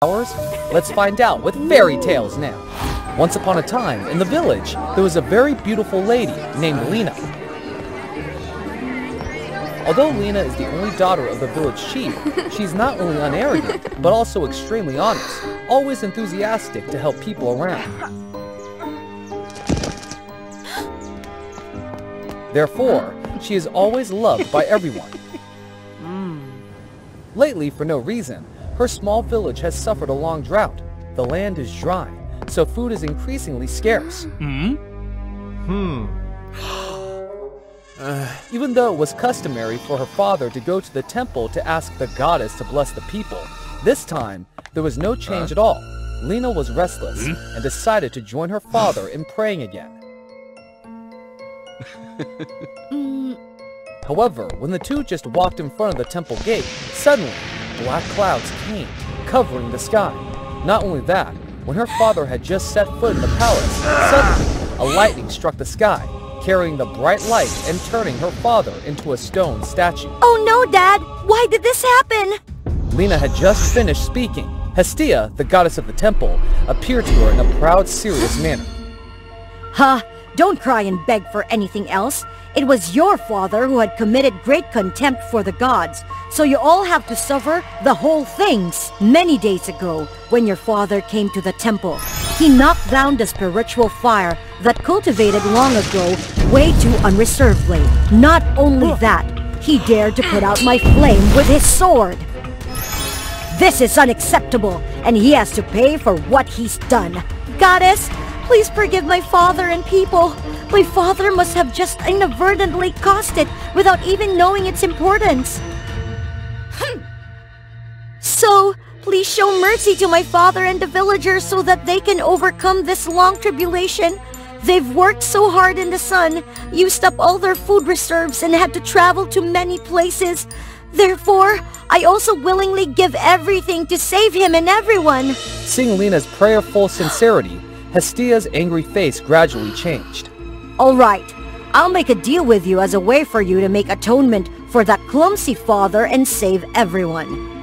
Powers? Let's find out with fairy tales now. Once upon a time, in the village, there was a very beautiful lady named Lena. Although Lena is the only daughter of the village chief, she's not only unarrogant, but also extremely honest, always enthusiastic to help people around. Therefore, she is always loved by everyone. Lately, for no reason, her small village has suffered a long drought. The land is dry, so food is increasingly scarce. Even though it was customary for her father to go to the temple to ask the goddess to bless the people, this time, there was no change at all. Lena was restless and decided to join her father in praying again. However, when the two just walked in front of the temple gate, suddenly, black clouds came, covering the sky. Not only that, when her father had just set foot in the palace, suddenly, a lightning struck the sky, carrying the bright light and turning her father into a stone statue. Oh no, Dad! Why did this happen? Lena had just finished speaking. Hestia, the goddess of the temple, appeared to her in a proud, serious manner. Huh, don't cry and beg for anything else. It was your father who had committed great contempt for the gods, so you all have to suffer the whole things. Many days ago, when your father came to the temple, he knocked down the spiritual fire that cultivated long ago way too unreservedly. Not only that, he dared to put out my flame with his sword. This is unacceptable, and he has to pay for what he's done. Goddess, please forgive my father and people. My father must have just inadvertently caused it without even knowing its importance. So, please show mercy to my father and the villagers so that they can overcome this long tribulation. They've worked so hard in the sun, used up all their food reserves, and had to travel to many places. Therefore, I also willingly give everything to save him and everyone. Seeing Lena's prayerful sincerity, Hestia's angry face gradually changed. All right, I'll make a deal with you as a way for you to make atonement for that clumsy father and save everyone.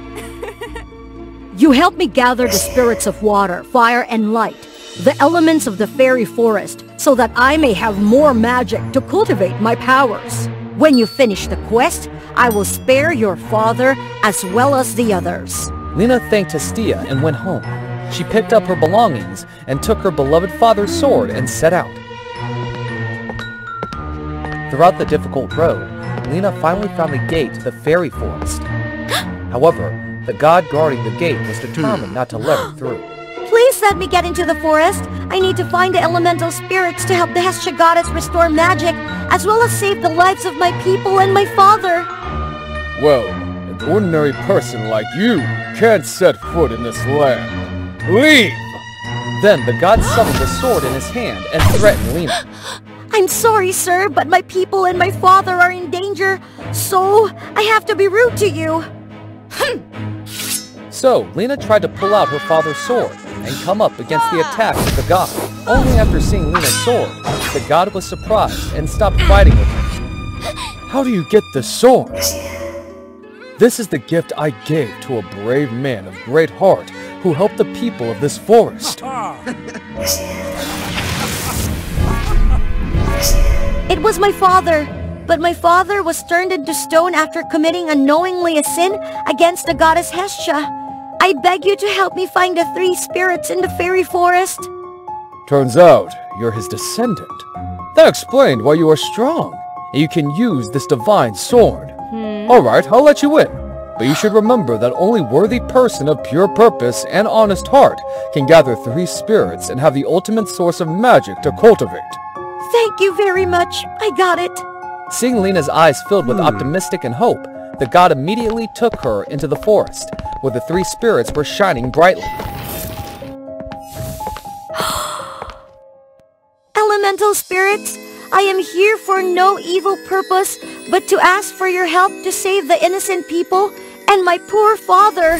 You help me gather the spirits of water, fire, and light, the elements of the fairy forest, so that I may have more magic to cultivate my powers. When you finish the quest, I will spare your father as well as the others. Lena thanked Hestia and went home. She picked up her belongings and took her beloved father's sword and set out. Throughout the difficult road, Lena finally found the gate to the fairy forest. However, the god guarding the gate was determined not to let her through. Please let me get into the forest. I need to find the elemental spirits to help the Hestia goddess restore magic, as well as save the lives of my people and my father. Well, an ordinary person like you can't set foot in this land. Leave! Then the god summoned the sword in his hand and threatened Lena. I'm sorry, sir, but my people and my father are in danger, so I have to be rude to you. So, Lena tried to pull out her father's sword and come up against the attack of the god. Only after seeing Lena's sword, the god was surprised and stopped fighting with her. How do you get this sword? This is the gift I gave to a brave man of great heart who helped the people of this forest. It was my father, but my father was turned into stone after committing unknowingly a sin against the goddess Hestia. I beg you to help me find the 3 spirits in the fairy forest. Turns out you're his descendant. That explained why you are strong, and you can use this divine sword. Alright, I'll let you in. But you should remember that only worthy person of pure purpose and honest heart can gather 3 spirits and have the ultimate source of magic to cultivate. Thank you very much. I got it. Seeing Lena's eyes filled with optimistic and hope, the god immediately took her into the forest, where the 3 spirits were shining brightly. Elemental spirits, I am here for no evil purpose, but to ask for your help to save the innocent people and my poor father.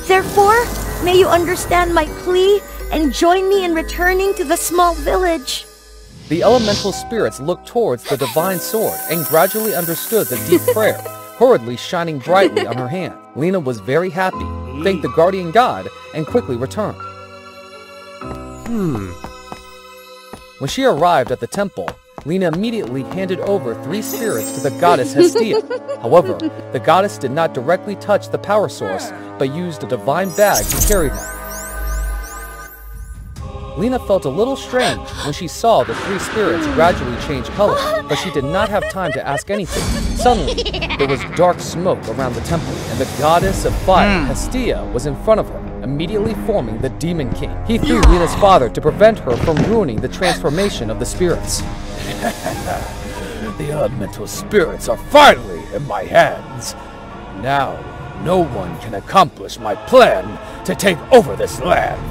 Therefore, may you understand my plea and join me in returning to the small village. The elemental spirits looked towards the divine sword and gradually understood the deep prayer, hurriedly shining brightly on her hand. Lena was very happy thanked the guardian god, and quickly returned. When she arrived at the temple, Lena immediately handed over 3 spirits to the goddess Hestia. However, the goddess did not directly touch the power source, but used a divine bag to carry them. Lena felt a little strange when she saw the 3 spirits gradually change color, but she did not have time to ask anything. Suddenly, there was dark smoke around the temple, and the goddess of fire, Hestia, was in front of her, immediately forming the Demon King. He threw Lena's father to prevent her from ruining the transformation of the spirits. The elemental spirits are finally in my hands. Now, no one can accomplish my plan to take over this land.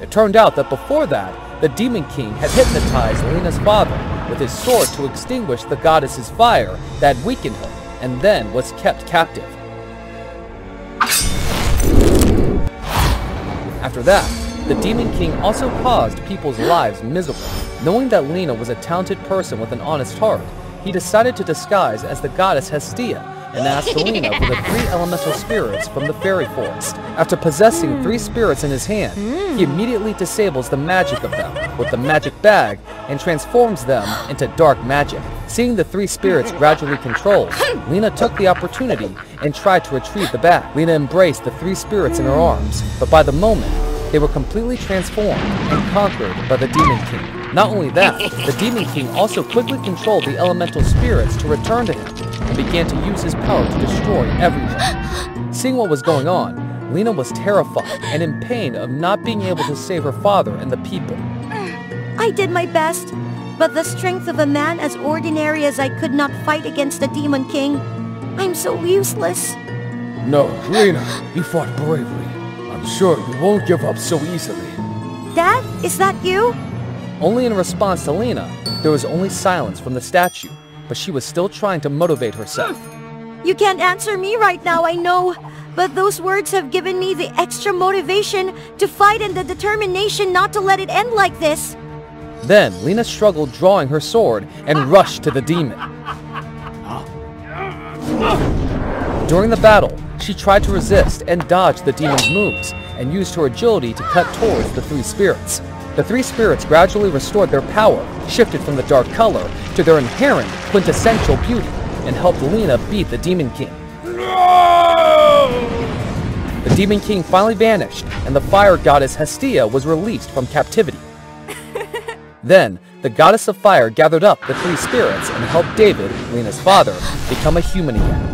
It turned out that before that, the Demon King had hypnotized Lena's father with his sword to extinguish the goddess's fire that weakened her, and then was kept captive. After that, the Demon King also caused people's lives miserable. Knowing that Lena was a talented person with an honest heart, he decided to disguise as the goddess Hestia and asked Lena for the 3 elemental spirits from the fairy forest. After possessing 3 spirits in his hand, he immediately disables the magic of them with the magic bag and transforms them into dark magic. Seeing the 3 spirits gradually controlled, Lena took the opportunity and tried to retrieve the bag. Lena embraced the 3 spirits in her arms, but by the moment, they were completely transformed and conquered by the Demon King. Not only that, the Demon King also quickly controlled the elemental spirits to return to him and began to use his power to destroy everyone. Seeing what was going on, Lena was terrified and in pain of not being able to save her father and the people. I did my best, but the strength of a man as ordinary as I could not fight against the Demon King. I'm so useless. No, Lena, you fought bravely. I'm sure you won't give up so easily. Dad, is that you? Only in response to Lena, there was only silence from the statue, but she was still trying to motivate herself. You can't answer me right now, I know. But those words have given me the extra motivation to fight and the determination not to let it end like this. Then, Lena struggled drawing her sword and rushed to the demon. During the battle, she tried to resist and dodge the demon's moves, and used her agility to cut towards the 3 spirits. The 3 spirits gradually restored their power, shifted from the dark color to their inherent quintessential beauty, and helped Lena beat the Demon King. The Demon King finally vanished, and the fire goddess Hestia was released from captivity. Then, the goddess of fire gathered up the 3 spirits and helped David, Lena's father, become a human again.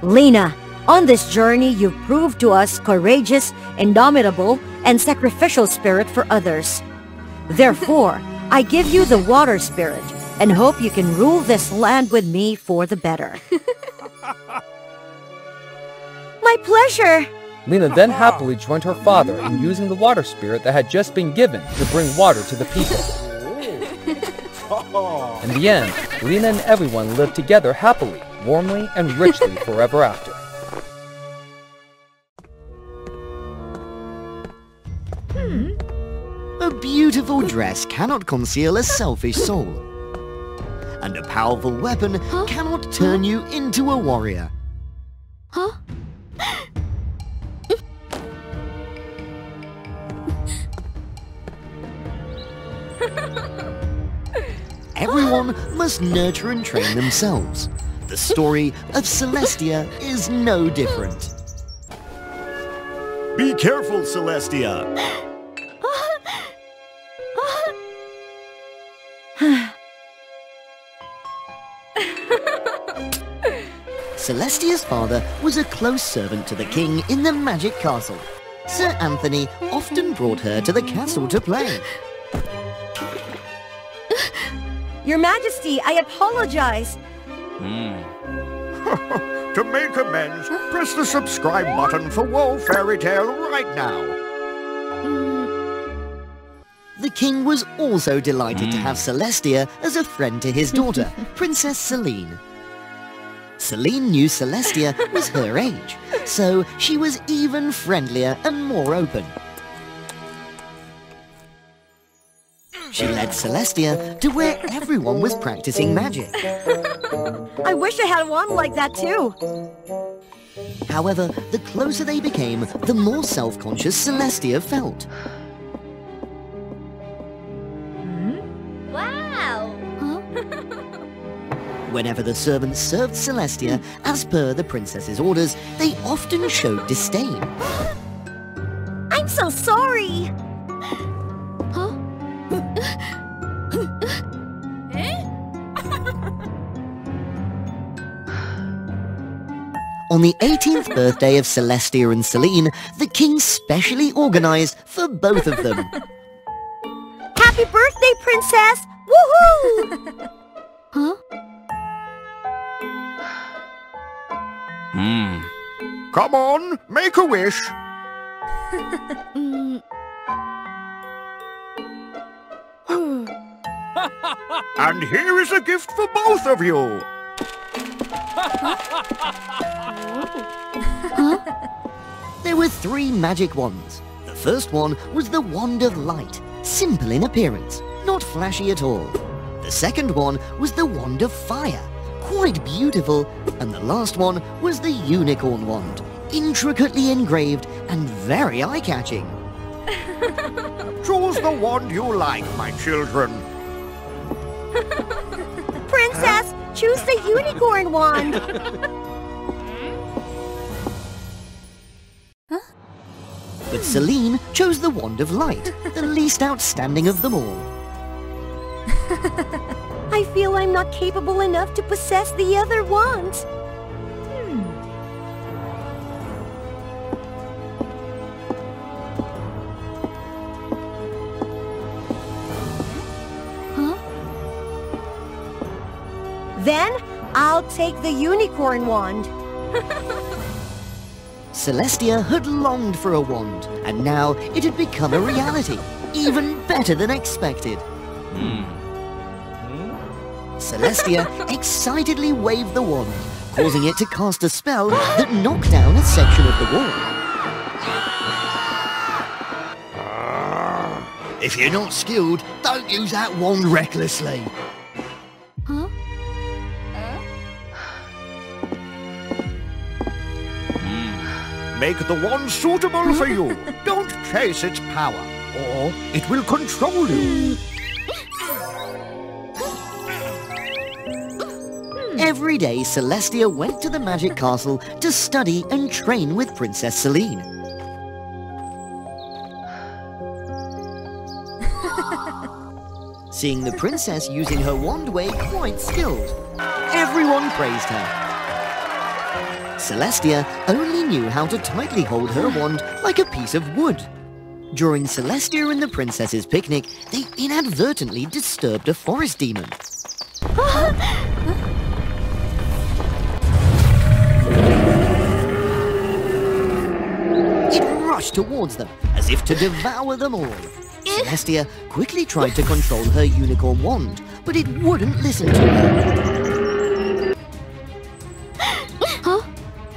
Lena, on this journey you've proved to us courageous, indomitable, and sacrificial spirit for others. Therefore, I give you the water spirit, and hope you can rule this land with me for the better. My pleasure! Lena then happily joined her father in using the water spirit that had just been given to bring water to the people. In the end, Lena and everyone lived together happily, warmly, and richly forever after. A beautiful dress cannot conceal a selfish soul. And a powerful weapon cannot turn you into a warrior. Huh? Everyone must nurture and train themselves. The story of Celestia is no different. Be careful, Celestia! Celestia's father was a close servant to the king in the magic castle. Sir Anthony often brought her to the castle to play. Your Majesty, I apologize. To make amends, press the subscribe button for WOA Fairy Tale right now. The king was also delighted to have Celestia as a friend to his daughter, Princess Celine. Celine knew Celestia was her age, so she was even friendlier and more open. She led Celestia to where everyone was practicing magic. I wish I had one like that too. However, the closer they became, the more self-conscious Celestia felt. Wow! Whenever the servants served Celestia, as per the princess's orders, they often showed disdain. I'm so sorry. On the 18th birthday of Celestia and Celine, the king specially organized for both of them. Happy birthday, princess! Woohoo! Come on, make a wish. And here is a gift for both of you. There were 3 magic wands. The first one was the Wand of Light, simple in appearance, not flashy at all. The second one was the Wand of Fire, quite beautiful. And the last one was the Unicorn Wand, intricately engraved and very eye-catching. Choose the wand you like, my children. Princess, choose the unicorn wand. But Celine chose the Wand of Light, the least outstanding of them all. I feel I'm not capable enough to possess the other wands. Then, I'll take the unicorn wand. Celestia had longed for a wand, and now it had become a reality, even better than expected. Celestia excitedly waved the wand, causing it to cast a spell that knocked down a section of the wall. If you're not skilled, don't use that wand recklessly. Make the wand suitable for you. Don't chase its power, or it will control you. Every day, Celestia went to the magic castle to study and train with Princess Celine. Seeing the princess using her wand way quite skilled, everyone praised her. Celestia only knew how to tightly hold her wand like a piece of wood. During Celestia and the princess's picnic, they inadvertently disturbed a forest demon. It rushed towards them, as if to devour them all. Celestia quickly tried to control her unicorn wand, but it wouldn't listen to her.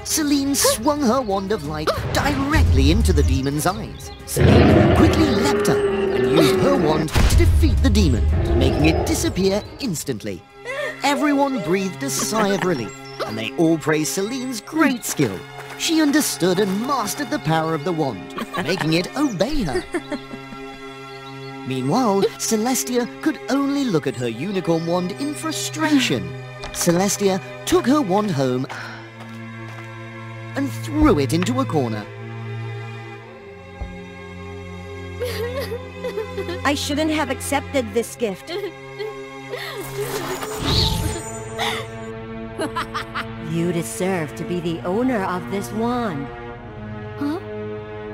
Celine swung her wand of light directly into the demon's eyes. Celine quickly leapt up and used her wand to defeat the demon, making it disappear instantly. Everyone breathed a sigh of relief, and they all praised Celine's great skill. She understood and mastered the power of the wand, making it obey her. Meanwhile, Celestia could only look at her unicorn wand in frustration. Celestia took her wand home and threw it into a corner. I shouldn't have accepted this gift. You deserve to be the owner of this wand.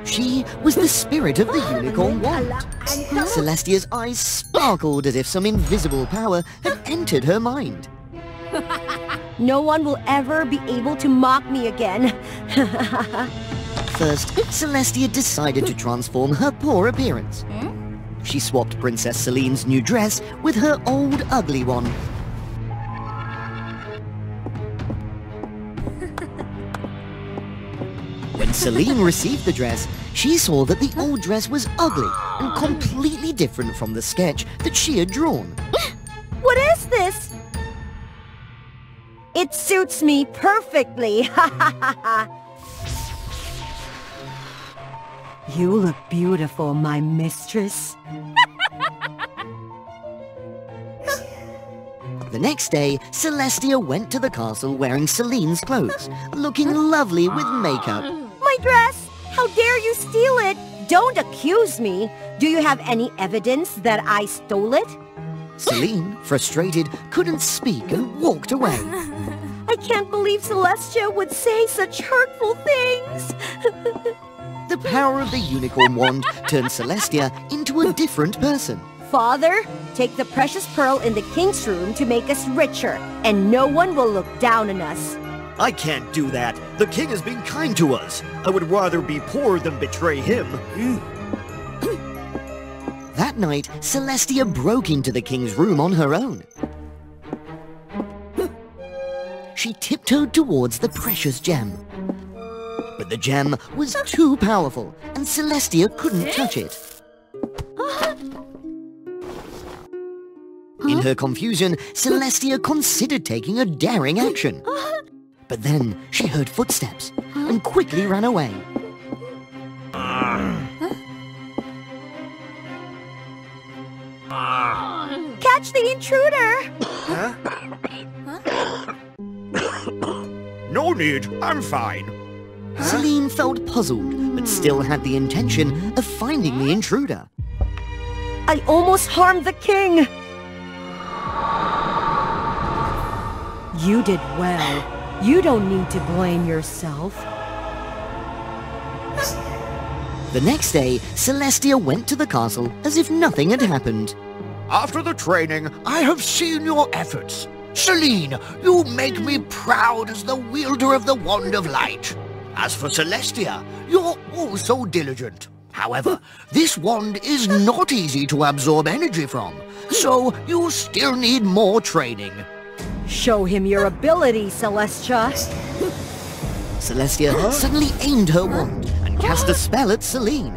She was the spirit of the unicorn wand. Celestia's eyes sparkled as if some invisible power had entered her mind. No one will ever be able to mock me again. First, Celestia decided to transform her poor appearance. She swapped Princess Celine's new dress with her old ugly one. When When Celine received the dress, she saw that the old dress was ugly and completely different from the sketch that she had drawn. What is this? It suits me perfectly. Ha ha ha ha. You look beautiful, my mistress. The next day, Celestia went to the castle wearing Celine's clothes, looking lovely with makeup. My dress! How dare you steal it? Don't accuse me. Do you have any evidence that I stole it? Celine, frustrated, couldn't speak and walked away. I can't believe Celestia would say such hurtful things. The power of the unicorn wand turned Celestia into a different person. Father, take the precious pearl in the king's room to make us richer, and no one will look down on us. I can't do that. The king has been kind to us. I would rather be poor than betray him. That night, Celestia broke into the king's room on her own. She tiptoed towards the precious gem. But the gem was too powerful, and Celestia couldn't touch it. In her confusion, Celestia considered taking a daring action. But then she heard footsteps and quickly ran away. Catch the intruder! No need, I'm fine. Celine felt puzzled, but still had the intention of finding the intruder. I almost harmed the king! You did well. You don't need to blame yourself. The next day, Celestia went to the castle as if nothing had happened. After the training, I have seen your efforts. Celine, you make me proud as the wielder of the Wand of Light. As for Celestia, you're also diligent. However, this wand is not easy to absorb energy from, so you still need more training. Show him your ability, Celestia. Celestia suddenly aimed her wand and cast a spell at Celine.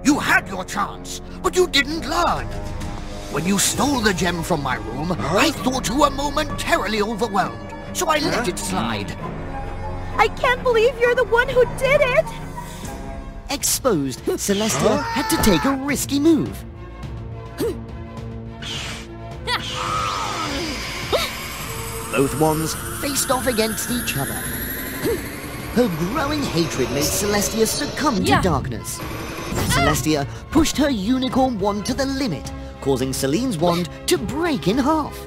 You had your chance, but you didn't learn. When you stole the gem from my room, I thought you were momentarily overwhelmed, so I let it slide. I can't believe you're the one who did it! Exposed, Celestia had to take a risky move. Both wands faced off against each other. Her growing hatred made Celestia succumb to darkness. Celestia pushed her unicorn wand to the limit, causing Celine's wand to break in half.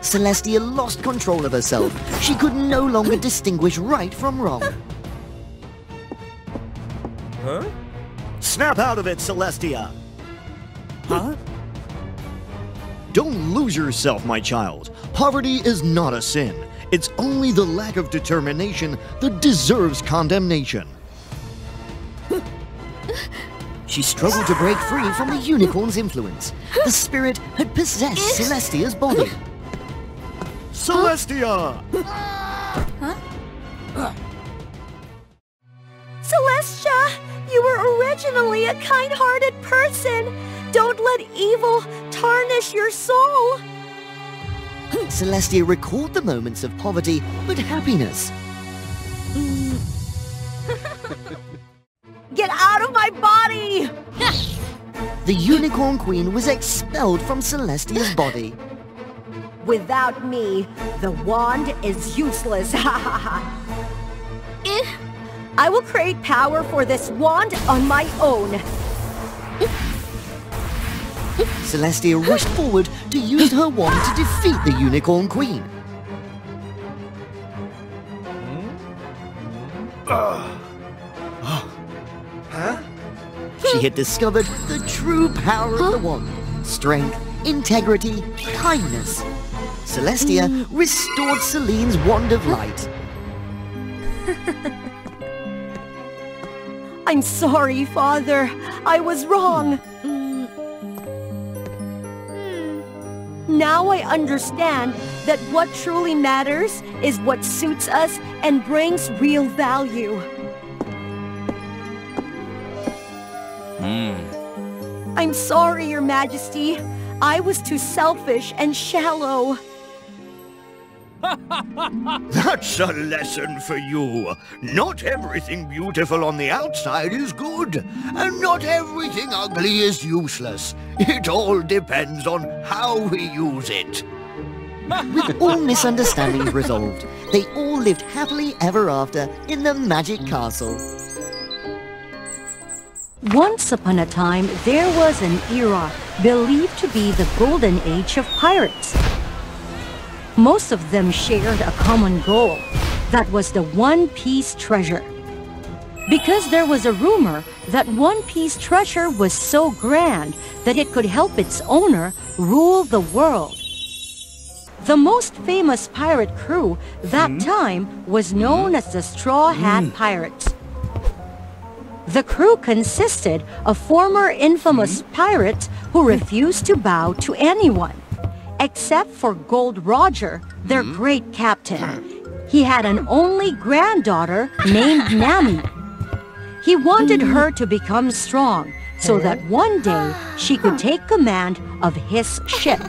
Celestia lost control of herself. She could no longer distinguish right from wrong. Snap out of it, Celestia! Don't lose yourself, my child. Poverty is not a sin. It's only the lack of determination that deserves condemnation. She struggled to break free from the unicorn's influence. The spirit had possessed Celestia's body. Celestia! Celestia, you were originally a kind-hearted person. Don't let evil tarnish your soul. Celestia recalled the moments of poverty but happiness. Get out of my body! The Unicorn Queen was expelled from Celestia's body. Without me, the wand is useless. I will create power for this wand on my own. Celestia rushed forward to use her wand to defeat the Unicorn Queen. She had discovered the true power of the wand. Strength, integrity, kindness. Celestia restored Celine's Wand of Light. I'm sorry, Father. I was wrong. Now Now I understand that what truly matters is what suits us and brings real value. I'm sorry, Your Majesty. I was too selfish and shallow. That's a lesson for you. Not everything beautiful on the outside is good, and not everything ugly is useless. It all depends on how we use it. With all misunderstandings resolved, they all lived happily ever after in the magic castle. Once upon a time, there was an era believed to be the golden age of pirates. Most of them shared a common goal. That was the One Piece treasure. Because there was a rumor that One Piece treasure was so grand that it could help its owner rule the world. The most famous pirate crew that time was known as the Straw Hat Pirates. The crew consisted of former infamous pirates who refused to bow to anyone, except for Gold Roger, their great captain. He had an only granddaughter named Nami. He wanted her to become strong so that one day she could take command of his ship.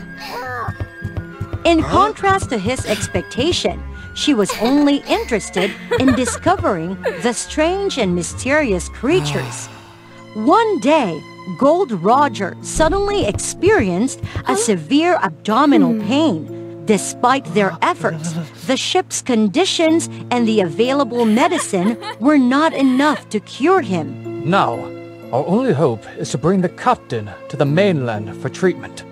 In contrast to his expectation, she was only interested in discovering the strange and mysterious creatures. One day, Gold Roger suddenly experienced a severe abdominal pain. Despite their efforts, the ship's conditions and the available medicine were not enough to cure him. Now, our only hope is to bring the captain to the mainland for treatment.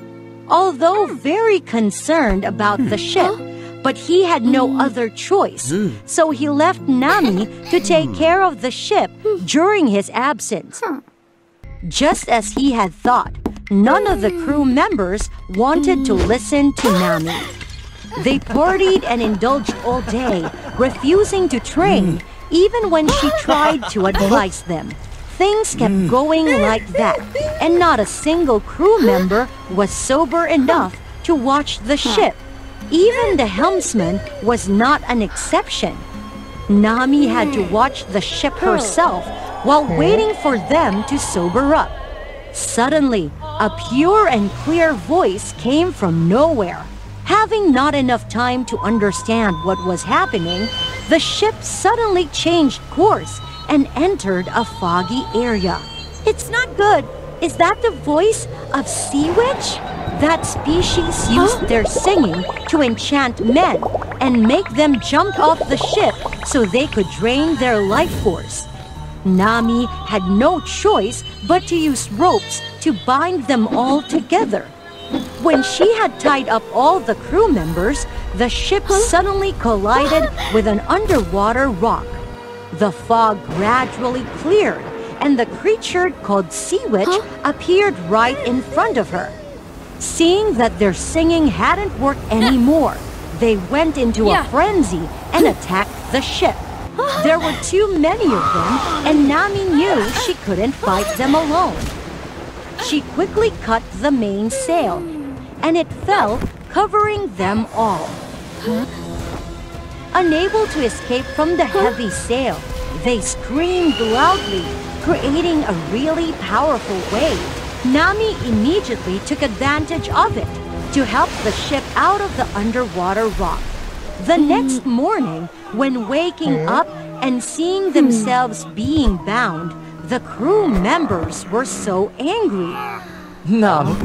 Although very concerned about the ship, but he had no other choice, so he left Nami to take care of the ship during his absence. Just as he had thought, none of the crew members wanted to listen to Nami. They partied and indulged all day, refusing to train, even when she tried to advise them. Things kept going like that, and not a single crew member was sober enough to watch the ship. Even the helmsman was not an exception. Nami had to watch the ship herself while waiting for them to sober up. Suddenly, a pure and clear voice came from nowhere. Having not enough time to understand what was happening, the ship suddenly changed course and entered a foggy area. It's not good. Is that the voice of Sea Witch? That species used their singing to enchant men and make them jump off the ship so they could drain their life force. Nami had no choice but to use ropes to bind them all together. When she had tied up all the crew members, the ship suddenly collided with an underwater rock. The fog gradually cleared, and the creature called Sea Witch appeared right in front of her. Seeing that their singing hadn't worked anymore, they went into a frenzy and attacked the ship. There were too many of them, and Nami knew she couldn't fight them alone. She quickly cut the mainsail, and it fell, covering them all. Unable to escape from the heavy sail, they screamed loudly, creating a really powerful wave. Nami immediately took advantage of it to help the ship out of the underwater rock. The next morning, when waking up and seeing themselves being bound, the crew members were so angry. Nami,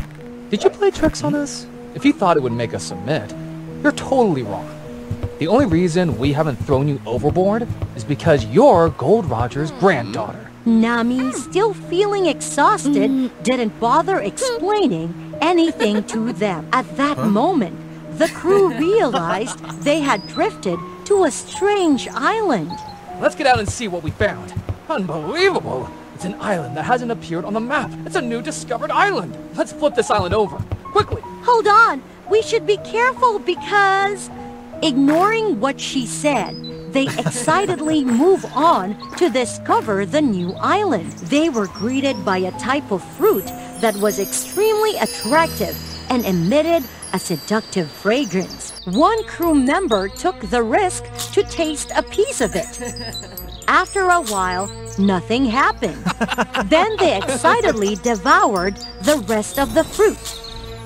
did you play tricks on us? If you thought it would make us submit, you're totally wrong. The only reason we haven't thrown you overboard is because you're Gold Roger's granddaughter. Nami, still feeling exhausted, didn't bother explaining anything to them. At that moment, the crew realized they had drifted to a strange island. Let's get out and see what we found. Unbelievable! It's an island that hasn't appeared on the map. It's a new discovered island. Let's flip this island over. Quickly! Hold on! We should be careful because... Ignoring what she said, they excitedly move on to discover the new island. They were greeted by a type of fruit that was extremely attractive and emitted a seductive fragrance. One crew member took the risk to taste a piece of it. After a while, nothing happened. Then they excitedly devoured the rest of the fruit.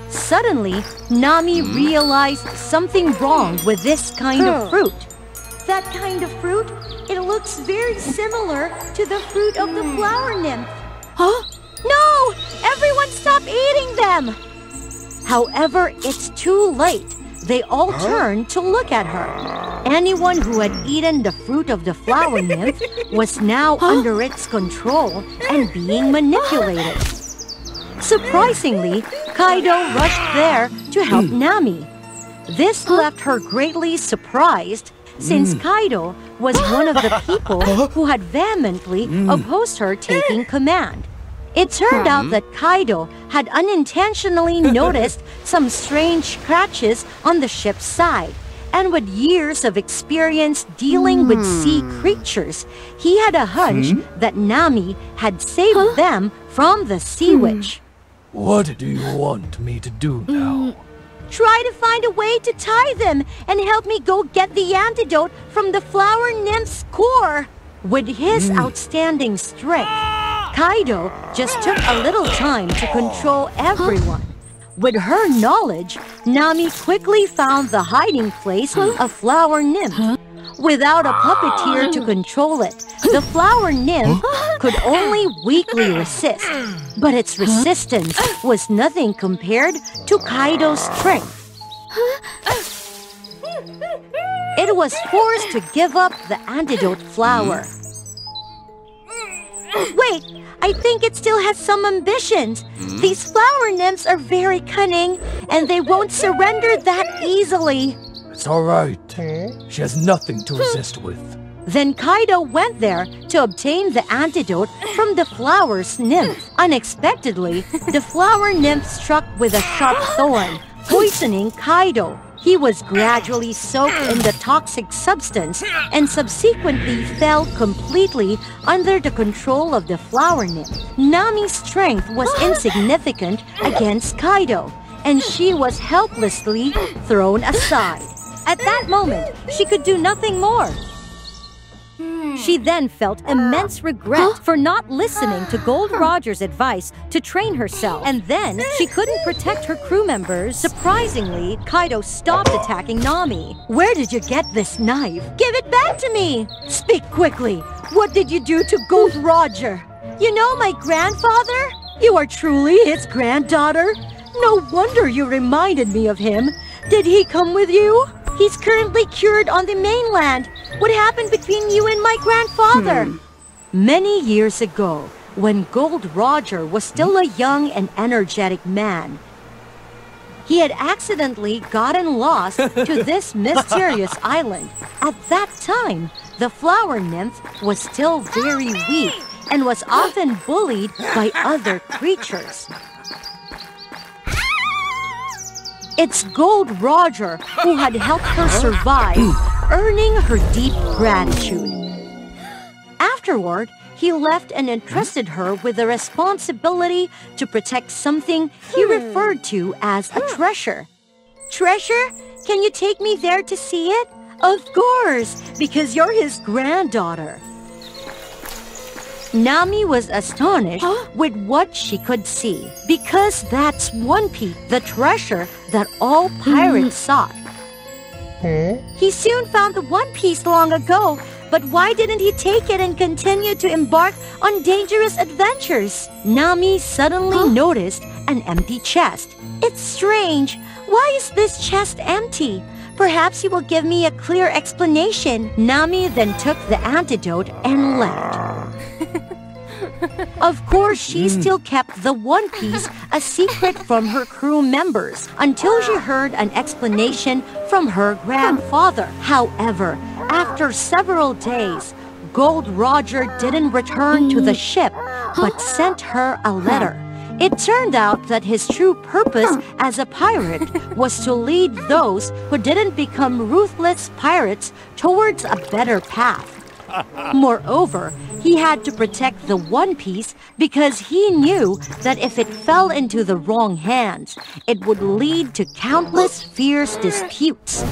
Suddenly, Nami realized something wrong with this kind of fruit. That kind of fruit? It looks very similar to the fruit of the flower nymph. Huh? No! Everyone stop eating them! However, it's too late. They all turned to look at her. Anyone who had eaten the fruit of the flower nymph was now under its control and being manipulated. Surprisingly, Kaido rushed there to help Nami. This left her greatly surprised, since Kaido was one of the people who had vehemently opposed her taking command. It turned out that Kaido had unintentionally noticed some strange scratches on the ship's side, and with years of experience dealing with sea creatures, he had a hunch that Nami had saved them from the sea witch. What do you want me to do now? Try to find a way to tie them and help me go get the antidote from the flower nymph's core. With his outstanding strength, Kaido just took a little time to control everyone. With her knowledge, Nami quickly found the hiding place of flower nymph. Without a puppeteer to control it, the flower nymph could only weakly resist. But its resistance was nothing compared to Kaido's strength. It was forced to give up the antidote flower. Wait, I think it still has some ambitions. These flower nymphs are very cunning, and they won't surrender that easily. It's all right. She has nothing to resist with. Then Kaido went there to obtain the antidote from the flower's nymph. Unexpectedly, the flower nymph struck with a sharp thorn, poisoning Kaido. He was gradually soaked in the toxic substance and subsequently fell completely under the control of the flower nymph. Nami's strength was insignificant against Kaido, and she was helplessly thrown aside. At that moment, she could do nothing more. She then felt immense regret for not listening to Gold Roger's advice to train herself. And then she couldn't protect her crew members. Surprisingly, Kaido stopped attacking Nami. Where did you get this knife? Give it back to me! Speak quickly. What did you do to Gold Roger? You know my grandfather? You are truly his granddaughter? No wonder you reminded me of him. Did he come with you? He's currently cured on the mainland. What happened between you and my grandfather? Many years ago, when Gold Roger was still a young and energetic man, he had accidentally gotten lost to this mysterious island. At that time, the flower nymph was still very weak and was often bullied by other creatures. It's Gold Roger who had helped her survive, earning her deep gratitude. Afterward, he left and entrusted her with the responsibility to protect something he referred to as a treasure. Treasure? Can you take me there to see it? Of course, because you're his granddaughter. Nami was astonished with what she could see, because that's One Piece, the treasure that all pirates sought. He soon found the One Piece long ago, but why didn't he take it and continue to embark on dangerous adventures? Nami suddenly noticed an empty chest. It's strange. Why is this chest empty? Perhaps you will give me a clear explanation. Nami then took the antidote and left. Of course, she still kept the One Piece a secret from her crew members until she heard an explanation from her grandfather. However, after several days, Gold Roger didn't return to the ship, but sent her a letter. It turned out that his true purpose as a pirate was to lead those who didn't become ruthless pirates towards a better path. Moreover, He had to protect the One Piece because he knew that if it fell into the wrong hands, it would lead to countless fierce disputes.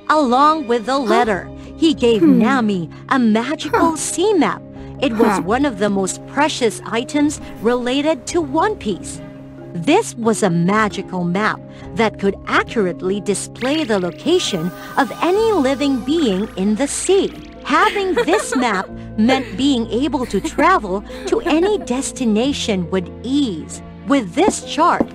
Along with the letter, he gave Nami a magical sea map. It was one of the most precious items related to One Piece. This was a magical map that could accurately display the location of any living being in the sea. Having this map meant being able to travel to any destination with ease. With this chart,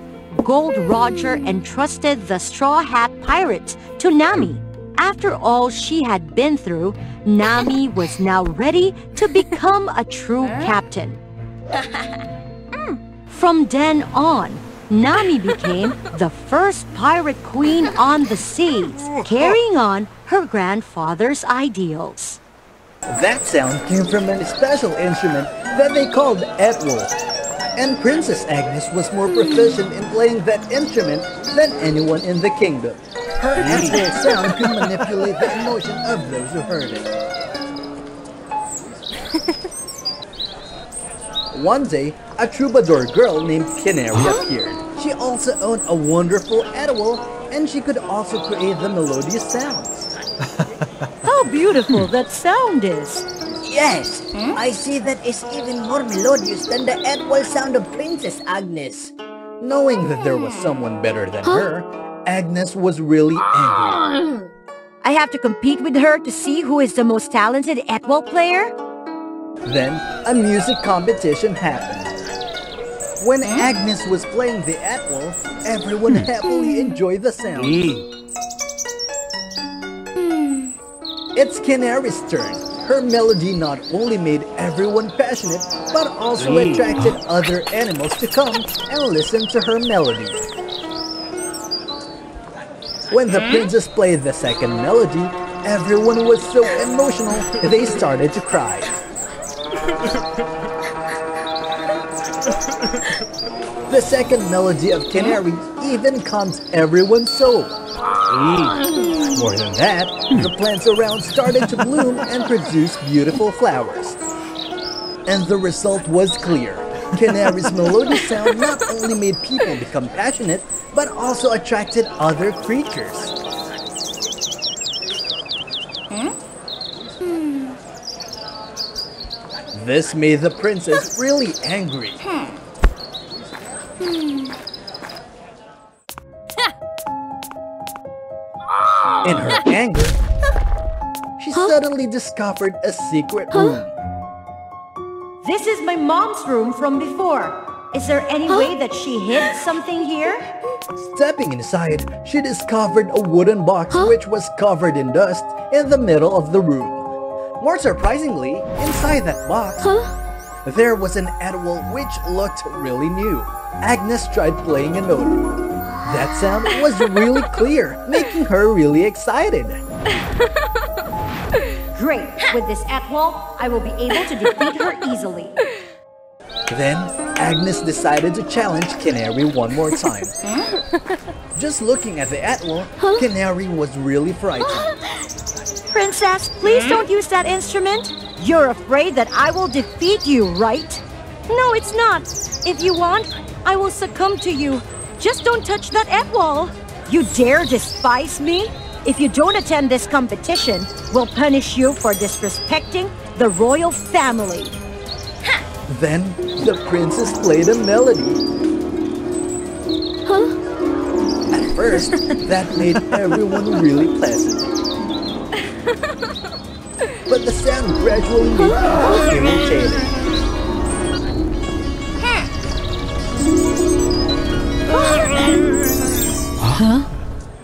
Gold Roger entrusted the Straw Hat Pirates to Nami. After all she had been through, Nami was now ready to become a true captain. From then on, Nami became the first pirate queen on the seas, carrying on her grandfather's ideals. That sound came from a special instrument that they called Etwol. And Princess Agnes was more proficient in playing that instrument than anyone in the kingdom. Her Etwol sound could manipulate the emotion of those who heard it. One day, a troubadour girl named Canary appeared. She also owned a wonderful Etwol, and she could also create the melodious sounds. How beautiful that sound is! Yes, I see that it's even more melodious than the Etwol sound of Princess Agnes. Knowing that there was someone better than her, Agnes was really angry. I have to compete with her to see who is the most talented Etwol player? Then, a music competition happened. When Agnes was playing the Etwol, everyone happily enjoyed the sound. It's Canary's turn. Her melody not only made everyone passionate, but also attracted other animals to come and listen to her melody. When the princess played the second melody, everyone was so emotional they started to cry. The second melody of Canary even calmed everyone's soul. More than that, the plants around started to bloom and produce beautiful flowers. And the result was clear. Canary's melodious sound not only made people become passionate, but also attracted other creatures. This made the princess really angry. In her anger, she suddenly discovered a secret room. This is my mom's room from before. Is there any way that she hid something here? Stepping inside, she discovered a wooden box which was covered in dust in the middle of the room. More surprisingly, inside that box, there was an Etwol which looked really new. Agnes tried playing a note. That sound was really clear, making her really excited. Great! With this Etwol, I will be able to defeat her easily. Then, Agnes decided to challenge Canary one more time. Just looking at the Etwol, Canary was really frightened. Princess, please don't use that instrument. You're afraid that I will defeat you, right? No, it's not. If you want, I will succumb to you. Just don't touch that Etwol. You dare despise me? If you don't attend this competition, we'll punish you for disrespecting the royal family. Then, the princess played a melody. At first, that made everyone really pleasant. But the sound gradually made people irritated.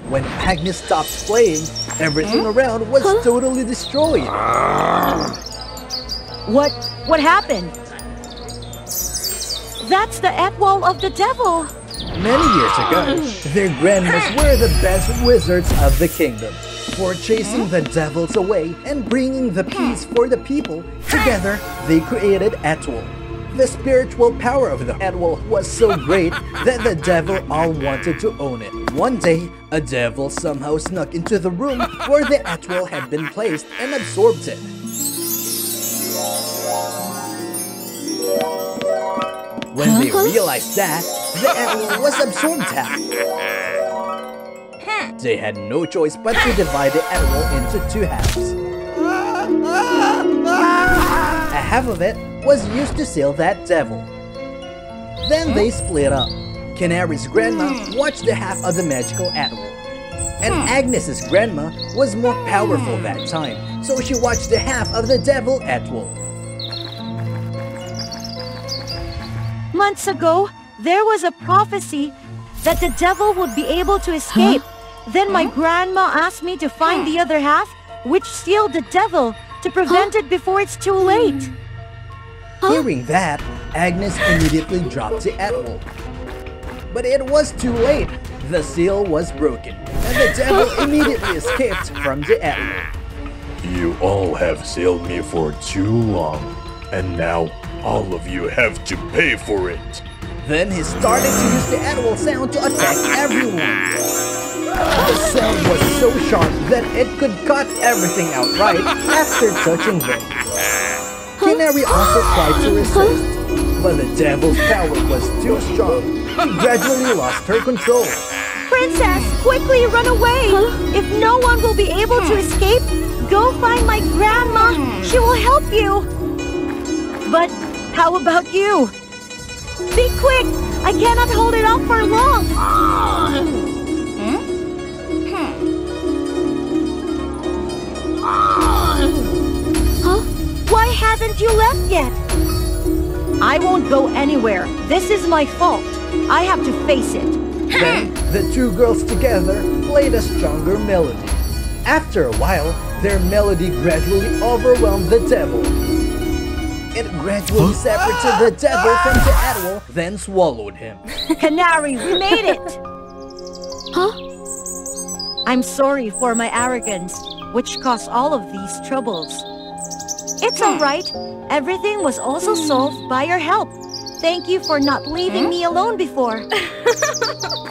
When Agnes stopped playing, everything around was totally destroyed. What happened? That's the Etwol of the devil. Many years ago, their grandmas were the best wizards of the kingdom. For chasing the devils away and bringing the peace for the people, together they created Etwol. The spiritual power of the Etwol was so great that the devil all wanted to own it. One day, a devil somehow snuck into the room where the Etwol had been placed and absorbed it. When they realized that, the animal was absorbed half. They had no choice but to divide the animal into 2 halves. A half of it was used to seal that devil. Then they split up. Canary's grandma watched the half of the magical animal. And Agnes's grandma was more powerful that time, so she watched the half of the devil animal. Months ago, there was a prophecy that the devil would be able to escape. Then my grandma asked me to find the other half, which sealed the devil, to prevent it before it's too late. Hearing that, Agnes immediately dropped the animal. But it was too late. The seal was broken, and the devil immediately escaped from the animal. You all have sealed me for too long, and now all of you have to pay for it. Then he started to use the animal sound to attack everyone. The sound was so sharp that it could cut everything outright after touching them. Canary also tried to resist, but the devil's power was too strong. She gradually lost her control. Princess, quickly run away! If no one will be able to escape, go find my grandma. She will help you. But how about you? Be quick! I cannot hold it off for long! Why haven't you left yet? I won't go anywhere. This is my fault. I have to face it. Then, the 2 girls together played a stronger melody. After a while, their melody gradually overwhelmed the devil. It gradually separated the devil from the animal, then swallowed him. Canary, we made it! I'm sorry for my arrogance, which caused all of these troubles. It's alright. Everything was also solved by your help. Thank you for not leaving me alone before.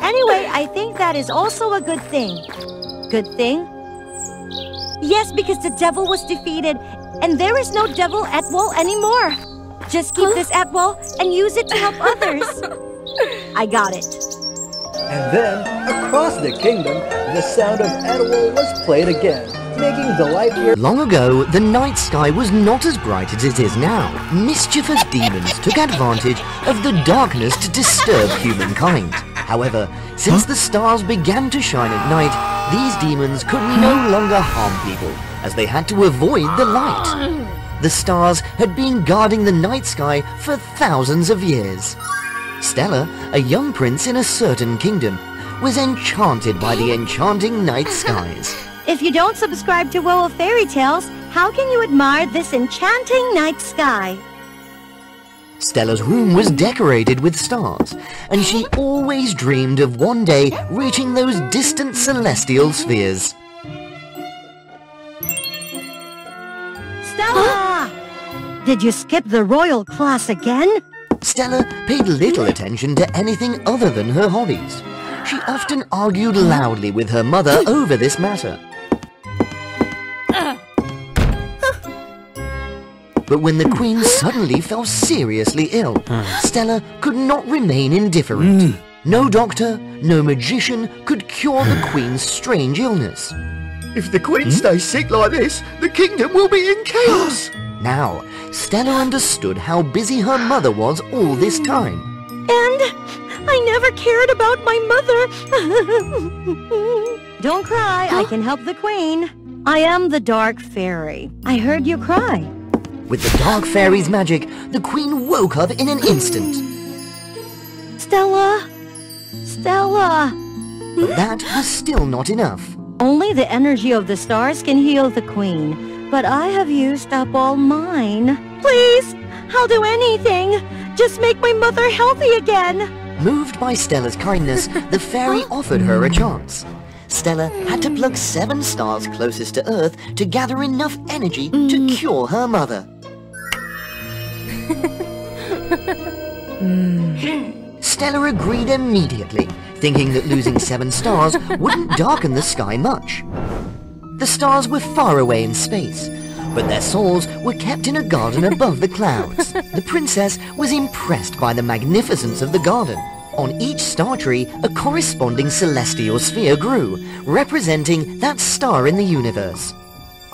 Anyway, I think that is also a good thing. Good thing? Yes, because the devil was defeated, and there is no devil at wall anymore. Just keep this at wall and use it to help others. I got it. And then, across the kingdom, the sound of Edwall was played again, making the light year. Long ago, the night sky was not as bright as it is now. Mischievous demons took advantage of the darkness to disturb humankind. However, since the stars began to shine at night, these demons could no longer harm people, as they had to avoid the light. The stars had been guarding the night sky for thousands of years. Stella, a young prince in a certain kingdom, was enchanted by the enchanting night skies. If you don't subscribe to WOA Fairy Tales, how can you admire this enchanting night sky? Stella's room was decorated with stars, and she always dreamed of one day reaching those distant celestial spheres. Stella! Did you skip the royal class again? Stella paid little attention to anything other than her hobbies. She often argued loudly with her mother over this matter. But when the Queen suddenly fell seriously ill, Stella could not remain indifferent. No doctor, no magician could cure the Queen's strange illness. If the Queen stays sick like this, the kingdom will be in chaos. Now, Stella understood how busy her mother was all this time. And I never cared about my mother. Don't cry, I can help the Queen. I am the Dark Fairy. I heard you cry. With the Dark Fairy's magic, the Queen woke up in an instant. Stella! Stella! But that was still not enough. Only the energy of the stars can heal the Queen, but I have used up all mine. Please, I'll do anything. Just make my mother healthy again. Moved by Stella's kindness, the fairy offered her a chance. Stella had to plug 7 stars closest to Earth to gather enough energy to cure her mother. Stella agreed immediately, thinking that losing 7 stars wouldn't darken the sky much. The stars were far away in space, but their souls were kept in a garden above the clouds. The princess was impressed by the magnificence of the garden. On each star tree, a corresponding celestial sphere grew, representing that star in the universe.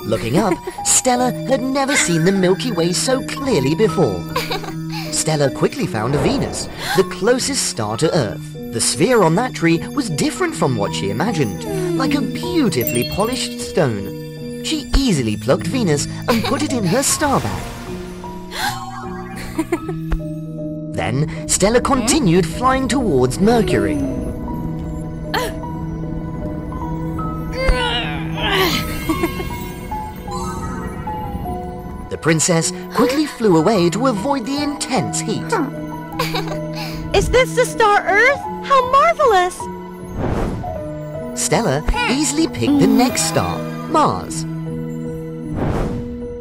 Looking up, Stella had never seen the Milky Way so clearly before. Stella quickly found Venus, the closest star to Earth. The sphere on that tree was different from what she imagined, like a beautifully polished stone. She easily plucked Venus and put it in her star bag. Then, Stella continued flying towards Mercury. The princess quickly flew away to avoid the intense heat. Is this the star Earth? How marvelous! Stella easily picked the next star, Mars.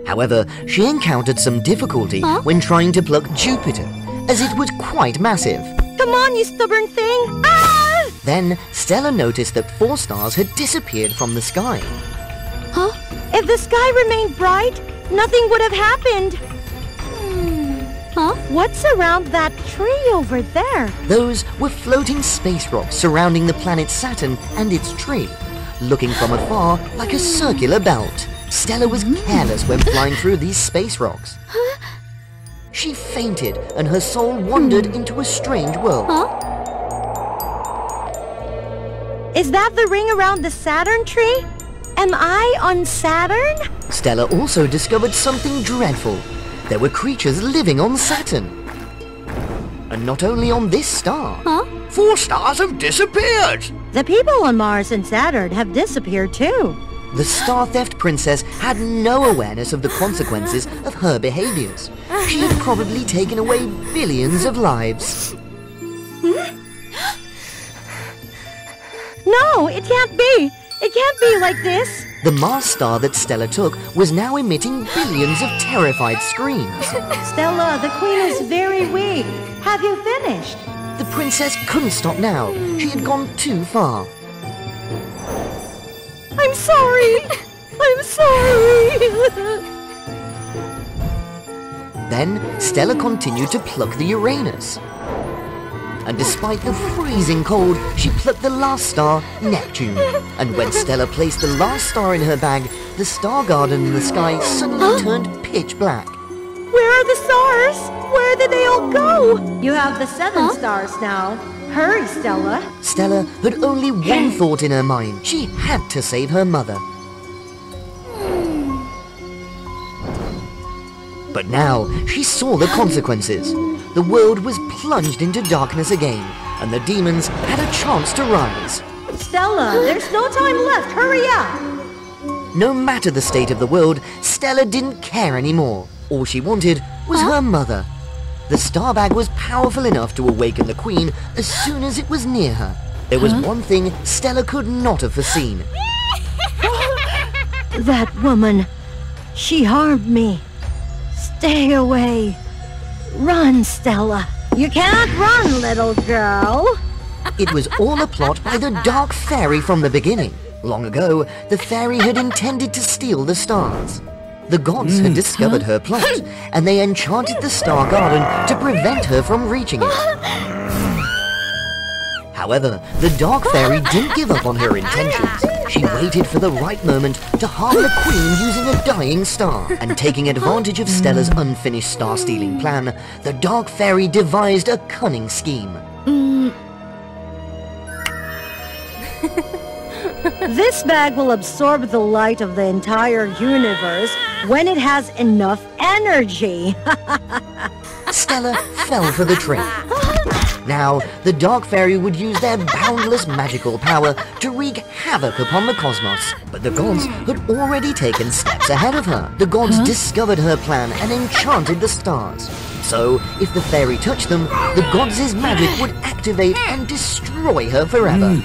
However, she encountered some difficulty when trying to pluck Jupiter, as it was quite massive. Come on, you stubborn thing! Ah! Then, Stella noticed that 4 stars had disappeared from the sky. Huh? If the sky remained bright, nothing would have happened. Huh? What's around that tree over there? Those were floating space rocks surrounding the planet Saturn and its tree, looking from afar like a circular belt. Stella was careless when flying through these space rocks. She fainted and her soul wandered into a strange world. Is that the ring around the Saturn tree? Am I on Saturn? Stella also discovered something dreadful. There were creatures living on Saturn. And not only on this star. 4 stars have disappeared! The people on Mars and Saturn have disappeared too. The Star Theft Princess had no awareness of the consequences of her behaviors. She had probably taken away billions of lives. No, it can't be! It can't be like this! The Mars star that Stella took was now emitting billions of terrified screams. Stella, the queen is very weak. Have you finished? The princess couldn't stop now. She had gone too far. I'm sorry! I'm sorry! Then, Stella continued to pluck the Uranus. And despite the freezing cold, she plucked the last star, Neptune. And when Stella placed the last star in her bag, the star garden in the sky suddenly turned pitch black. Where are the stars? Where did they all go? You have the 7 stars now. Hurry, Stella. Stella had only one thought in her mind. She had to save her mother. But now, she saw the consequences. The world was plunged into darkness again, and the demons had a chance to rise. Stella, there's no time left. Hurry up! No matter the state of the world, Stella didn't care anymore. All she wanted was her mother. The star bag was powerful enough to awaken the queen as soon as it was near her. There was one thing Stella could not have foreseen. That woman, she harmed me. Stay away. Run, Stella. You can't run, little girl. It was all a plot by the Dark Fairy from the beginning. Long ago, the fairy had intended to steal the stars. The gods had discovered her plot, and they enchanted the star garden to prevent her from reaching it. However, the Dark Fairy didn't give up on her intentions. She waited for the right moment to harm the queen using a dying star. And taking advantage of Stella's unfinished star-stealing plan, the Dark Fairy devised a cunning scheme. This bag will absorb the light of the entire universe when it has enough energy. Stella fell for the trick. Now, the Dark Fairy would use their boundless magical power to wreak havoc upon the cosmos. But the gods had already taken steps ahead of her. The gods discovered her plan and enchanted the stars. So, if the fairy touched them, the gods' magic would activate and destroy her forever.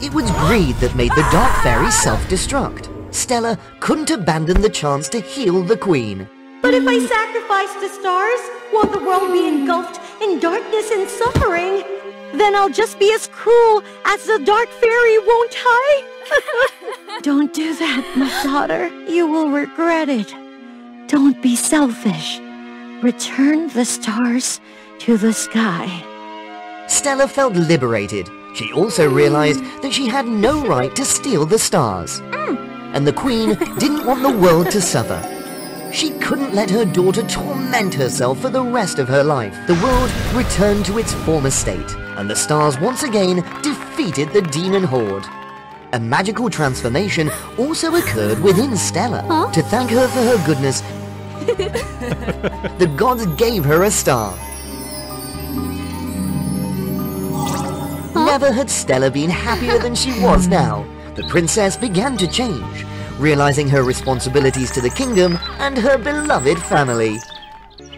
It was greed that made the Dark Fairy self-destruct. Stella couldn't abandon the chance to heal the queen. But if I sacrifice the stars, won't the world be engulfed in darkness and suffering? Then I'll just be as cruel as the Dark Fairy, won't I? Don't do that, my daughter. You will regret it. Don't be selfish. Return the stars to the sky. Stella felt liberated. She also realized that she had no right to steal the stars. And the Queen didn't want the world to suffer. She couldn't let her daughter torment herself for the rest of her life. The world returned to its former state, and the stars once again defeated the demon horde. A magical transformation also occurred within Stella. To thank her for her goodness, the gods gave her a star. Never had Stella been happier than she was now. The princess began to change, realizing her responsibilities to the kingdom and her beloved family.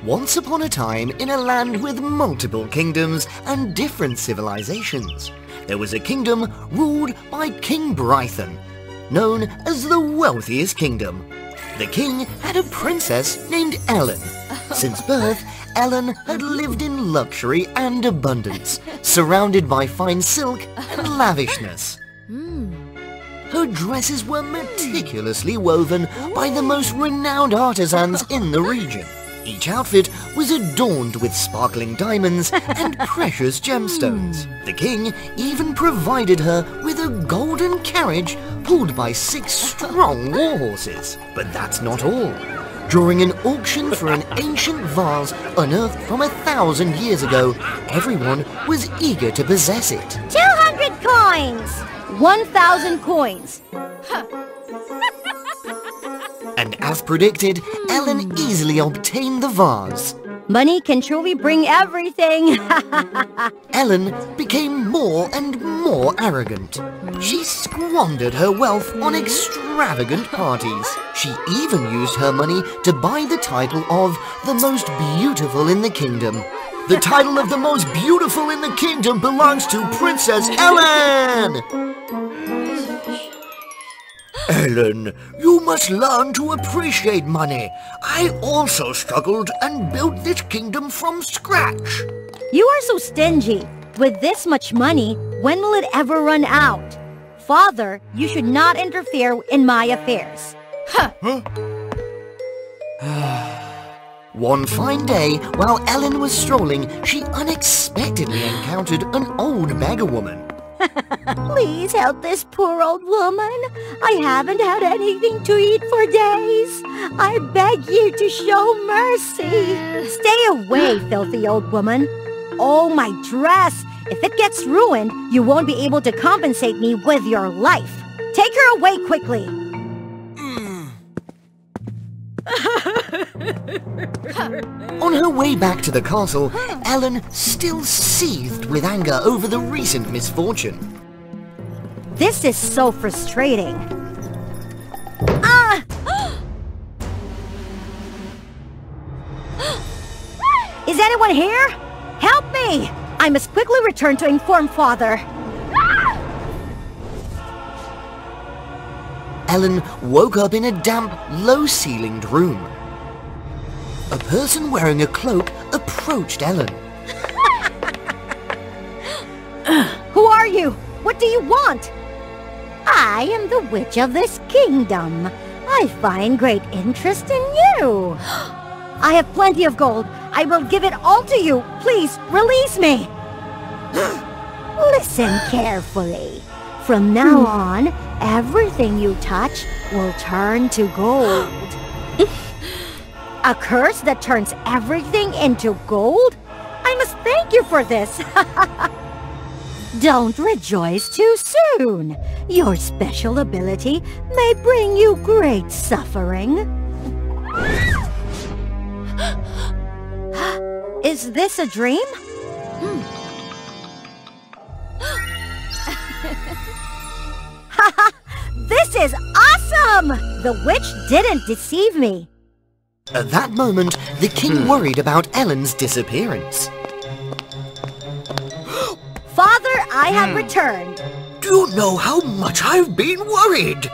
Once upon a time, in a land with multiple kingdoms and different civilizations, there was a kingdom ruled by King Brython, known as the wealthiest kingdom. The king had a princess named Ellen. Since birth, Ellen had lived in luxury and abundance, surrounded by fine silk and lavishness. Her dresses were meticulously woven by the most renowned artisans in the region. Each outfit was adorned with sparkling diamonds and precious gemstones. The king even provided her with a golden carriage pulled by 6 strong war horses. But that's not all. During an auction for an ancient vase unearthed from 1,000 years ago, everyone was eager to possess it. 200 coins! 1,000 coins. And as predicted, Ellen easily obtained the vase. Money can truly bring everything. Ellen became more and more arrogant. She squandered her wealth on extravagant parties. She even used her money to buy the title of the most beautiful in the kingdom. The title of the most beautiful in the kingdom belongs to Princess Ellen! Ellen, you must learn to appreciate money. I also struggled and built this kingdom from scratch. You are so stingy. With this much money, when will it ever run out? Father, you should not interfere in my affairs. One fine day, while Ellen was strolling, she unexpectedly encountered an old beggar woman. Please help this poor old woman. I haven't had anything to eat for days. I beg you to show mercy. Stay away, filthy old woman. Oh, my dress. If it gets ruined, you won't be able to compensate me with your life. Take her away quickly. On her way back to the castle, Ellen still seethed with anger over the recent misfortune. This is so frustrating. Ah! Is anyone here? Help me! I must quickly return to inform Father. Ellen woke up in a damp, low-ceilinged room. A person wearing a cloak approached Ellen. Who are you? What do you want? I am the witch of this kingdom. I find great interest in you. I have plenty of gold. I will give it all to you. Please, release me. Listen carefully. From now on, everything you touch will turn to gold. A curse that turns everything into gold? I must thank you for this. Don't rejoice too soon. Your special ability may bring you great suffering. Is this a dream? This is awesome! The witch didn't deceive me. At that moment, the king worried about Ellen's disappearance. Father, I have returned. Do you know how much I've been worried?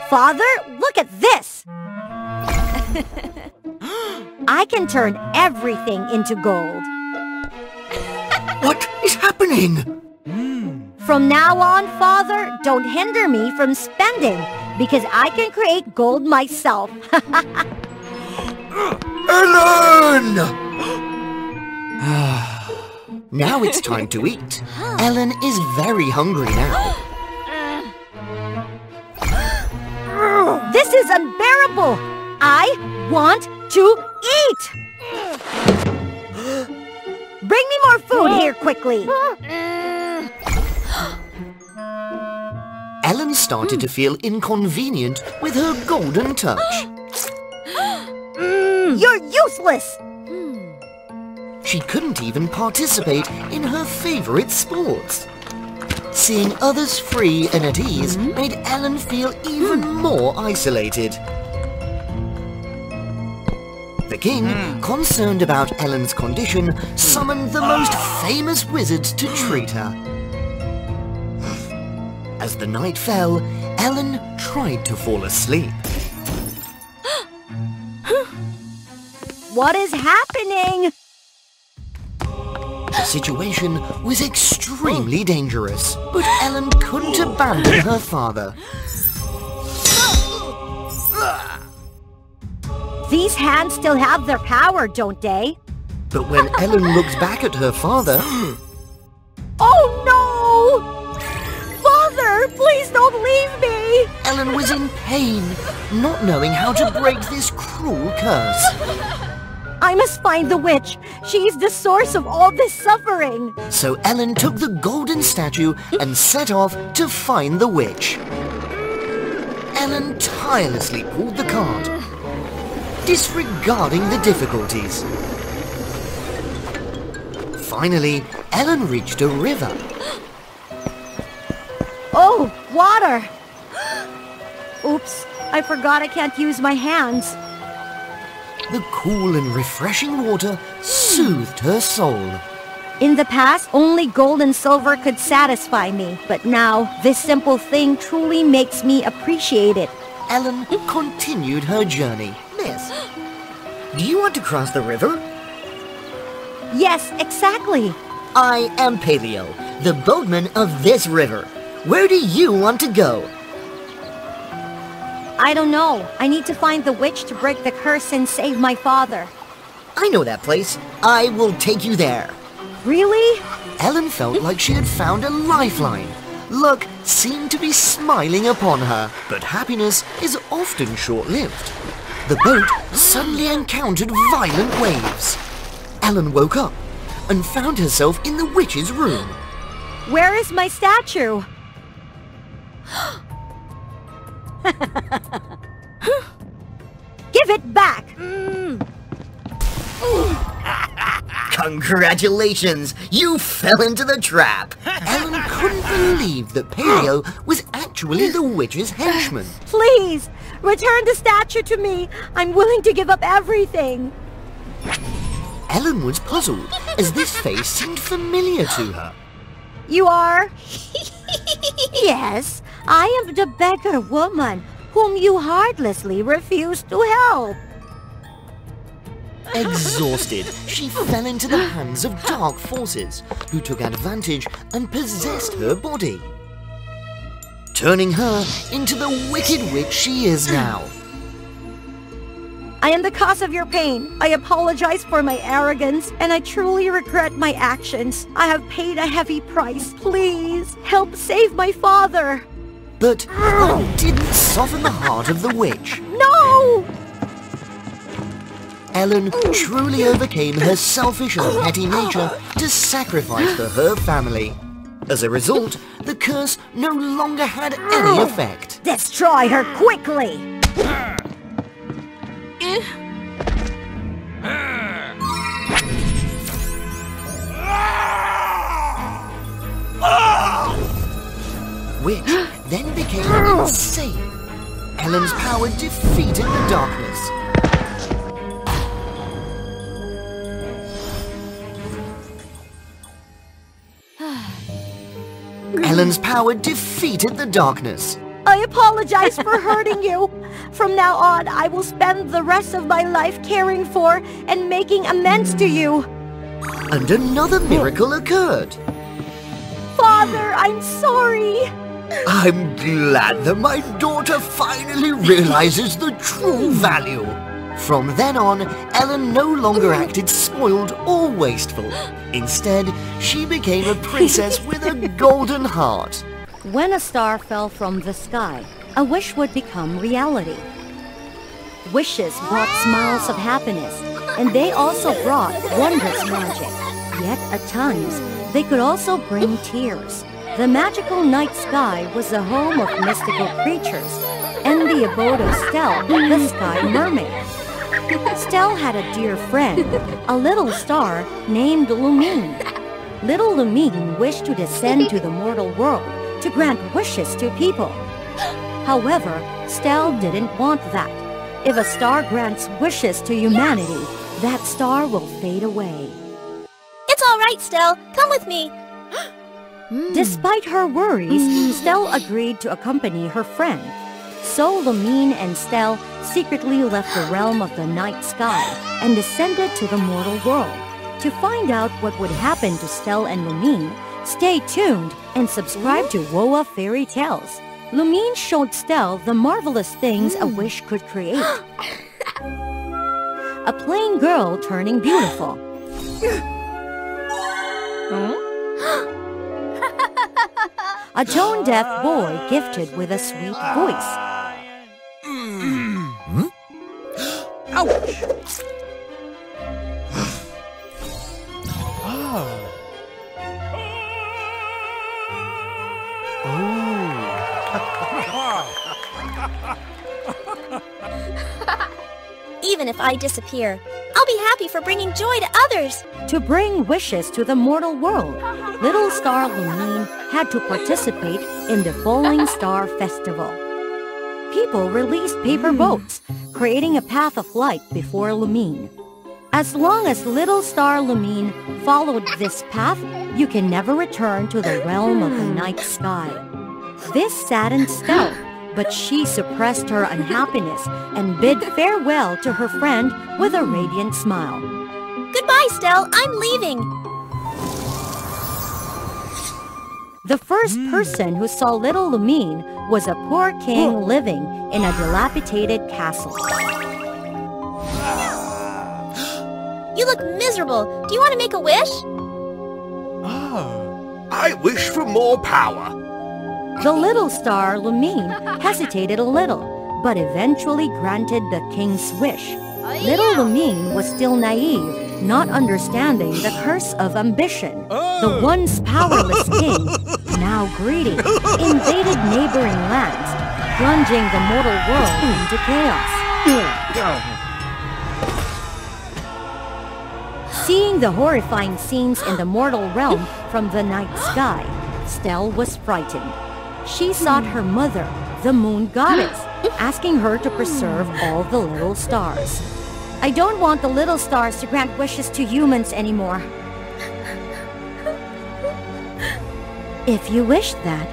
Father, look at this! I can turn everything into gold. What is happening? From now on, Father, don't hinder me from spending, because I can create gold myself. Ellen! Now it's time to eat. Ellen is very hungry now. This is unbearable! I want to eat! Bring me more food here quickly! Ellen started to feel inconvenient with her golden touch. You're useless! She couldn't even participate in her favorite sports. Seeing others free and at ease made Ellen feel even more isolated. The king, concerned about Ellen's condition, summoned the most famous wizards to treat her. As the night fell, Ellen tried to fall asleep. What is happening? The situation was extremely dangerous, but Ellen couldn't abandon her father. These hands still have their power, don't they? But when Ellen looked back at her father... Oh no! Father, please don't leave me! Ellen was in pain, not knowing how to break this cruel curse. I must find the witch. She's the source of all this suffering. So Ellen took the golden statue and set off to find the witch. Ellen tirelessly pulled the cart, disregarding the difficulties. Finally, Ellen reached a river. Oh, water! Oops, I forgot I can't use my hands. The cool and refreshing water soothed her soul. In the past, only gold and silver could satisfy me. But now, this simple thing truly makes me appreciate it. Ellen continued her journey. Miss, do you want to cross the river? Yes, exactly. I am Paleo, the boatman of this river. Where do you want to go? I don't know. I need to find the witch to break the curse and save my father. I know that place. I will take you there. Really? Ellen felt like she had found a lifeline. Luck seemed to be smiling upon her, but happiness is often short-lived. The boat suddenly encountered violent waves. Ellen woke up and found herself in the witch's room. Where is my statue? Give it back! Congratulations! You fell into the trap! Ellen couldn't believe that Paleo was actually the witch's henchman. Please, return the statue to me. I'm willing to give up everything. Ellen was puzzled, as this face seemed familiar to her. You are? Yes, I am the beggar woman whom you heartlessly refused to help. Exhausted, she fell into the hands of dark forces, who took advantage and possessed her body, turning her into the wicked witch she is now. I am the cause of your pain. I apologize for my arrogance, and I truly regret my actions. I have paid a heavy price. Please, help save my father. But that didn't soften the heart of the witch. No! Ellen truly overcame her selfish and petty nature to sacrifice for her family. As a result, the curse no longer had any effect. Destroy her quickly! Which then became insane. Ellen's power defeated the darkness. Ellen's power defeated the darkness. I apologize for hurting you. From now on, I will spend the rest of my life caring for and making amends to you. and another miracle occurred. Father, I'm sorry. I'm glad that my daughter finally realizes the true value. From then on, Ellen no longer acted spoiled or wasteful. Instead, she became a princess with a golden heart. When a star fell from the sky, a wish would become reality. Wishes brought smiles of happiness, and they also brought wondrous magic. Yet at times, they could also bring tears. The magical night sky was the home of mystical creatures, and the abode of Stell, the sky mermaid. Stell had a dear friend, a little star named Lumine. Little Lumine wished to descend to the mortal world to grant wishes to people. However, Stell didn't want that. If a star grants wishes to humanity, that star will fade away. It's all right, Stell. Come with me. Despite her worries, Stell agreed to accompany her friend. So Lumine and Stell secretly left the realm of the night sky and descended to the mortal world. To find out what would happen to Stell and Lumine, stay tuned and subscribe to WOA Fairy Tales. Lumine showed Stell the marvelous things a wish could create. A plain girl turning beautiful. A tone-deaf boy gifted with a sweet voice. Ouch! Even if I disappear, I'll be happy for bringing joy to others. To bring wishes to the mortal world, little star Lumine had to participate in the Falling Star Festival. People released paper boats, creating a path of light before Lumine. As long as little star Lumine followed this path, you can never return to the realm of the night sky. This saddened Stell, but she suppressed her unhappiness and bid farewell to her friend with a radiant smile. Goodbye, Stell. I'm leaving. The first person who saw little Lumine was a poor king living in a dilapidated castle. You look miserable. Do you want to make a wish? I wish for more power. The little star Lumine hesitated a little, but eventually granted the king's wish. Little Lumine was still naive, not understanding the curse of ambition. The once powerless king, now greedy, invaded neighboring lands, plunging the mortal world into chaos. Seeing the horrifying scenes in the mortal realm from the night sky, Stell was frightened. She sought her mother, the moon goddess, asking her to preserve all the little stars. I don't want the little stars to grant wishes to humans anymore. If you wish that,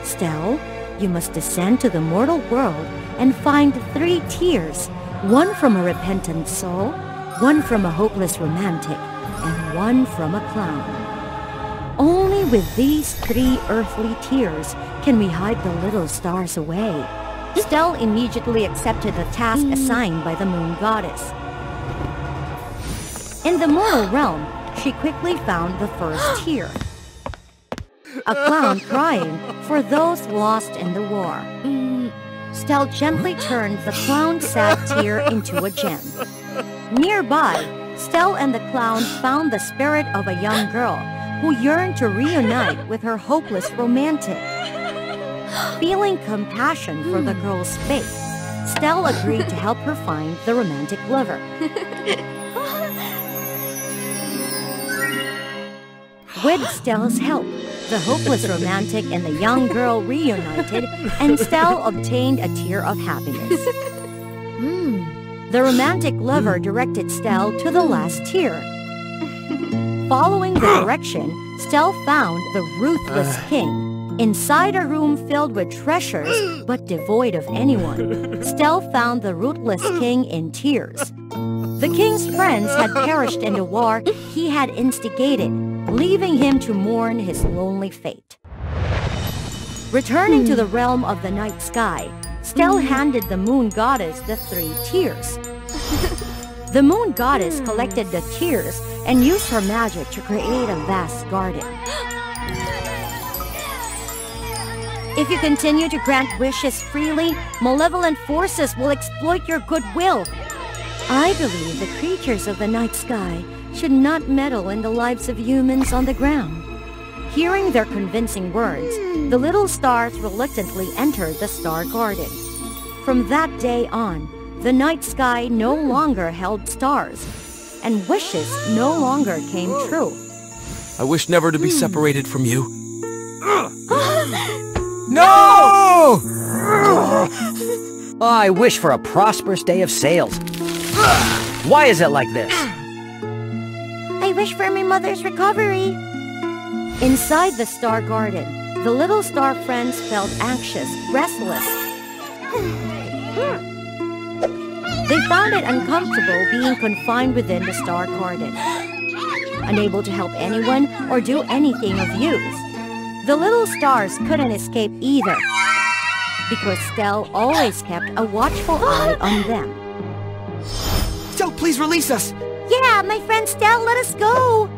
Stell, you must descend to the mortal world and find 3 tears, one from a repentant soul, one from a hopeless romantic, and one from a clown. Only with these 3 earthly tears can we hide the little stars away. Stell immediately accepted the task assigned by the moon goddess. In the mortal realm, she quickly found the first tear. A clown crying for those lost in the war. Stell gently turned the clown's sad tear into a gem. Nearby, Stell and the clown found the spirit of a young girl who yearned to reunite with her hopeless romantic. Feeling compassion for the girl's fate, Stell agreed to help her find the romantic lover. With Stell's help, the hopeless romantic and the young girl reunited, and Stell obtained a tear of happiness. The romantic lover directed Stell to the last tear. Following the direction, Stell found the ruthless king. Inside a room filled with treasures, but devoid of anyone, Stell found the ruthless king in tears. The king's friends had perished in the war he had instigated, leaving him to mourn his lonely fate. Returning to the realm of the night sky, Stell handed the moon goddess the 3 tears. The moon goddess collected the tears and used her magic to create a vast garden. If you continue to grant wishes freely, malevolent forces will exploit your goodwill. I believe the creatures of the night sky should not meddle in the lives of humans on the ground. Hearing their convincing words, the little stars reluctantly entered the star garden. From that day on, the night sky no longer held stars, and wishes no longer came true. I wish never to be separated from you. No! I wish for a prosperous day of sales. Why is it like this? I wish for my mother's recovery. Inside the star garden, the little star friends felt anxious, restless. They found it uncomfortable being confined within the star garden, unable to help anyone or do anything of use. The little stars couldn't escape either, because Stell always kept a watchful eye on them. Stell, please release us! Yeah, my friend Stell, let us go!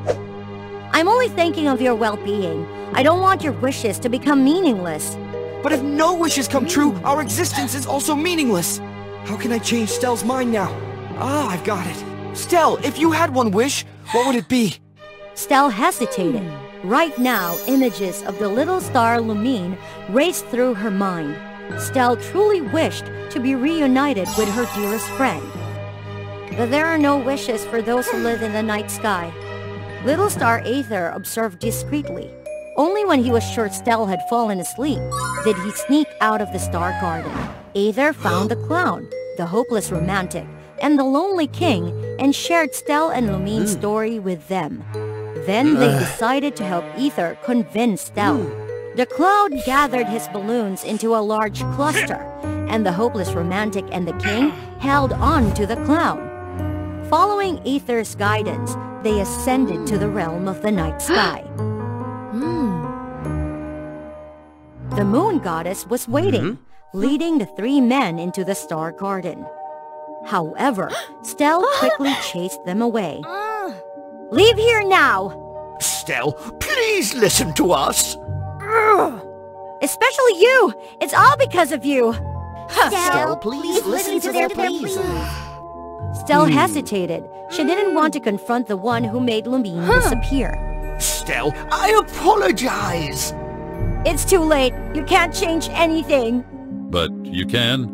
I'm only thinking of your well-being. I don't want your wishes to become meaningless. But if no wishes come true, our existence is also meaningless. How can I change Stell's mind now? Ah, I've got it. Stell, if you had one wish, what would it be? Stell hesitated. Right now, images of the little star Lumine raced through her mind. Stell truly wished to be reunited with her dearest friend. But there are no wishes for those who live in the night sky. Little Star Aether observed discreetly. Only when he was sure Stell had fallen asleep did he sneak out of the star garden. Aether found the clown, the hopeless romantic, and the lonely king, and shared Stell and Lumine's story with them. Then they decided to help Aether convince Stell. The clown gathered his balloons into a large cluster, and the hopeless romantic and the king held on to the clown. Following Aether's guidance, they ascended to the realm of the night sky. The moon goddess was waiting, leading the 3 men into the star garden. However, Stell quickly chased them away. Leave here now! Stell, please listen to us. Especially you! It's all because of you! Stell, please listen to their pleas. Stell hesitated. She didn't want to confront the one who made Lumine disappear. Stell, I apologize. It's too late. You can't change anything. But you can.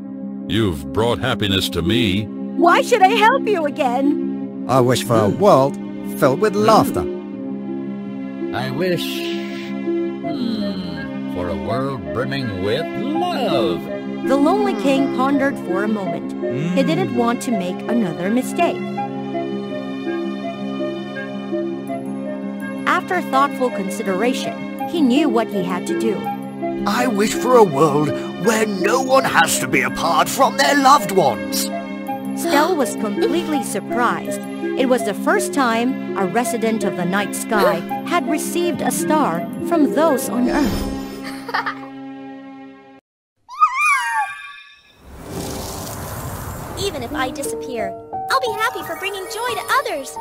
You've brought happiness to me. Why should I help you again? I wish for a world filled with laughter. I wish for a world brimming with love. The lonely king pondered for a moment. He didn't want to make another mistake. After thoughtful consideration, he knew what he had to do. I wish for a world where no one has to be apart from their loved ones. Stell was completely surprised. It was the first time a resident of the night sky had received a star from those on Earth. Even if I disappear, I'll be happy for bringing joy to others.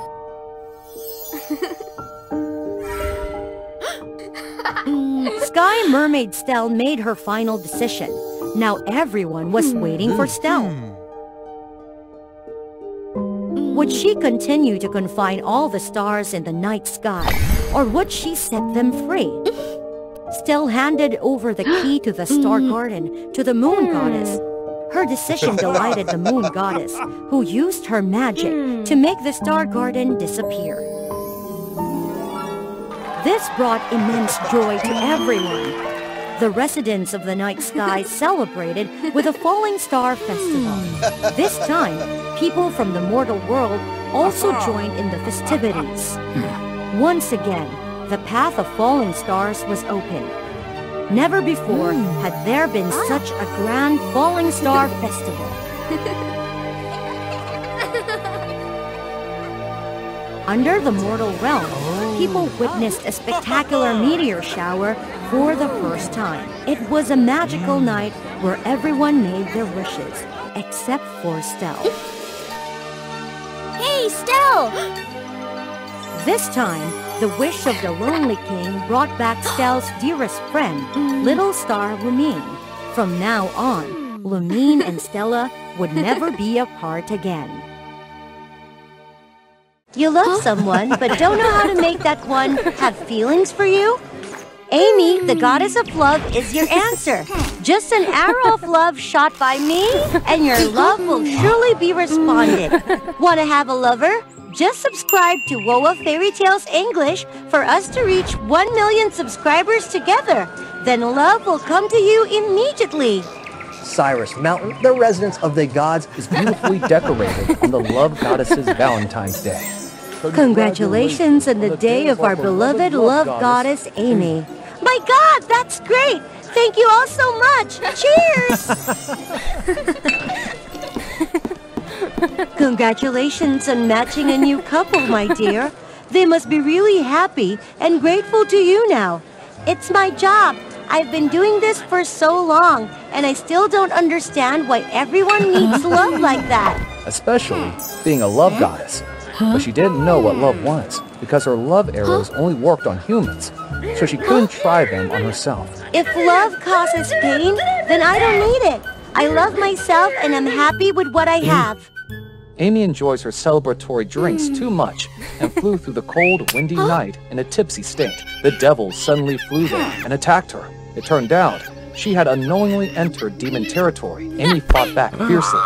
Sky Mermaid Stell made her final decision. Now everyone was waiting for Stell. Would she continue to confine all the stars in the night sky, or would she set them free? Stell handed over the key to the star garden to the moon goddess. Her decision delighted the moon goddess, who used her magic to make the star garden disappear. This brought immense joy to everyone. The residents of the night sky celebrated with a falling star festival. This time, people from the mortal world also joined in the festivities. Once again, the path of falling stars was open. Never before had there been such a grand falling star festival. Under the mortal realm, people witnessed a spectacular meteor shower for the first time. It was a magical night where everyone made their wishes, except for Stell. Hey, Stell! This time, the wish of the Lonely King brought back Stell's dearest friend, little star Lumine. From now on, Lumine and Stella would never be apart again. You love someone, but don't know how to make that one have feelings for you? Amy, the goddess of love, is your answer. Just an arrow of love shot by me, and your love will surely be responded. Want to have a lover? Just subscribe to WOA Fairy Tales English for us to reach 1 million subscribers together. Then love will come to you immediately. Cyrus Mountain, the residence of the gods, is beautifully decorated on the Love Goddess's Valentine's Day. Congratulations on the day of our beloved love goddess, Amy. My God, that's great! Thank you all so much! Cheers! Congratulations on matching a new couple, my dear. They must be really happy and grateful to you now. It's my job. I've been doing this for so long, and I still don't understand why everyone needs love like that. Especially being a love goddess. But she didn't know what love was, because her love arrows only worked on humans, so she couldn't try them on herself. If love causes pain, then I don't need it. I love myself and I'm happy with what I have. Amy enjoys her celebratory drinks too much and flew through the cold, windy night in a tipsy state. The devils suddenly flew there and attacked her. It turned out she had unknowingly entered demon territory. Amy fought back fiercely.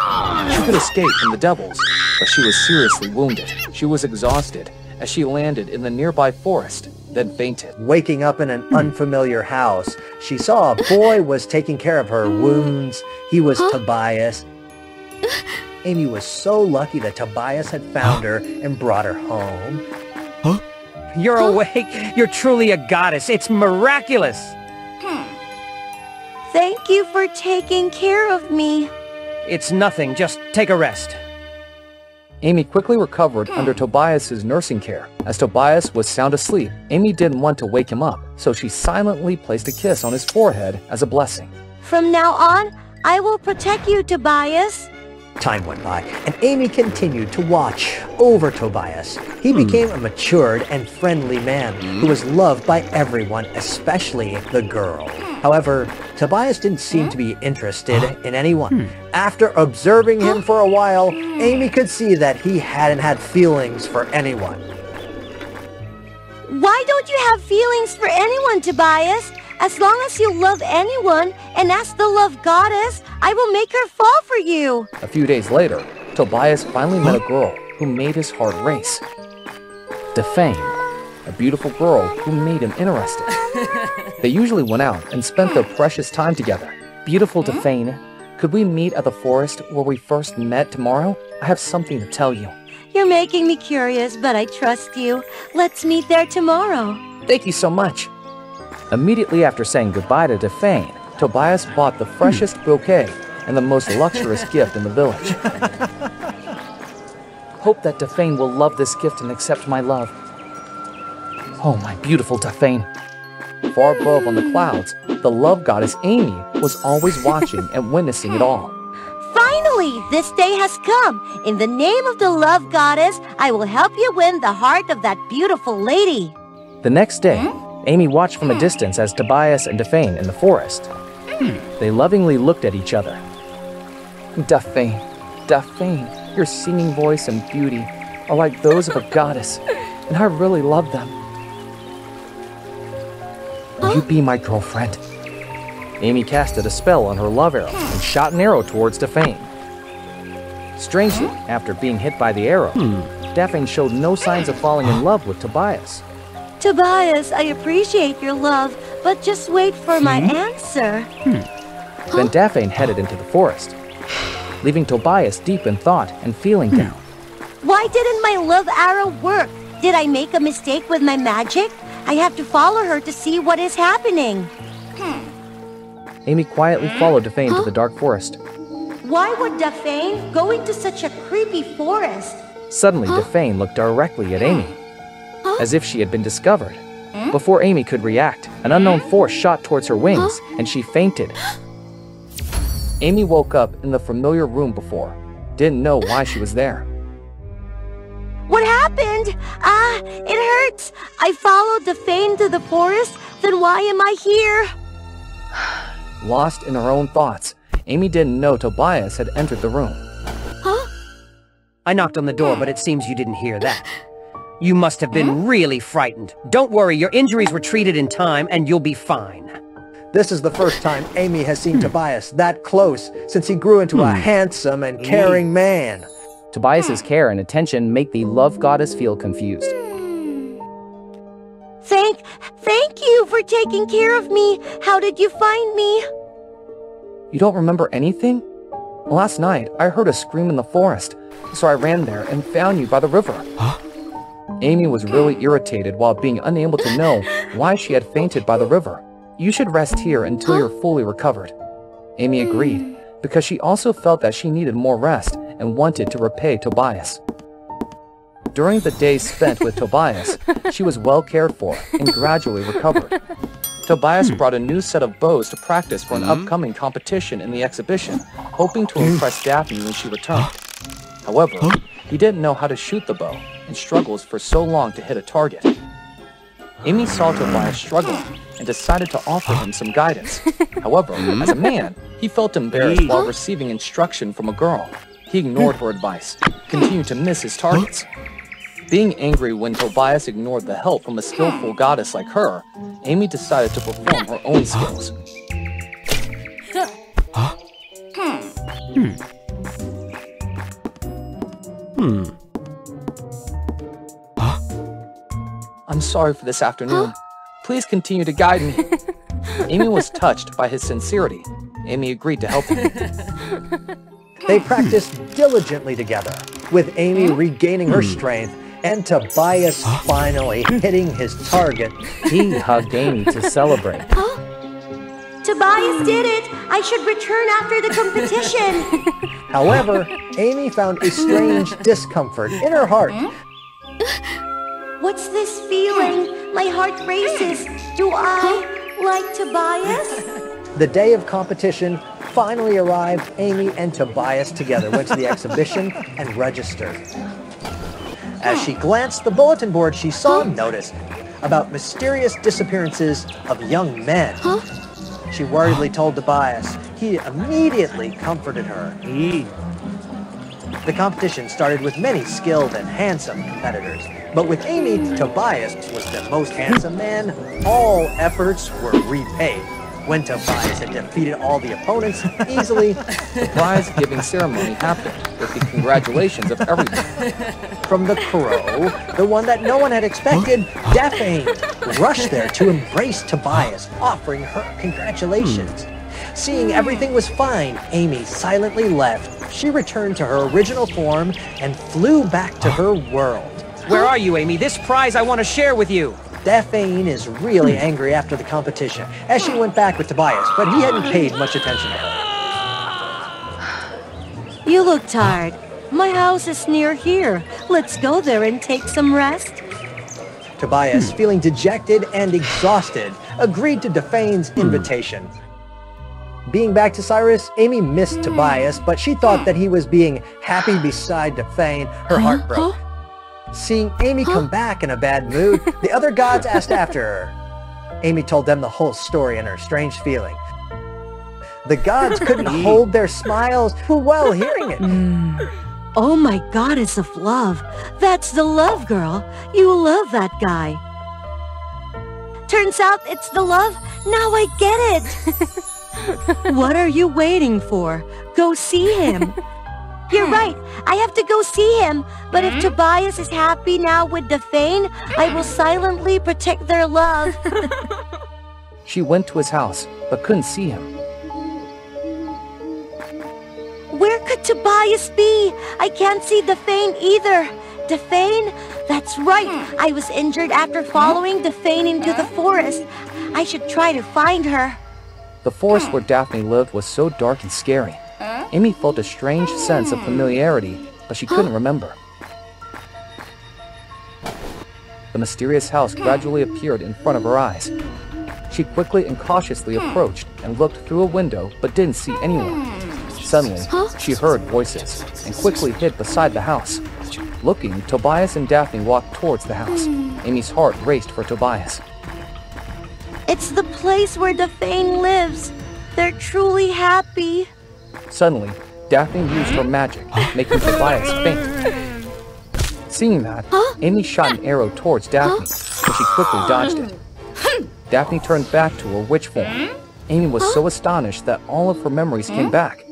She could escape from the devils, but she was seriously wounded. She was exhausted as she landed in the nearby forest, then fainted. Waking up in an unfamiliar house, she saw a boy was taking care of her wounds. He was Tobias. Amy was so lucky that Tobias had found her and brought her home. You're awake? You're truly a goddess. It's miraculous. Thank you for taking care of me. It's nothing. Just take a rest. Amy quickly recovered under Tobias's nursing care. As Tobias was sound asleep, Amy didn't want to wake him up, so she silently placed a kiss on his forehead as a blessing. From now on, I will protect you, Tobias. Time went by, and Amy continued to watch over Tobias. He became a matured and friendly man who was loved by everyone, especially the girl. However, Tobias didn't seem to be interested in anyone. After observing him for a while, Amy could see that he hadn't had feelings for anyone. Why don't you have feelings for anyone, Tobias? As long as you love anyone and ask the love goddess, I will make her fall for you. A few days later, Tobias finally met a girl who made his heart race. Defane, a beautiful girl who made him interested. They usually went out and spent their precious time together. Beautiful Defane, could we meet at the forest where we first met tomorrow? I have something to tell you. You're making me curious, but I trust you. Let's meet there tomorrow. Thank you so much. Immediately after saying goodbye to Defane, Tobias bought the freshest bouquet and the most luxurious gift in the village. Hope that Defane will love this gift and accept my love. Oh, my beautiful Defane. Far above on the clouds, the love goddess Amy was always watching and witnessing it all. Finally, this day has come. In the name of the love goddess, I will help you win the heart of that beautiful lady. The next day, Amy watched from a distance as Tobias and Defane in the forest. They lovingly looked at each other. Defane, Defane, your singing voice and beauty are like those of a goddess, and I really love them. Will you be my girlfriend? Amy casted a spell on her love arrow and shot an arrow towards Defane. Strangely, after being hit by the arrow, Defane showed no signs of falling in love with Tobias. Tobias, I appreciate your love, but just wait for my answer. Then Defane headed into the forest, leaving Tobias deep in thought and feeling down. Why didn't my love arrow work? Did I make a mistake with my magic? I have to follow her to see what is happening. Amy quietly followed Defane to the dark forest. Why would Defane go into such a creepy forest? Suddenly, Defane looked directly at Amy, as if she had been discovered. Before Amy could react, an unknown force shot towards her wings, and she fainted. Amy woke up in the familiar room before, didn't know why she was there. What happened? It hurts. I followed Defane to the forest, then why am I here? Lost in her own thoughts, Amy didn't know Tobias had entered the room. I knocked on the door, but it seems you didn't hear that. You must have been really frightened. Don't worry, your injuries were treated in time, and you'll be fine. This is the first time Amy has seen Tobias that close since he grew into a handsome and caring man. Tobias's care and attention make the love goddess feel confused. Thank you for taking care of me. How did you find me? You don't remember anything? Last night, I heard a scream in the forest, so I ran there and found you by the river. Amy was really irritated while being unable to know why she had fainted by the river. You should rest here until you're fully recovered. Amy agreed, because she also felt that she needed more rest and wanted to repay Tobias. During the days spent with Tobias, she was well cared for and gradually recovered. Tobias brought a new set of bows to practice for an upcoming competition in the exhibition, hoping to impress Daphne when she returned. However, he didn't know how to shoot the bow and struggles for so long to hit a target. Amy saw Tobias struggling and decided to offer him some guidance. However, as a man, he felt embarrassed while receiving instruction from a girl. He ignored her advice, continued to miss his targets. Being angry when Tobias ignored the help from a skillful goddess like her, Amy decided to perform her own skills. I'm sorry for this afternoon. Please continue to guide me. Amy was touched by his sincerity. Amy agreed to help him. They practiced diligently together, with Amy regaining her strength and Tobias finally hitting his target. He hugged Amy to celebrate. Tobias did it! I should return after the competition! However, Amy found a strange discomfort in her heart. What's this feeling? My heart races. Do I like Tobias? The day of competition finally arrived. Amy and Tobias together went to the exhibition and registered. As she glanced at the bulletin board, she saw a notice about mysterious disappearances of young men. She worriedly told Tobias. He immediately comforted her. The competition started with many skilled and handsome competitors. But with Amy, Tobias was the most handsome man. All efforts were repaid. When Tobias had defeated all the opponents easily, the prize-giving ceremony happened with the congratulations of everyone. From the crow, the one that no one had expected, Daphne rushed there to embrace Tobias, offering her congratulations. Seeing everything was fine, Amy silently left. She returned to her original form and flew back to her world. Where are you, Amy? This prize I want to share with you. Daphne is really angry after the competition, as she went back with Tobias, but he hadn't paid much attention to her. You look tired. My house is near here. Let's go there and take some rest. Tobias, feeling dejected and exhausted, agreed to Daphane's invitation. Being back to Cyrus, Amy missed Tobias, but she thought that he was being happy beside Daphne. Her heart broke. Seeing Amy come back in a bad mood, the other gods asked after her. Amy told them the whole story and her strange feeling. The gods couldn't hold their smiles while hearing it. Oh my goddess of love. That's the love girl. You love that guy. Turns out it's the love. Now I get it. What are you waiting for? Go see him. You're right. I have to go see him. But if Tobias is happy now with Daphne, I will silently protect their love. She went to his house, but couldn't see him. Where could Tobias be? I can't see Daphne either. Daphne? That's right. I was injured after following Daphne into the forest. I should try to find her. The forest where Daphne lived was so dark and scary. Amy felt a strange sense of familiarity, but she couldn't remember. mysterious house gradually appeared in front of her eyes. She quickly and cautiously approached and looked through a window but didn't see anyone. Suddenly, she heard voices and quickly hid beside the house. Looking, Tobias and Daphne walked towards the house. Amy's heart raced for Tobias. It's the place where the Fane lives. They're truly happy. Suddenly, Daphne used her magic, making Tobias faint. Seeing that, Amy shot an arrow towards Daphne, but she quickly dodged it. Daphne turned back to her witch form. Amy was so astonished that all of her memories came back.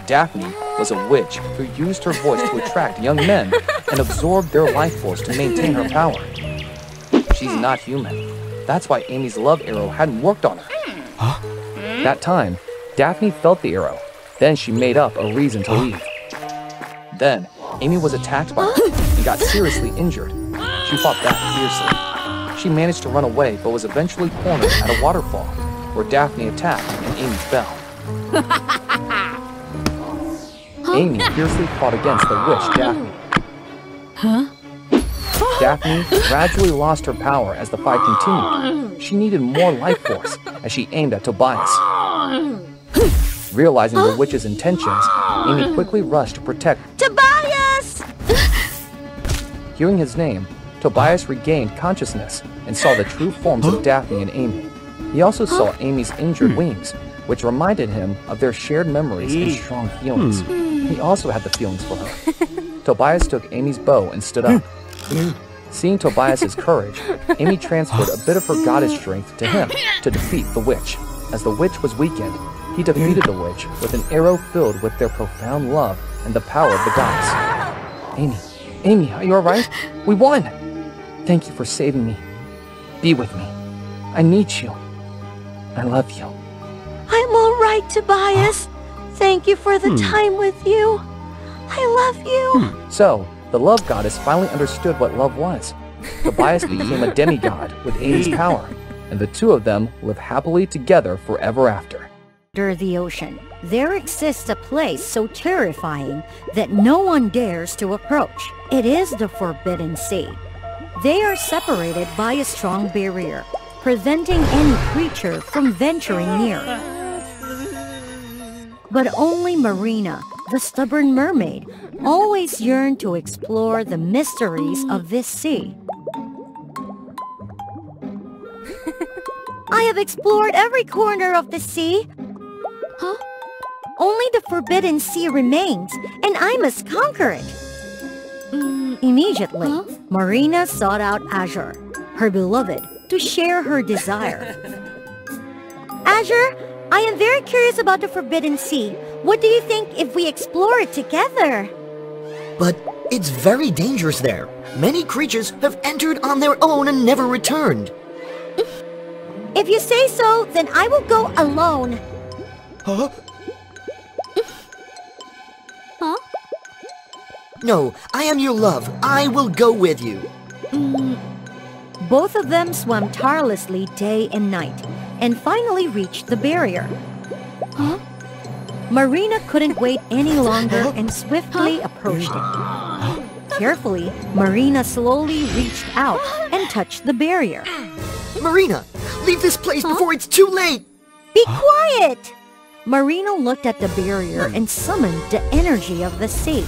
Daphne was a witch who used her voice to attract young men and absorb their life force to maintain her power. She's not human. That's why Amy's love arrow hadn't worked on her. That time, Daphne felt the arrow. Then she made up a reason to leave. Then, Amy was attacked by her and got seriously injured. She fought back fiercely. She managed to run away but was eventually cornered at a waterfall, where Daphne attacked and Amy fell. Amy fiercely fought against the witch Daphne. Daphne gradually lost her power as the fight continued. She needed more life force as she aimed at Tobias. Realizing the witch's intentions, Amy quickly rushed to protect Tobias! Hearing his name, Tobias regained consciousness and saw the true forms of Daphne and Amy. He also saw Amy's injured wings, which reminded him of their shared memories and strong feelings. He also had the feelings for her. Tobias took Amy's bow and stood up. Seeing Tobias's courage, Amy transferred a bit of her goddess strength to him to defeat the witch. As the witch was weakened, he defeated the witch with an arrow filled with their profound love and the power of the goddess. Amy, are you alright? We won! Thank you for saving me. Be with me. I need you. I love you. I'm alright, Tobias. Thank you for the time with you. I love you. So, the love goddess finally understood what love was. Tobias became a demigod with Amy's power, and the two of them live happily together forever after. Under the ocean, there exists a place so terrifying that no one dares to approach. It is the Forbidden Sea. They are separated by a strong barrier, preventing any creature from venturing near. But only Marina, the stubborn mermaid, always yearned to explore the mysteries of this sea. I have explored every corner of the sea. Only the Forbidden Sea remains, and I must conquer it. Immediately, Marina sought out Azure, her beloved, to share her desire. Azure, I am very curious about the Forbidden Sea. What do you think if we explore it together? But it's very dangerous there. Many creatures have entered on their own and never returned. If you say so, then I will go alone. Huh? No, I am your love. I will go with you. Both of them swam tirelessly day and night, and finally reached the barrier. Marina couldn't wait any longer and swiftly approached it. Carefully, Marina slowly reached out and touched the barrier. Marina, leave this place before it's too late! Be quiet! Marina looked at the barrier and summoned the energy of the sea.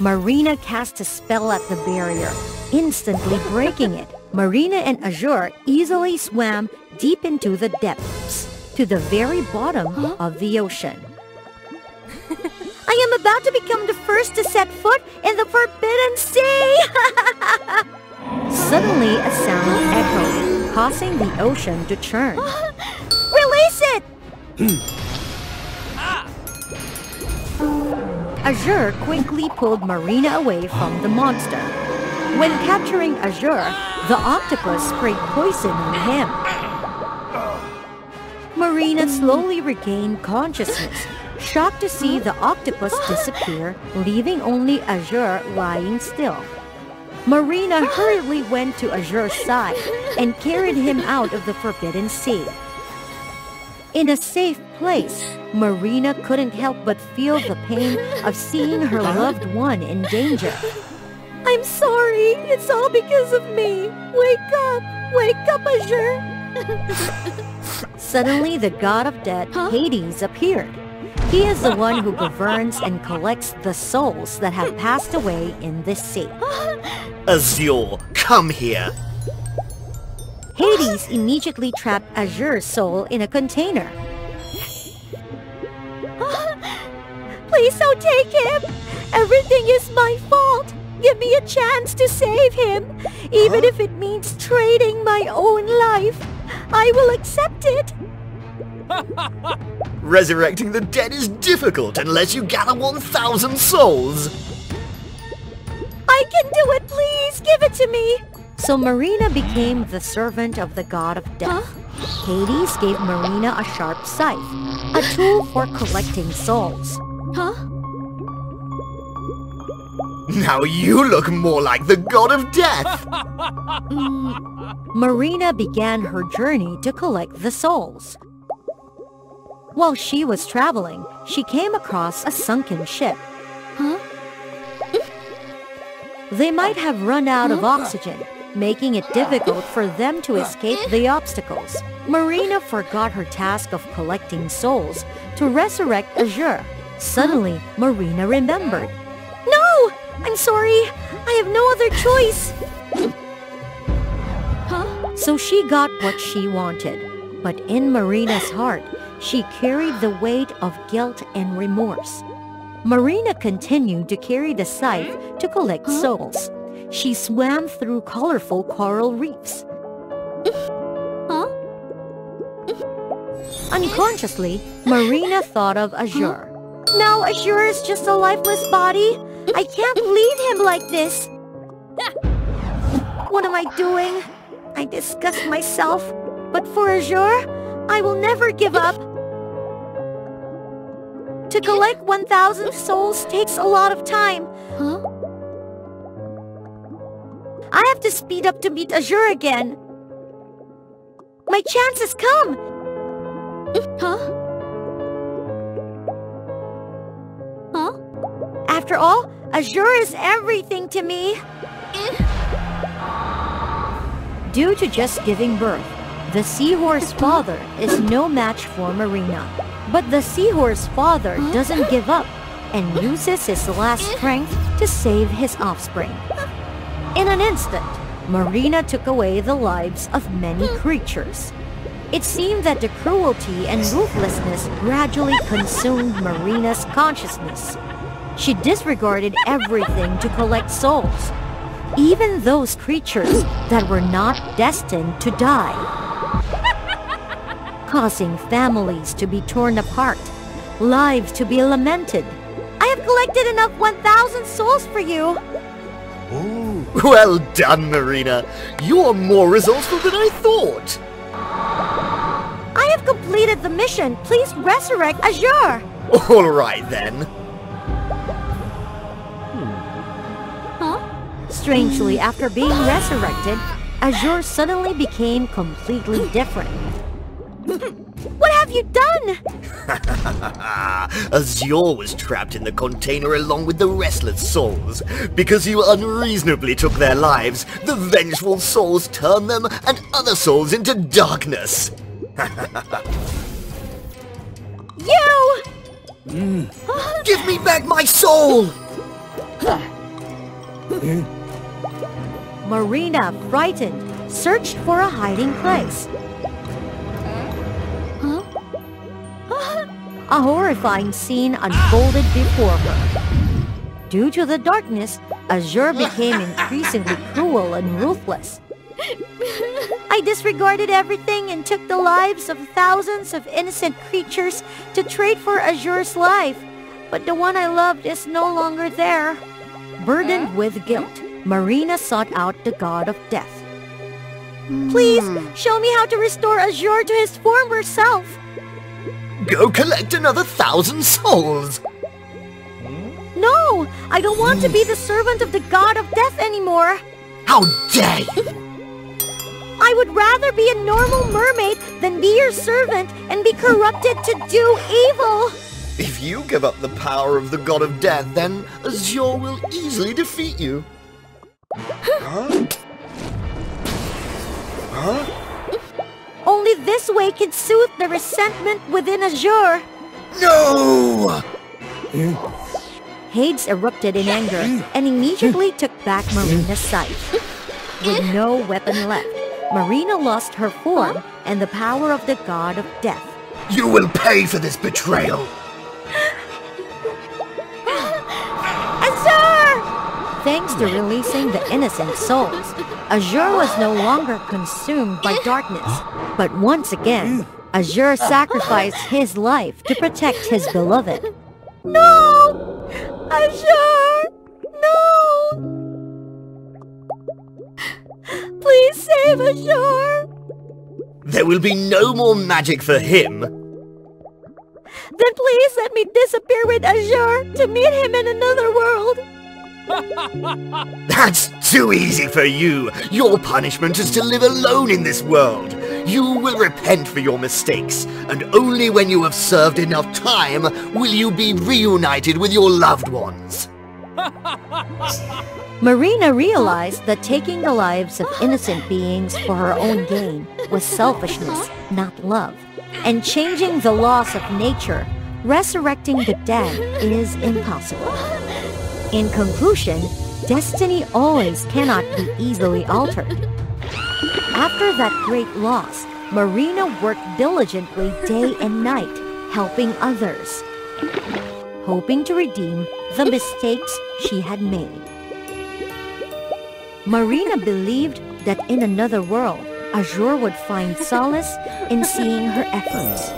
Marina cast a spell at the barrier, instantly breaking it. Marina and Azure easily swam deep into the depths, to the very bottom of the ocean. I am about to become the first to set foot in the Forbidden Sea! Suddenly a sound echoed, causing the ocean to churn. Release it! Azure quickly pulled Marina away from the monster. When capturing Azure, the octopus sprayed poison on him. Marina slowly regained consciousness, shocked to see the octopus disappear, leaving only Azure lying still. Marina hurriedly went to Azure's side and carried him out of the Forbidden Sea. In a safe place, Marina couldn't help but feel the pain of seeing her loved one in danger. I'm sorry. It's all because of me. Wake up. Wake up, Azure. Suddenly, the god of death, Hades, appeared. He is the one who governs and collects the souls that have passed away in this sea. Azure, come here. Hades immediately trapped Azure's soul in a container. Please don't take him! Everything is my fault! Give me a chance to save him! Even if it means trading my own life, I will accept it! Resurrecting the dead is difficult unless you gather 1,000 souls! I can do it, please! Give it to me! So Marina became the servant of the god of death. Hades gave Marina a sharp scythe, a tool for collecting souls. Now you look more like the god of death! Marina began her journey to collect the souls. While she was traveling, she came across a sunken ship. They might have run out of oxygen, making it difficult for them to escape the obstacles. Marina forgot her task of collecting souls to resurrect Azure. Suddenly, Marina remembered. No! I'm sorry! I have no other choice! So she got what she wanted. But in Marina's heart, she carried the weight of guilt and remorse. Marina continued to carry the scythe to collect souls. She swam through colorful coral reefs. Unconsciously, Marina thought of Azure. Now Azure is just a lifeless body. I can't leave him like this. What am I doing? I disgust myself. But for Azure, I will never give up. To collect 1,000 souls takes a lot of time. I have to speed up to meet Azure again. My chance has come. After all, Azure is everything to me. Due to just giving birth, the seahorse father is no match for Marina. But the seahorse father doesn't give up and uses his last strength to save his offspring. In an instant, Marina took away the lives of many creatures. It seemed that the cruelty and ruthlessness gradually consumed Marina's consciousness. She disregarded everything to collect souls, even those creatures that were not destined to die, causing families to be torn apart, lives to be lamented. I have collected enough 1,000 souls for you. Ooh, well done, Marina. You're more resourceful than I thought. I have completed the mission. Please resurrect Azure. All right, then. Strangely, after being resurrected, Azure suddenly became completely different. What have you done? Azure was trapped in the container along with the restless souls. Because you unreasonably took their lives, the vengeful souls turned them and other souls into darkness. You! Give me back my soul! Marina, frightened, searched for a hiding place. A horrifying scene unfolded before her. Due to the darkness, Azure became increasingly cruel and ruthless. I disregarded everything and took the lives of thousands of innocent creatures to trade for Azure's life. But the one I loved is no longer there. Burdened with guilt, Marina sought out the god of death. Please, show me how to restore Azure to his former self. Go collect another 1,000 souls! No! I don't want to be the servant of the god of death anymore! How dare you! I would rather be a normal mermaid than be your servant and be corrupted to do evil! If you give up the power of the god of death, then Azure will easily defeat you. Only this way can soothe the resentment within Azure. No! Hades erupted in anger and immediately took back Marina's sight. With no weapon left, Marina lost her form and the power of the god of death. You will pay for this betrayal! Azure! Thanks to releasing the innocent souls, Azure was no longer consumed by darkness. But once again, Azure sacrificed his life to protect his beloved. No! Azure! No! Please save Azure! There will be no more magic for him. Then please let me disappear with Azure to meet him in another world. That's too easy for you. Your punishment is to live alone in this world. You will repent for your mistakes, and only when you have served enough time will you be reunited with your loved ones. Marina realized that taking the lives of innocent beings for her own gain was selfishness, not love. And changing the laws of nature, resurrecting the dead is impossible. In conclusion, destiny always cannot be easily altered. After that great loss, Marina worked diligently day and night, helping others, hoping to redeem the mistakes she had made. Marina believed that in another world, Azure would find solace in seeing her efforts.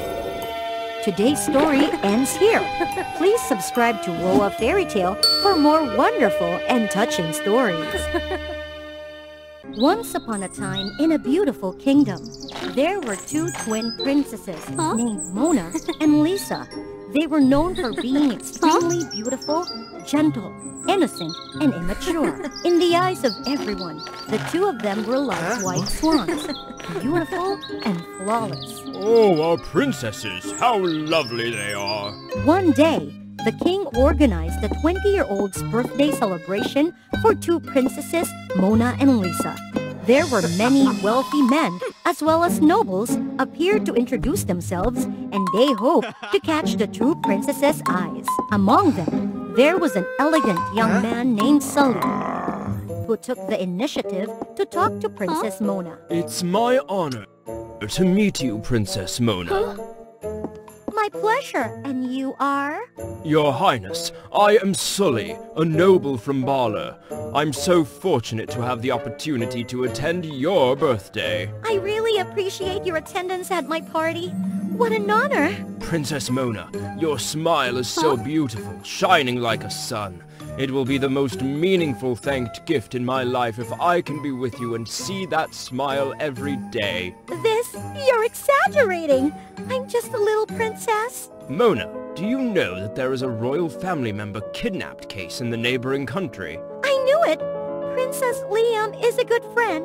Today's story ends here. Please subscribe to WOA Fairy Tale for more wonderful and touching stories. Once upon a time, in a beautiful kingdom, there were two twin princesses named Mona and Lisa. They were known for being extremely beautiful, gentle, innocent, and immature. In the eyes of everyone, the two of them were like white swans, beautiful and flawless. Oh, our princesses, how lovely they are. One day, the king organized the 20-year-old's birthday celebration for two princesses, Mona and Lisa. There were many wealthy men, as well as nobles, appeared to introduce themselves, and they hoped to catch the two princesses' eyes. Among them, there was an elegant young man named Sully, who took the initiative to talk to Princess Mona. It's my honor to meet you, Princess Mona. My pleasure, and you are? Your Highness, I am Sully, a noble from Bala. I'm so fortunate to have the opportunity to attend your birthday. I really appreciate your attendance at my party. What an honor! Princess Mona, your smile is so beautiful, shining like a sun. It will be the most meaningful thanked gift in my life if I can be with you and see that smile every day. You're exaggerating! I'm just a little princess. Mona, do you know that there is a royal family member kidnapped case in the neighboring country? I knew it! Princess Liam is a good friend.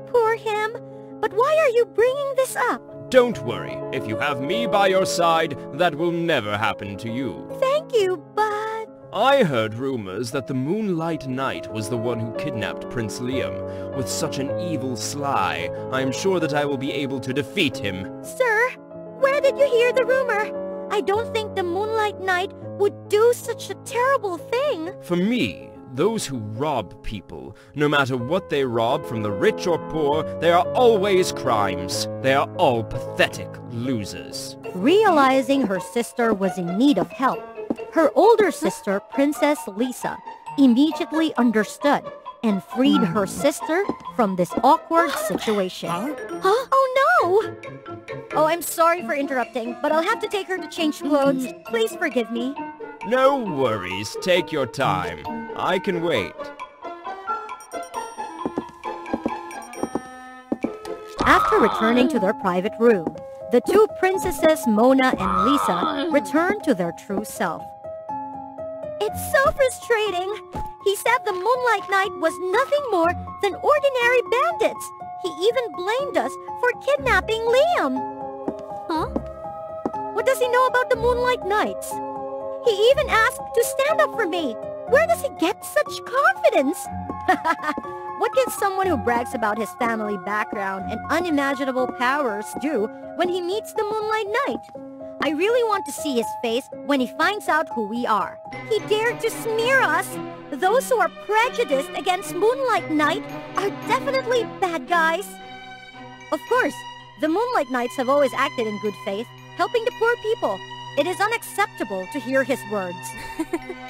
Poor him. But why are you bringing this up? Don't worry. If you have me by your side, that will never happen to you. Thank you, but... I heard rumors that the Moonlight Knight was the one who kidnapped Prince Liam. With such an evil sly, I am sure that I will be able to defeat him. Sir, where did you hear the rumor? I don't think the Moonlight Knight would do such a terrible thing. For me, those who rob people, no matter what they rob, from the rich or poor, they are always crimes. They are all pathetic losers. Realizing her sister was in need of help, her older sister, Princess Lisa, immediately understood and freed her sister from this awkward situation. Oh no! Oh, I'm sorry for interrupting, but I'll have to take her to change clothes. Please forgive me. No worries. Take your time. I can wait. After returning to their private room, the two princesses, Mona and Lisa, returned to their true self. It's so frustrating. He said the Moonlight Knight was nothing more than ordinary bandits. He even blamed us for kidnapping Liam. What does he know about the Moonlight Knights? He even asked to stand up for me. Where does he get such confidence? What can someone who brags about his family background and unimaginable powers do when he meets the Moonlight Knight? I really want to see his face when he finds out who we are. He dared to smear us. Those who are prejudiced against Moonlight Knight are definitely bad guys. Of course, the Moonlight Knights have always acted in good faith, helping the poor people. It is unacceptable to hear his words.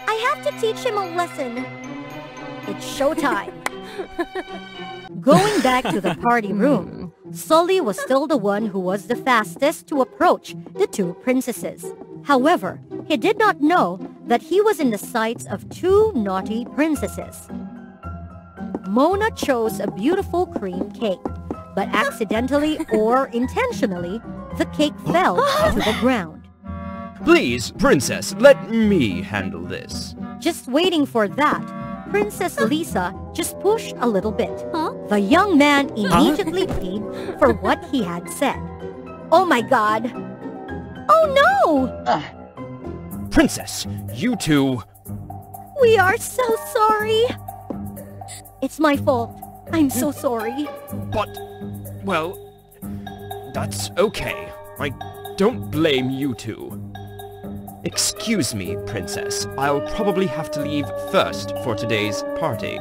I have to teach him a lesson. It's showtime. Going back to the party room, Sully was still the one who was the fastest to approach the two princesses. However, he did not know that he was in the sights of two naughty princesses. Mona chose a beautiful cream cake, but accidentally or intentionally, the cake fell to the ground. Please, princess, let me handle this. Just waiting for that, Princess Lisa just pushed a little bit. The young man immediately paid for what he had said. Oh my god! Oh no! Princess, you two... We are so sorry! It's my fault. I'm so sorry. But, well, that's okay. I don't blame you two. Excuse me, princess. I'll probably have to leave first for today's party.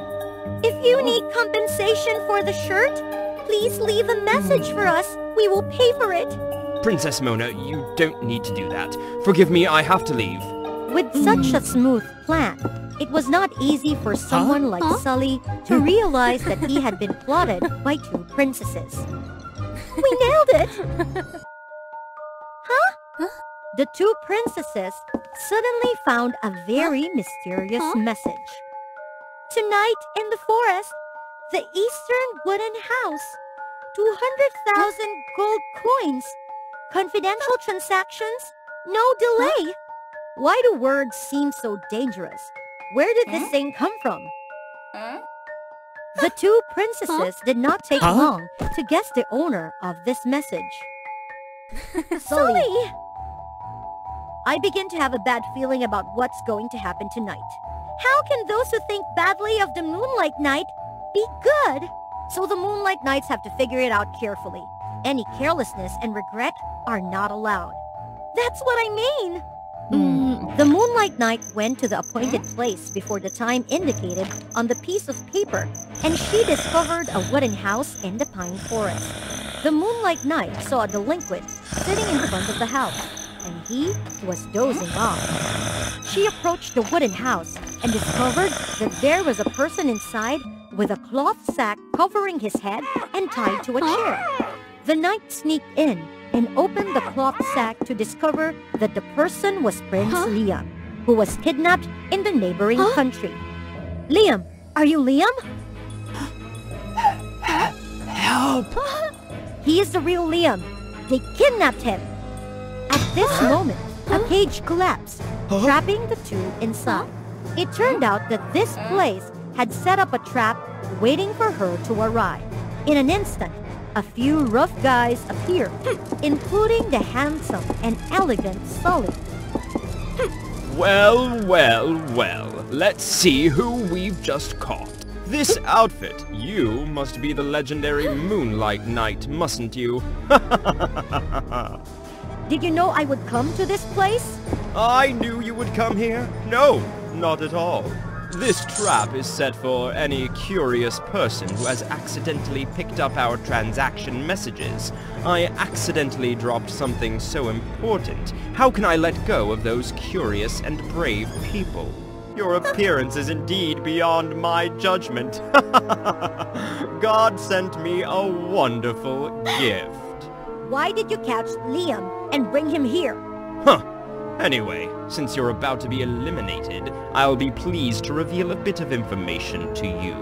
If you need compensation for the shirt, please leave a message for us. We will pay for it. Princess Mona, you don't need to do that. Forgive me, I have to leave. With such a smooth plan, it was not easy for someone like Sully to realize that he had been plotted by two princesses. We nailed it! The two princesses suddenly found a very mysterious message. Tonight in the forest, the eastern wooden house. 200,000 gold coins. Confidential transactions. No delay. Why do words seem so dangerous? Where did this thing come from? The two princesses did not take long to guess the owner of this message. Sully! I begin to have a bad feeling about what's going to happen tonight. How can those who think badly of the Moonlight Knight be good? So the Moonlight Knights have to figure it out carefully. Any carelessness and regret are not allowed. That's what I mean! The Moonlight Knight went to the appointed place before the time indicated on the piece of paper, and she discovered a wooden house in the pine forest. The Moonlight Knight saw a delinquent sitting in front of the house, and he was dozing off. She approached the wooden house and discovered that there was a person inside with a cloth sack covering his head and tied to a chair. The knight sneaked in and opened the cloth sack to discover that the person was Prince Liam, who was kidnapped in the neighboring country. Liam, are you Liam? Help! He is the real Liam. They kidnapped him. At this moment, a cage collapsed, trapping the two inside. It turned out that this place had set up a trap waiting for her to arrive. In an instant, a few rough guys appeared, including the handsome and elegant Sully. Well, well, well. Let's see who we've just caught. This outfit, you must be the legendary Moonlight Knight, mustn't you? Did you know I would come to this place? I knew you would come here. No, not at all. This trap is set for any curious person who has accidentally picked up our transaction messages. I accidentally dropped something so important. How can I let go of those curious and brave people? Your appearance is indeed beyond my judgment. God sent me a wonderful gift. Why did you catch Liam and bring him here? Huh. Anyway, since you're about to be eliminated, I'll be pleased to reveal a bit of information to you.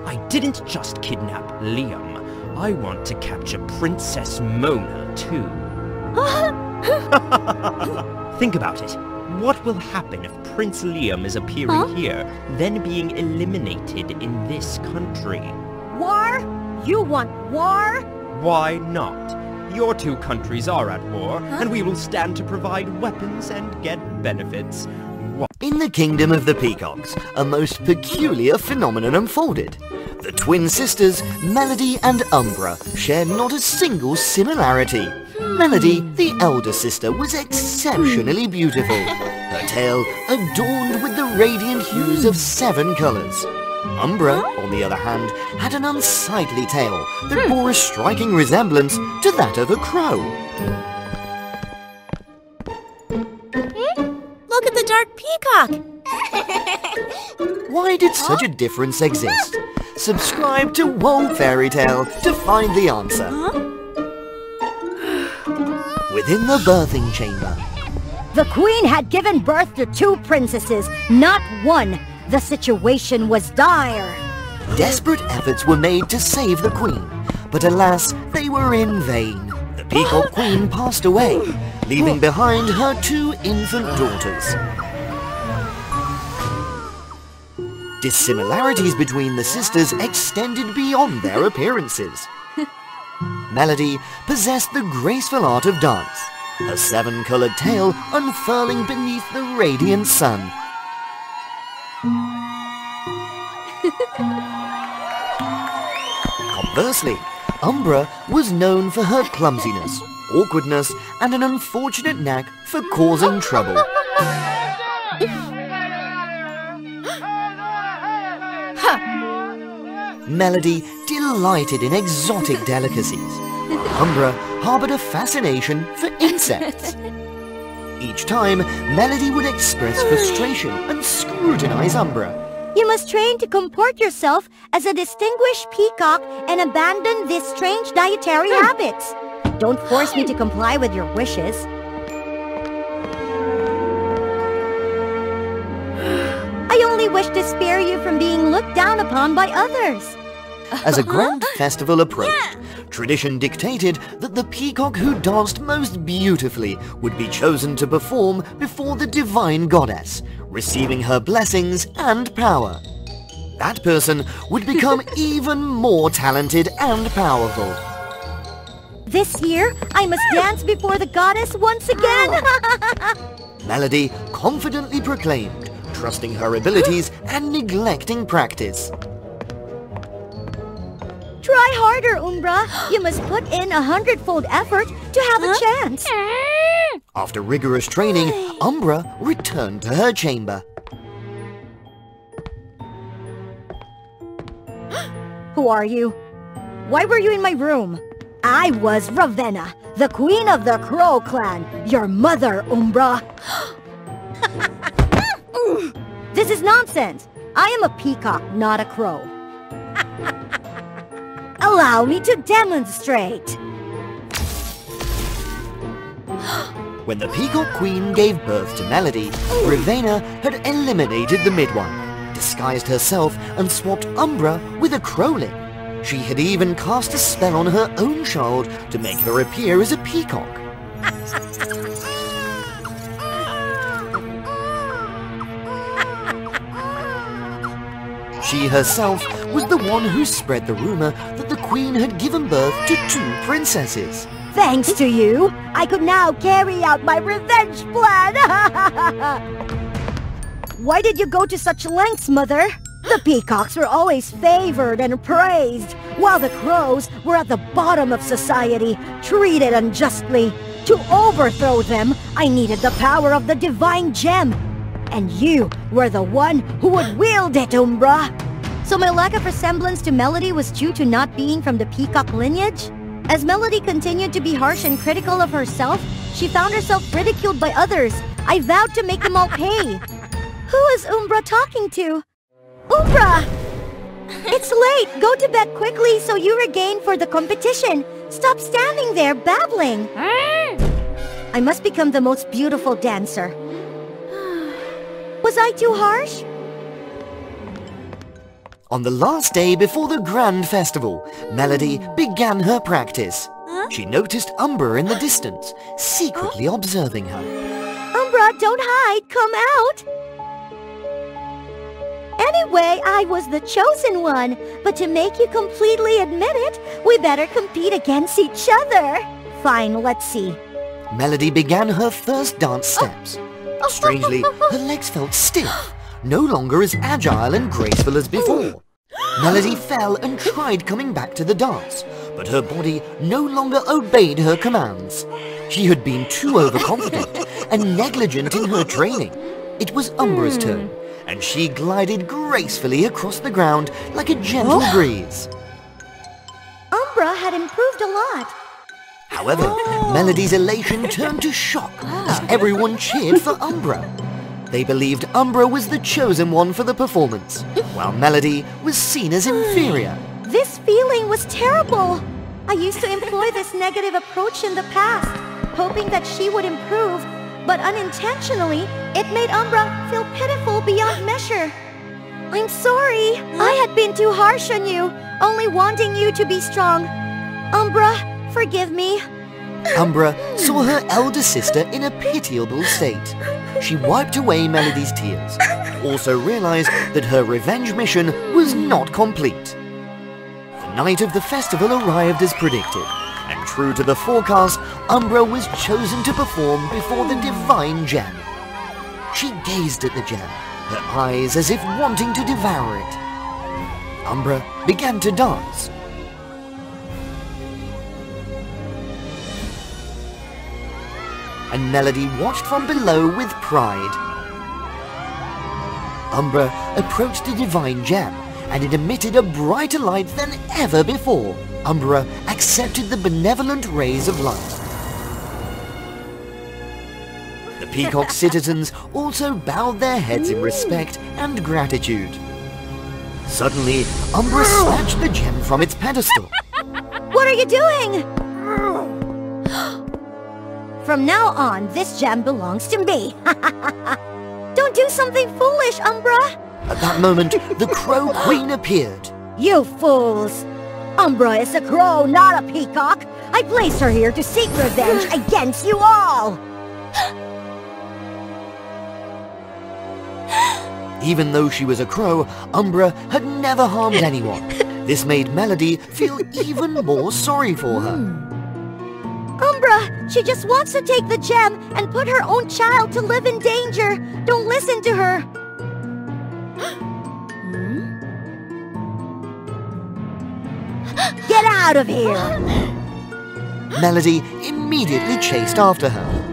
I didn't just kidnap Liam. I want to capture Princess Mona, too. Think about it. What will happen if Prince Liam is appearing here, then being eliminated in this country? War? You want war? Why not? Your two countries are at war, and we will stand to provide weapons and get benefits. In the kingdom of the peacocks, a most peculiar phenomenon unfolded. The twin sisters, Melody and Umbra, shared not a single similarity. Melody, the elder sister, was exceptionally beautiful, her tail adorned with the radiant hues of 7 colors. Umbra, on the other hand, had an unsightly tail that bore a striking resemblance to that of a crow. Look at the dark peacock! Why did such a difference exist? Subscribe to WOA Fairy Tale to find the answer. Within the birthing chamber. The queen had given birth to 2 princesses, not 1. The situation was dire. Desperate efforts were made to save the queen, but alas, they were in vain. The peacock queen passed away, leaving behind her 2 infant daughters. Dissimilarities between the sisters extended beyond their appearances. Melody possessed the graceful art of dance, her 7-colored tail unfurling beneath the radiant sun. Conversely, Umbra was known for her clumsiness, awkwardness, and an unfortunate knack for causing trouble. Melody delighted in exotic delicacies. Umbra harbored a fascination for insects. Each time, Melody would express frustration and scrutinize Umbra. You must train to comport yourself as a distinguished peacock and abandon these strange dietary habits. Don't force me to comply with your wishes. I only wish to spare you from being looked down upon by others. As a grand festival approached, tradition dictated that the peacock who danced most beautifully would be chosen to perform before the divine goddess, receiving her blessings and power. That person would become even more talented and powerful. This year, I must dance before the goddess once again! Melody confidently proclaimed, trusting her abilities and neglecting practice. Try harder, Umbra. You must put in 100-fold effort to have a chance. After rigorous training, Umbra returned to her chamber. Who are you? Why were you in my room? I was Ravenna, the queen of the Crow clan, your mother, Umbra. This is nonsense. I am a peacock, not a crow. Allow me to demonstrate. When the Peacock Queen gave birth to Melody, Ravenna had eliminated the midwife, disguised herself and swapped Umbra with a crowling. She had even cast a spell on her own child to make her appear as a peacock. She herself was the one who spread the rumor that the queen had given birth to 2 princesses. Thanks to you, I could now carry out my revenge plan! Why did you go to such lengths, Mother? The peacocks were always favored and praised, while the crows were at the bottom of society, treated unjustly. To overthrow them, I needed the power of the divine gem. And you were the one who would wield it, Umbra. So my lack of resemblance to Melody was due to not being from the peacock lineage? As Melody continued to be harsh and critical of herself, she found herself ridiculed by others. I vowed to make them all pay. Who is Umbra talking to? Umbra! It's late. Go to bed quickly so you regain for the competition. Stop standing there babbling. I must become the most beautiful dancer. Was I too harsh? On the last day before the grand festival, Melody began her practice. She noticed Umbra in the distance, secretly observing her. Umbra, don't hide. Come out. Anyway, I was the chosen one. But to make you completely admit it, we better compete against each other. Fine, let's see. Melody began her first dance steps. Strangely, her legs felt stiff, no longer as agile and graceful as before. Melody fell and tried coming back to the dance, but her body no longer obeyed her commands. She had been too overconfident and negligent in her training. It was Umbra's turn, and she glided gracefully across the ground like a gentle breeze. Umbra had improved a lot. However, Melody's elation turned to shock as everyone cheered for Umbra. They believed Umbra was the chosen one for the performance, while Melody was seen as inferior. This feeling was terrible. I used to employ this negative approach in the past, hoping that she would improve, but unintentionally, it made Umbra feel pitiful beyond measure. I'm sorry. I had been too harsh on you, only wanting you to be strong. Umbra, forgive me. Umbra saw her elder sister in a pitiable state. She wiped away Melody's tears, also realized that her revenge mission was not complete. The night of the festival arrived as predicted, and true to the forecast, Umbra was chosen to perform before the divine gem. She gazed at the gem, her eyes as if wanting to devour it. Umbra began to dance. And Melody watched from below with pride. Umbra approached the divine gem, and it emitted a brighter light than ever before. Umbra accepted the benevolent rays of light. The Peacock citizens also bowed their heads in respect and gratitude. Suddenly, Umbra snatched the gem from its pedestal. What are you doing? From now on, this gem belongs to me. Don't do something foolish, Umbra. At that moment, the Crow Queen appeared. You fools! Umbra is a crow, not a peacock. I placed her here to seek revenge against you all. Even though she was a crow, Umbra had never harmed anyone. This made Melody feel even more sorry for her. Umbra, she just wants to take the gem and put her own child to live in danger. Don't listen to her. Get out of here! Melody immediately chased after her.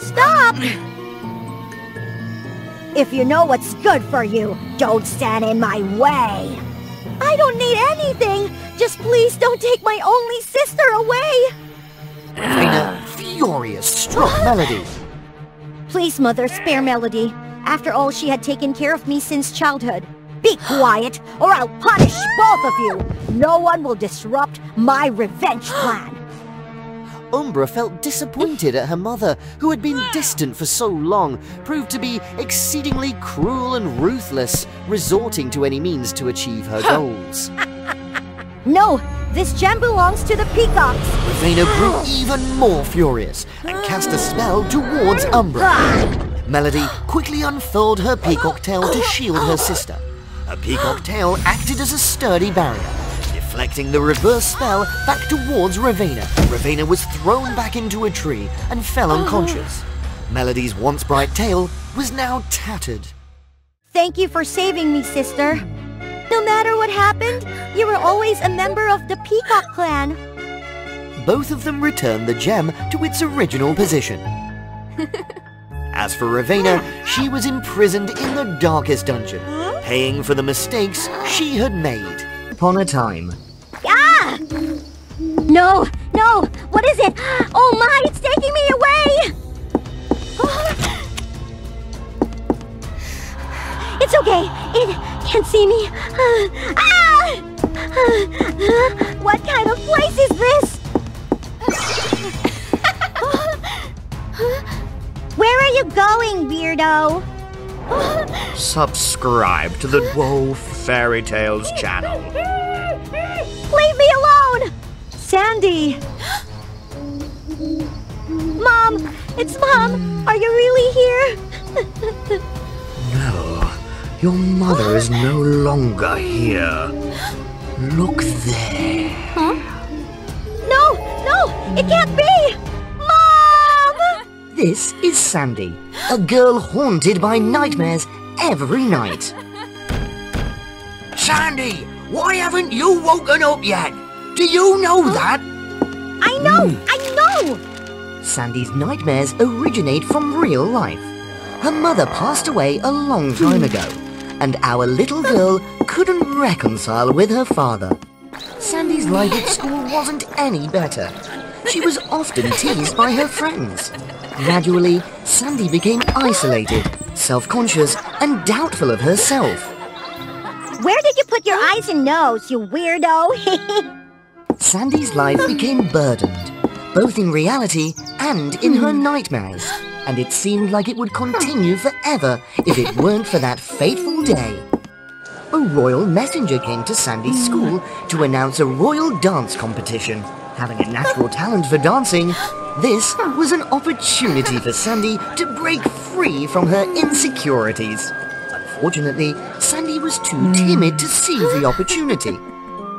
Stop! If you know what's good for you, don't stand in my way. I don't need anything. Just please don't take my only sister away. Raina, furious, struck Melody. Please, Mother, spare Melody. After all, she had taken care of me since childhood. Be quiet, or I'll punish both of you. No one will disrupt my revenge plan. Umbra felt disappointed at her mother, who had been distant for so long, proved to be exceedingly cruel and ruthless, resorting to any means to achieve her goals. No, this gem belongs to the peacocks. Raina grew even more furious and cast a spell towards Umbra. Melody quickly unfurled her peacock tail to shield her sister. Her peacock tail acted as a sturdy barrier, deflecting the reverse spell back towards Raveena. Raveena was thrown back into a tree and fell unconscious. Melody's once bright tail was now tattered. Thank you for saving me, sister. No matter what happened, you were always a member of the Peacock clan. Both of them returned the gem to its original position. As for Raveena, she was imprisoned in the darkest dungeon, paying for the mistakes she had made. Upon a time. Ah! No, no! What is it? Oh my, it's taking me away! It's okay. It can't see me. Ah! What kind of place is this? Where are you going, weirdo? Subscribe to the WOA Fairy Tales channel. Leave me alone! Sandy! Mom! It's Mom! Are you really here? No, your mother is no longer here. Look there. Huh? No! No! It can't be! Mom! This is Sandy, a girl haunted by nightmares every night. Sandy, why haven't you woken up yet? Do you know that? I know! Sandy's nightmares originate from real life. Her mother passed away a long time ago, and our little girl couldn't reconcile with her father. Sandy's life at school wasn't any better. She was often teased by her friends. Gradually, Sandy became isolated, self-conscious, and doubtful of herself. Where did you put your eyes and nose, you weirdo? Sandy's life became burdened, both in reality and in her nightmares, and it seemed like it would continue forever if it weren't for that fateful day. A royal messenger came to Sandy's school to announce a royal dance competition. Having a natural talent for dancing, this was an opportunity for Sandy to break free from her insecurities. Unfortunately, Sandy was too timid to seize the opportunity.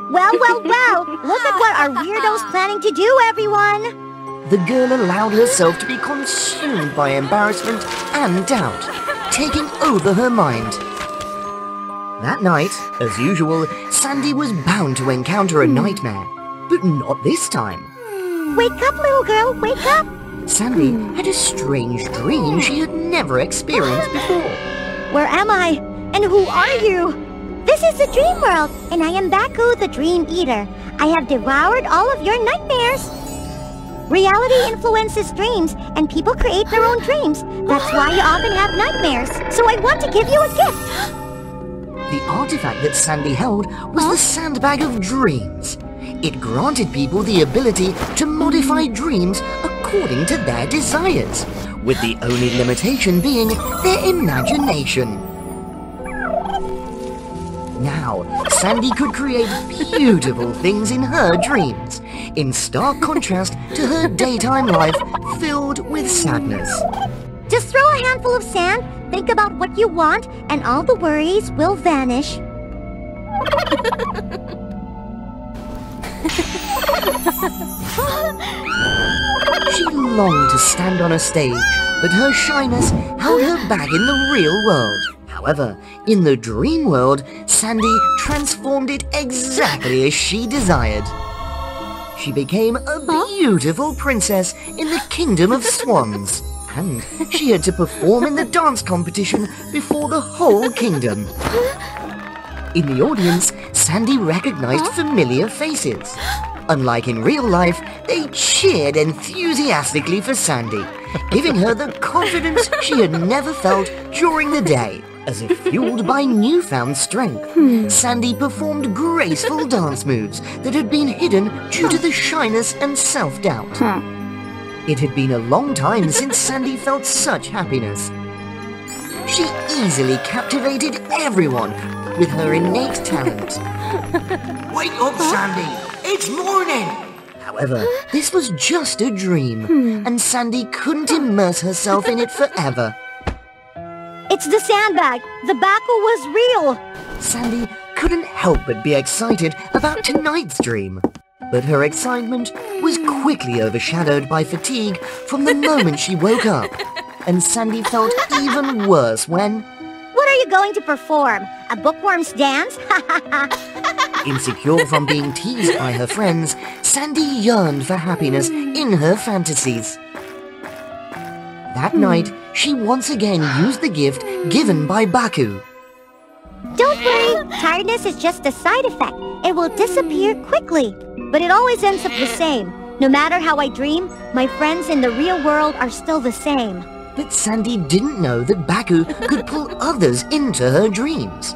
Well, look at what our weirdo's planning to do, everyone! The girl allowed herself to be consumed by embarrassment and doubt, taking over her mind. That night, as usual, Sandy was bound to encounter a nightmare, but not this time. Wake up, little girl, wake up! Sandy had a strange dream she had never experienced before. Where am I? And who are you? This is the dream world, and I am Baku, the dream eater. I have devoured all of your nightmares. Reality influences dreams, and people create their own dreams. That's why you often have nightmares. So I want to give you a gift. The artifact that Sandy held was the Sandbag of Dreams. It granted people the ability to modify dreams according to their desires, with the only limitation being their imagination. Now, Sandy could create beautiful things in her dreams, in stark contrast to her daytime life filled with sadness. Just throw a handful of sand, think about what you want, and all the worries will vanish. She longed to stand on a stage, but her shyness held her back in the real world. However, in the dream world, Sandy transformed it exactly as she desired. She became a beautiful princess in the kingdom of swans, and she had to perform in the dance competition before the whole kingdom. In the audience, Sandy recognized familiar faces. Unlike in real life, they cheered enthusiastically for Sandy, giving her the confidence she had never felt during the day. As if fueled by newfound strength, Sandy performed graceful dance moves that had been hidden due to the shyness and self-doubt. It had been a long time since Sandy felt such happiness. She easily captivated everyone with her innate talent. Wake up, Sandy! It's morning! However, this was just a dream, and Sandy couldn't immerse herself in it forever. It's the sandbag! The Baku was real! Sandy couldn't help but be excited about tonight's dream. But her excitement was quickly overshadowed by fatigue from the moment she woke up. And Sandy felt even worse when... What are you going to perform? A bookworm's dance? Insecure from being teased by her friends, Sandy yearned for happiness in her fantasies. That night, she once again used the gift given by Baku. Don't worry, tiredness is just a side effect. It will disappear quickly. But it always ends up the same. No matter how I dream, my friends in the real world are still the same. But Sandy didn't know that Baku could pull others into her dreams.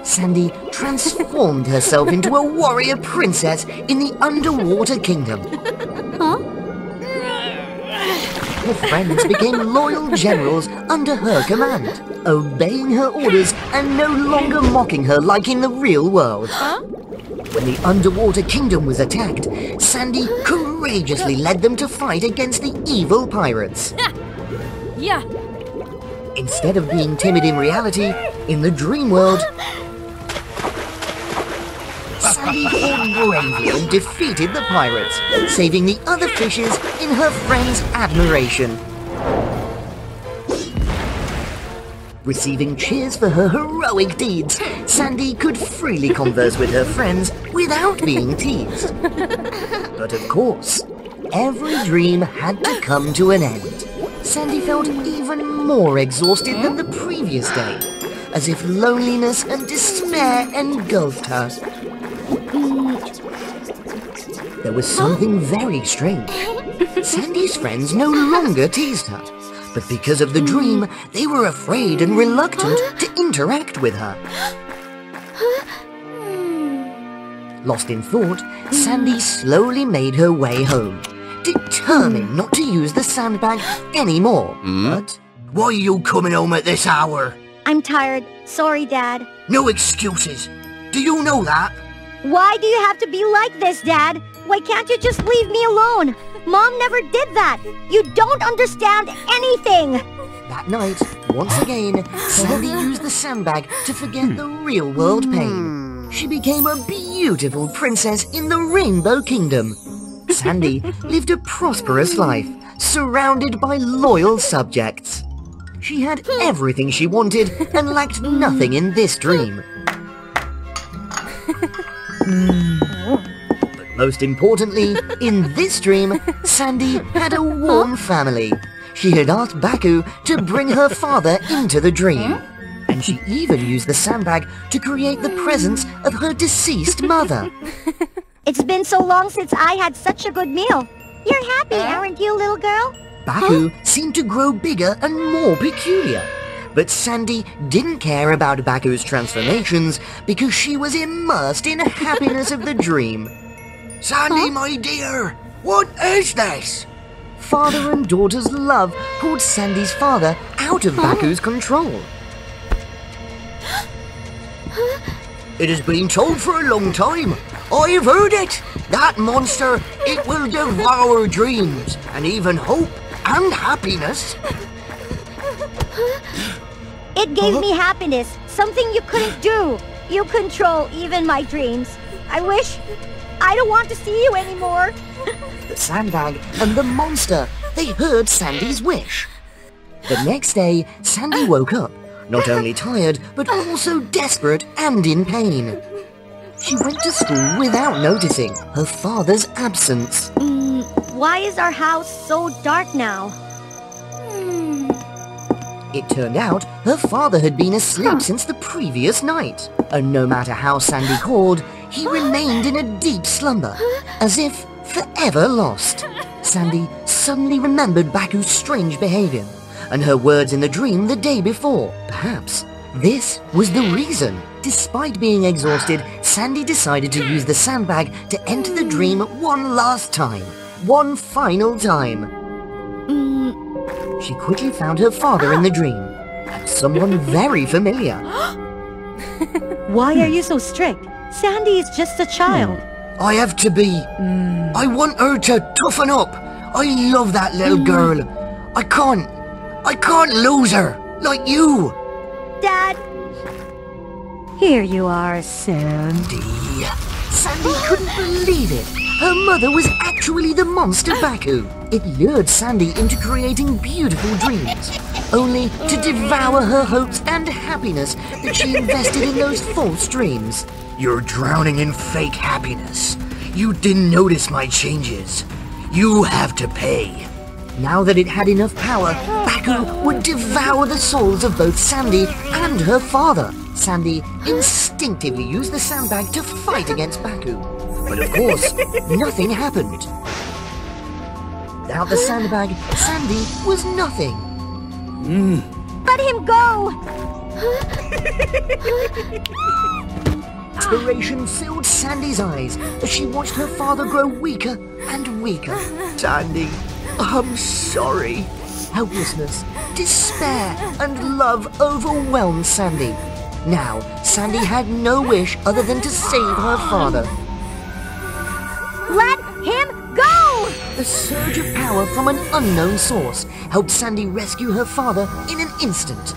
Sandy transformed herself into a warrior princess in the underwater kingdom. Her friends became loyal generals under her command, obeying her orders and no longer mocking her like in the real world. When the underwater kingdom was attacked, Sandy courageously led them to fight against the evil pirates. Yeah. Instead of being timid in reality, in the dream world, Sandy fought bravely and defeated the pirates, saving the other fishes in her friend's admiration. Receiving cheers for her heroic deeds, Sandy could freely converse with her friends without being teased. But of course, every dream had to come to an end. Sandy felt even more exhausted than the previous day, as if loneliness and despair engulfed her. There was something very strange. Sandy's friends no longer teased her, but because of the dream, they were afraid and reluctant to interact with her. Lost in thought, Sandy slowly made her way home, determined not to use the sandbag anymore. But why are you coming home at this hour? I'm tired. Sorry, Dad. No excuses. Do you know that? Why do you have to be like this, Dad? Why can't you just leave me alone? Mom never did that. You don't understand anything. That night, once again, Sandy used the sandbag to forget the real-world pain. She became a beautiful princess in the Rainbow Kingdom. Sandy lived a prosperous life, surrounded by loyal subjects. She had everything she wanted and lacked nothing in this dream. But most importantly, in this dream, Sandy had a warm family. She had asked Baku to bring her father into the dream. And she even used the sandbag to create the presence of her deceased mother. It's been so long since I had such a good meal. You're happy, aren't you, little girl? Baku seemed to grow bigger and more peculiar. But Sandy didn't care about Baku's transformations because she was immersed in the happiness of the dream. Sandy, my dear, what is this? Father and daughter's love pulled Sandy's father out of Baku's control. It has been told for a long time. I've heard it. That monster, it will devour dreams and even hope and happiness. It gave me happiness, something you couldn't do. You control even my dreams. I don't want to see you anymore. The sandbag and the monster, they heard Sandy's wish. The next day, Sandy woke up, not only tired, but also desperate and in pain. She went to school without noticing her father's absence. Why is our house so dark now? It turned out her father had been asleep since the previous night, and no matter how Sandy called, he remained in a deep slumber, as if forever lost. Sandy suddenly remembered Baku's strange behavior, and her words in the dream the day before. Perhaps this was the reason. Despite being exhausted, Sandy decided to use the sandbag to enter the dream one last time. One final time. She quickly found her father in the dream, and someone very familiar. Why are you so strict? Sandy is just a child. I have to be. I want her to toughen up. I love that little girl. I can't lose her, like you. Dad. Here you are, Sandy. Sandy couldn't believe it. Her mother was actually the monster Baku. It lured Sandy into creating beautiful dreams, only to devour her hopes and happiness that she invested in those false dreams. You're drowning in fake happiness. You didn't notice my changes. You have to pay. Now that it had enough power, Baku would devour the souls of both Sandy and her father. Sandy instinctively used the sandbag to fight against Baku. But of course, nothing happened. Without the sandbag, Sandy was nothing. Let him go! Desperation filled Sandy's eyes as she watched her father grow weaker and weaker. Sandy, I'm sorry. Helplessness, despair, and love overwhelmed Sandy. Now, Sandy had no wish other than to save her father. Let him go! A surge of power from an unknown source helped Sandy rescue her father in an instant.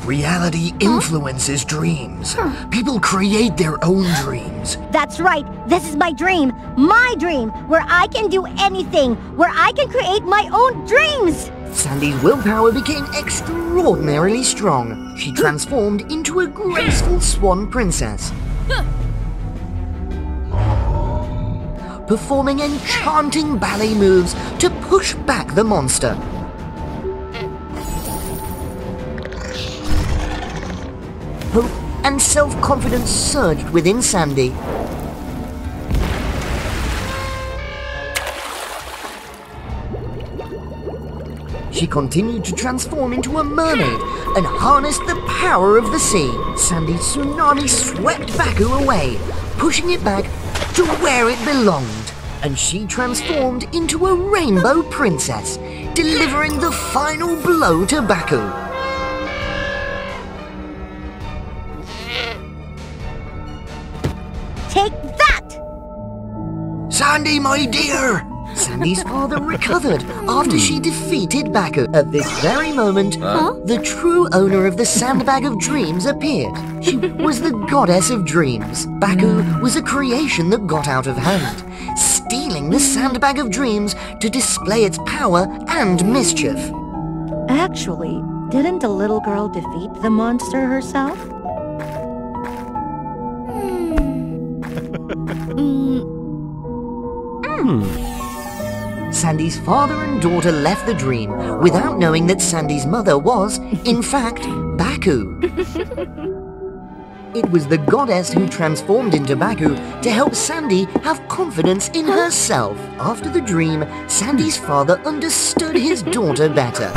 Reality influences dreams. People create their own dreams. That's right. This is my dream, where I can do anything, where I can create my own dreams. Sandy's willpower became extraordinarily strong. She transformed into a graceful swan princess, performing enchanting ballet moves to push back the monster. Hope and self-confidence surged within Sandy. She continued to transform into a mermaid and harnessed the power of the sea. Sandy's tsunami swept Baku away, pushing it back to where it belonged. And she transformed into a rainbow princess, delivering the final blow to Baku. Take that! Sandy, my dear! Sandy's father recovered after she defeated Baku. At this very moment, the true owner of the Sandbag of Dreams appeared. She was the goddess of dreams. Baku was a creation that got out of hand, stealing the Sandbag of Dreams to display its power and mischief. Actually, didn't the little girl defeat the monster herself? Sandy's father and daughter left the dream without knowing that Sandy's mother was, in fact, Baku. It was the goddess who transformed into Baku to help Sandy have confidence in herself. After the dream, Sandy's father understood his daughter better.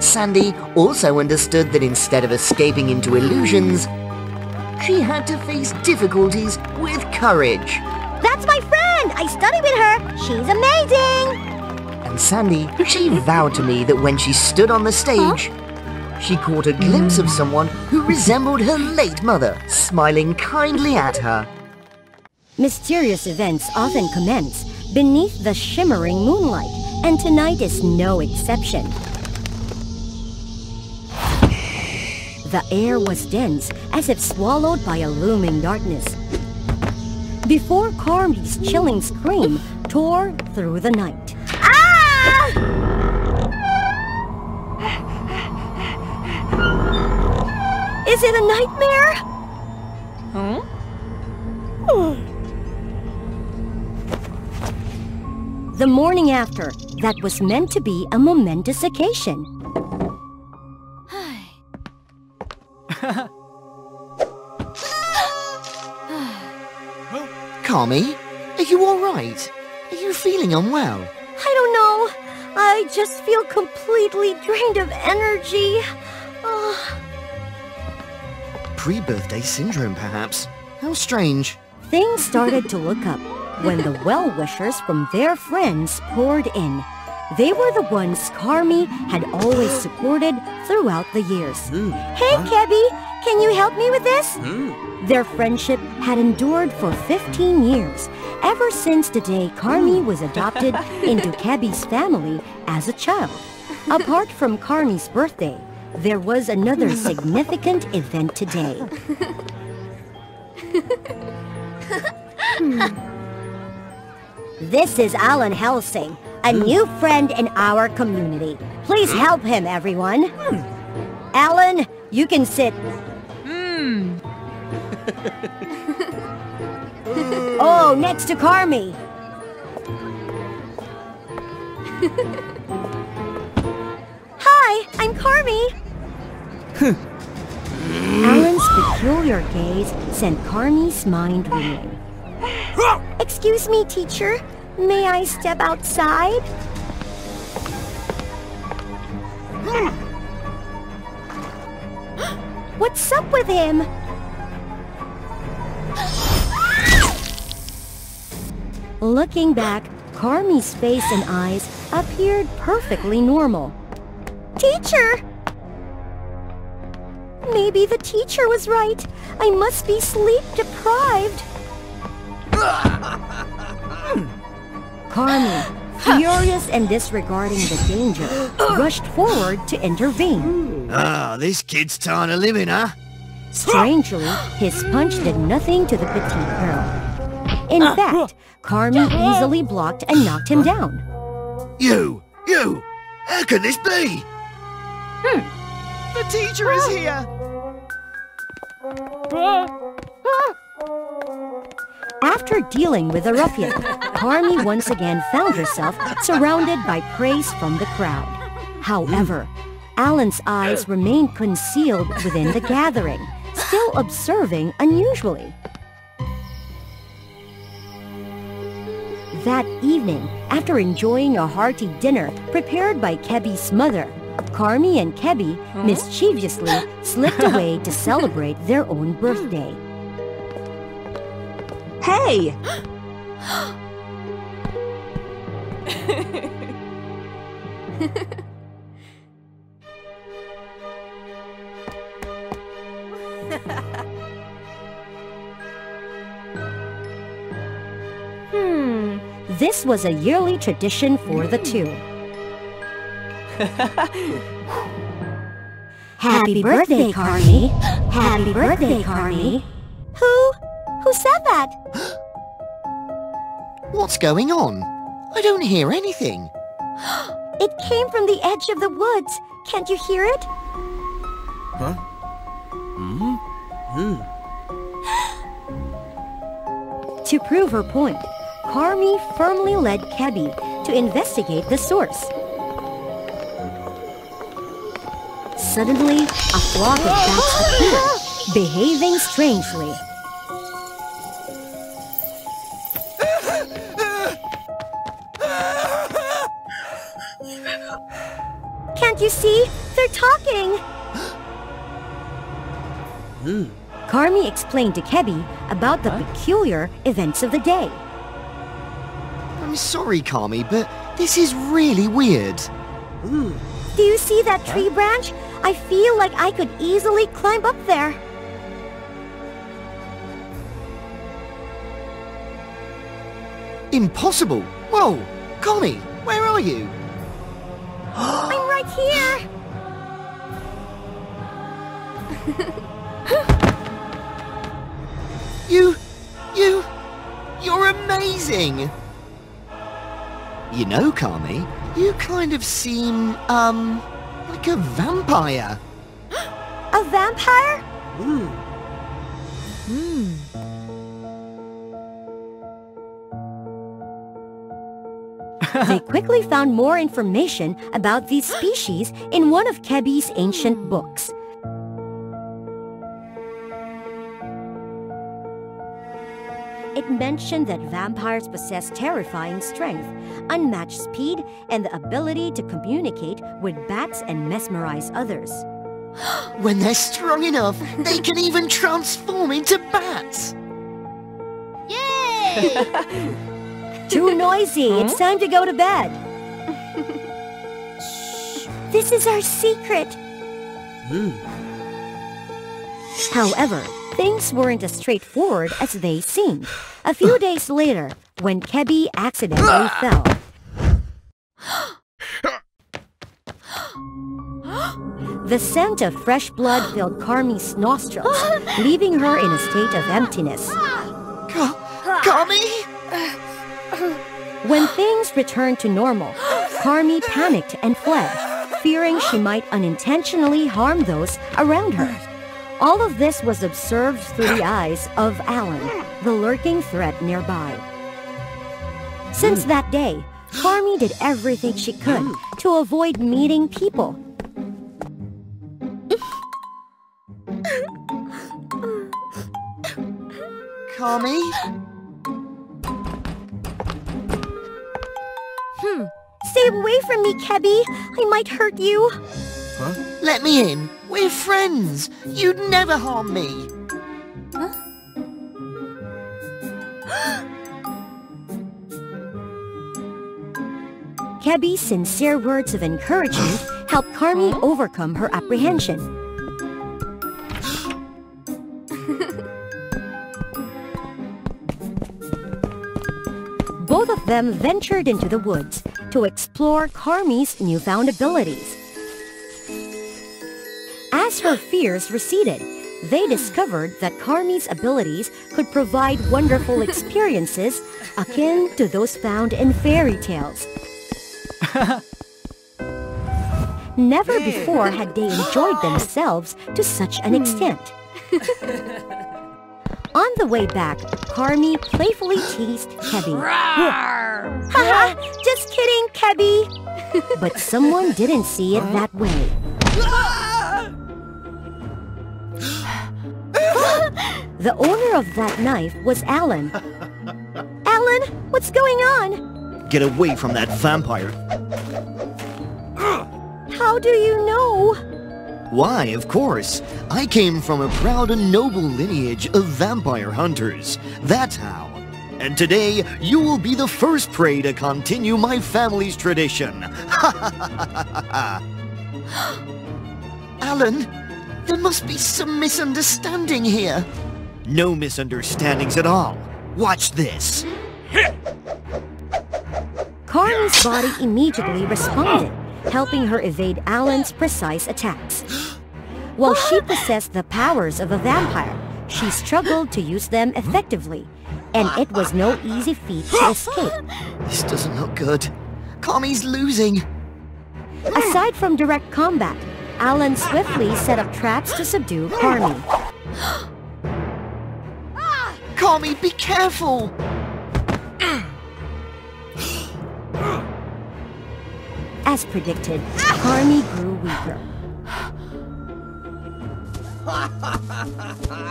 Sandy also understood that instead of escaping into illusions, she had to face difficulties with courage. That's my friend! I study with her! She's amazing! And Sandy, she vowed to me that when she stood on the stage, she caught a glimpse of someone who resembled her late mother, smiling kindly at her. Mysterious events often commence beneath the shimmering moonlight, and tonight is no exception. The air was dense, as if swallowed by a looming darkness. Before Carmi's chilling scream tore through the night. Ah! Is it a nightmare? The morning after, that was meant to be a momentous occasion. Carmi, are you alright? Are you feeling unwell? I don't know. I just feel completely drained of energy. Pre-birthday syndrome, perhaps? How strange. Things started to look up when the well-wishers from their friends poured in. They were the ones Carmi had always supported throughout the years. Hey, Kebby, can you help me with this? Their friendship had endured for 15 years, ever since the day Carmi was adopted into Kebby's family as a child. Apart from Carmi's birthday, there was another significant event today. This is Alan Helsing, a new friend in our community. Please help him, everyone. Alan, you can sit. Oh, next to Carmi. Hi, I'm Carmi. Alan's peculiar gaze sent Carmi's mind reeling. Excuse me, teacher. May I step outside? What's up with him? Looking back, Carmi's face and eyes appeared perfectly normal. Teacher! Maybe the teacher was right. I must be sleep deprived. Carmi, furious and disregarding the danger, rushed forward to intervene. Ah, this kid's trying to live in, huh? Strangely, his punch did nothing to the petite girl. In fact, Carmi easily blocked and knocked him down. You! How can this be? The teacher is here! After dealing with the ruffian, Carmi once again found herself surrounded by praise from the crowd. However, Alan's eyes remained concealed within the gathering, still observing unusually. That evening, after enjoying a hearty dinner prepared by Kebi's mother, Carmi and Kebi mischievously slipped away to celebrate their own birthday. Hey! This was a yearly tradition for the two. Happy birthday, Carmi! Happy birthday, Carmi! Who said that? What's going on? I don't hear anything. It came from the edge of the woods. Can't you hear it? Huh? To prove her point, Carmi firmly led Kebi to investigate the source. Suddenly, a flock of bats appeared, behaving strangely. Can't you see? They're talking! Carmi explained to Kebi about the peculiar events of the day. I'm sorry, Carmi, but this is really weird. Do you see that tree branch? I feel like I could easily climb up there. Impossible! Whoa! Carmi, where are you? I'm right here! You're amazing! You know, Carmi, you kind of seem, like a vampire. A vampire? They quickly found more information about these species in one of Kebi's ancient books. It mentioned that vampires possess terrifying strength, unmatched speed, and the ability to communicate with bats and mesmerize others. When they're strong enough, they can even transform into bats! Yay! Too noisy. It's time to go to bed. This is our secret. However, things weren't as straightforward as they seemed. A few days later, when Kebi accidentally fell. The scent of fresh blood filled Carmi's nostrils, leaving her in a state of emptiness. Carmi? When things returned to normal, Carmi panicked and fled, fearing she might unintentionally harm those around her. All of this was observed through the eyes of Alan, the lurking threat nearby. Since that day, Carmi did everything she could to avoid meeting people. Carmi? Stay away from me, Kebi. I might hurt you. Huh? Let me in. We're friends. You'd never harm me. Kebi's sincere words of encouragement helped Carmi overcome her apprehension. Both of them ventured into the woods, to explore Carmi's newfound abilities. As her fears receded, they discovered that Carmi's abilities could provide wonderful experiences akin to those found in fairy tales. Never before had they enjoyed themselves to such an extent. On the way back, Carmi playfully teased Kebby. Haha, just kidding, Kebby! But someone didn't see it that way. The owner of that knife was Alan. Alan, what's going on? Get away from that vampire. How do you know? Why, of course. I came from a proud and noble lineage of vampire hunters. That's how. And today, you will be the first prey to continue my family's tradition. Alan, there must be some misunderstanding here. No misunderstandings at all. Watch this. Carmi's body immediately responded, helping her evade Alan's precise attacks. While she possessed the powers of a vampire, she struggled to use them effectively, and it was no easy feat to escape. This doesn't look good. Carmi's losing. Aside from direct combat, Alan swiftly set up traps to subdue Carmi. Carmi, be careful! As predicted, Carmi grew weaker.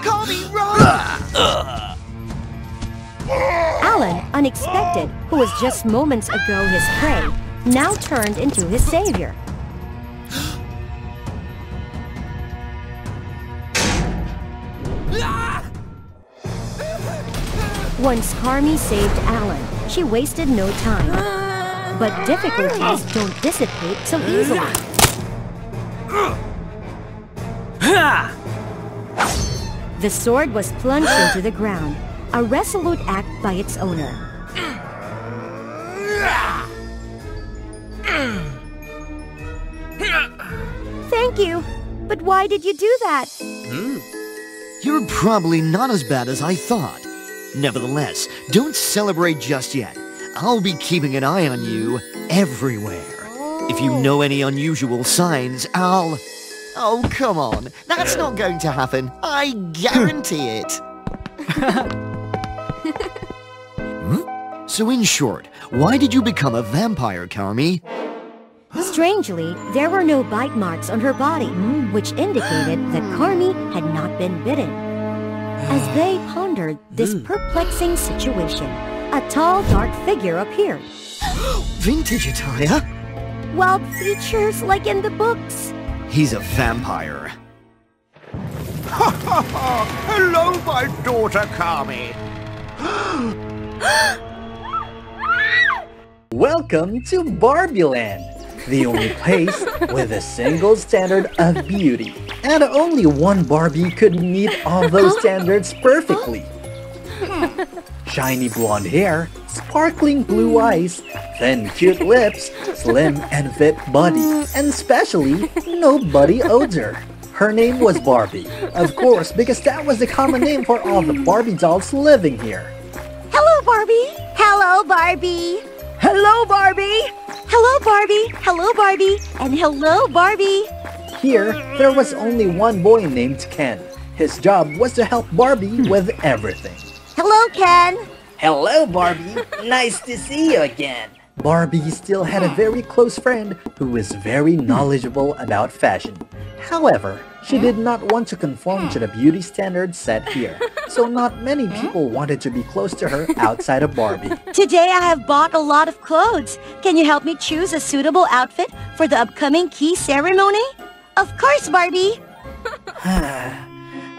Carmi, run! Alan, unexpected, who was just moments ago his prey, now turned into his savior. Once Carmi saved Alan, she wasted no time. But difficulties don't dissipate so easily. The sword was plunged into the ground, a resolute act by its owner. Thank you, but why did you do that? You're probably not as bad as I thought. Nevertheless, don't celebrate just yet. I'll be keeping an eye on you everywhere. If you know any unusual signs, I'll... Oh, come on. That's not going to happen. I guarantee it. So in short, why did you become a vampire, Carmi? Strangely, there were no bite marks on her body, which indicated that Carmi had not been bitten. As they pondered this perplexing situation, a tall, dark figure appeared. Vintage attire? Wild features like in the books. He's a vampire. Hello, my daughter, Carmi. Welcome to Barbie Land, the only place with a single standard of beauty. And only one Barbie could meet all those standards perfectly. Shiny blonde hair, sparkling blue eyes, thin cute lips, slim and fit body, and especially no body odor. Her name was Barbie, of course, because that was the common name for all the Barbie dolls living here. Hello, Barbie. Hello, Barbie. Hello, Barbie! Hello, Barbie. Hello, Barbie. And hello, Barbie. Here, there was only one boy named Ken. His job was to help Barbie with everything. Hello, Ken. Hello, Barbie. Nice to see you again. Barbie still had a very close friend who was very knowledgeable about fashion. However, she did not want to conform to the beauty standards set here, so not many people wanted to be close to her outside of Barbie. Today I have bought a lot of clothes. Can you help me choose a suitable outfit for the upcoming key ceremony? Of course, Barbie!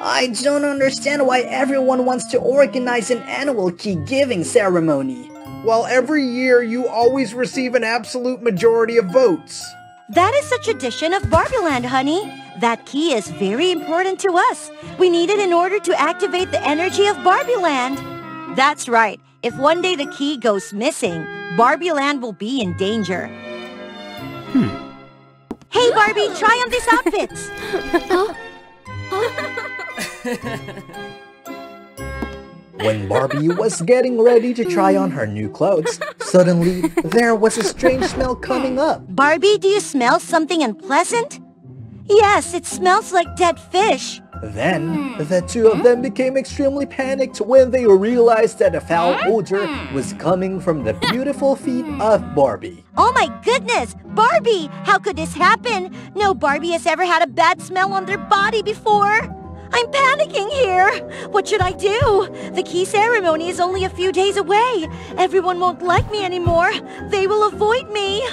I don't understand why everyone wants to organize an annual key giving ceremony. While every year you always receive an absolute majority of votes. That is the tradition of Barbieland, honey. That key is very important to us. We need it in order to activate the energy of Barbieland. That's right. If one day the key goes missing, Barbie Land will be in danger. Hey, Barbie, try on these outfits. When Barbie was getting ready to try on her new clothes, suddenly there was a strange smell coming up. Barbie, do you smell something unpleasant? Yes, it smells like dead fish. Then, the two of them became extremely panicked when they realized that a foul odor was coming from the beautiful feet of Barbie. Oh my goodness! Barbie! How could this happen? No Barbie has ever had a bad smell on their body before. I'm panicking here. What should I do? The key ceremony is only a few days away. Everyone won't like me anymore. They will avoid me.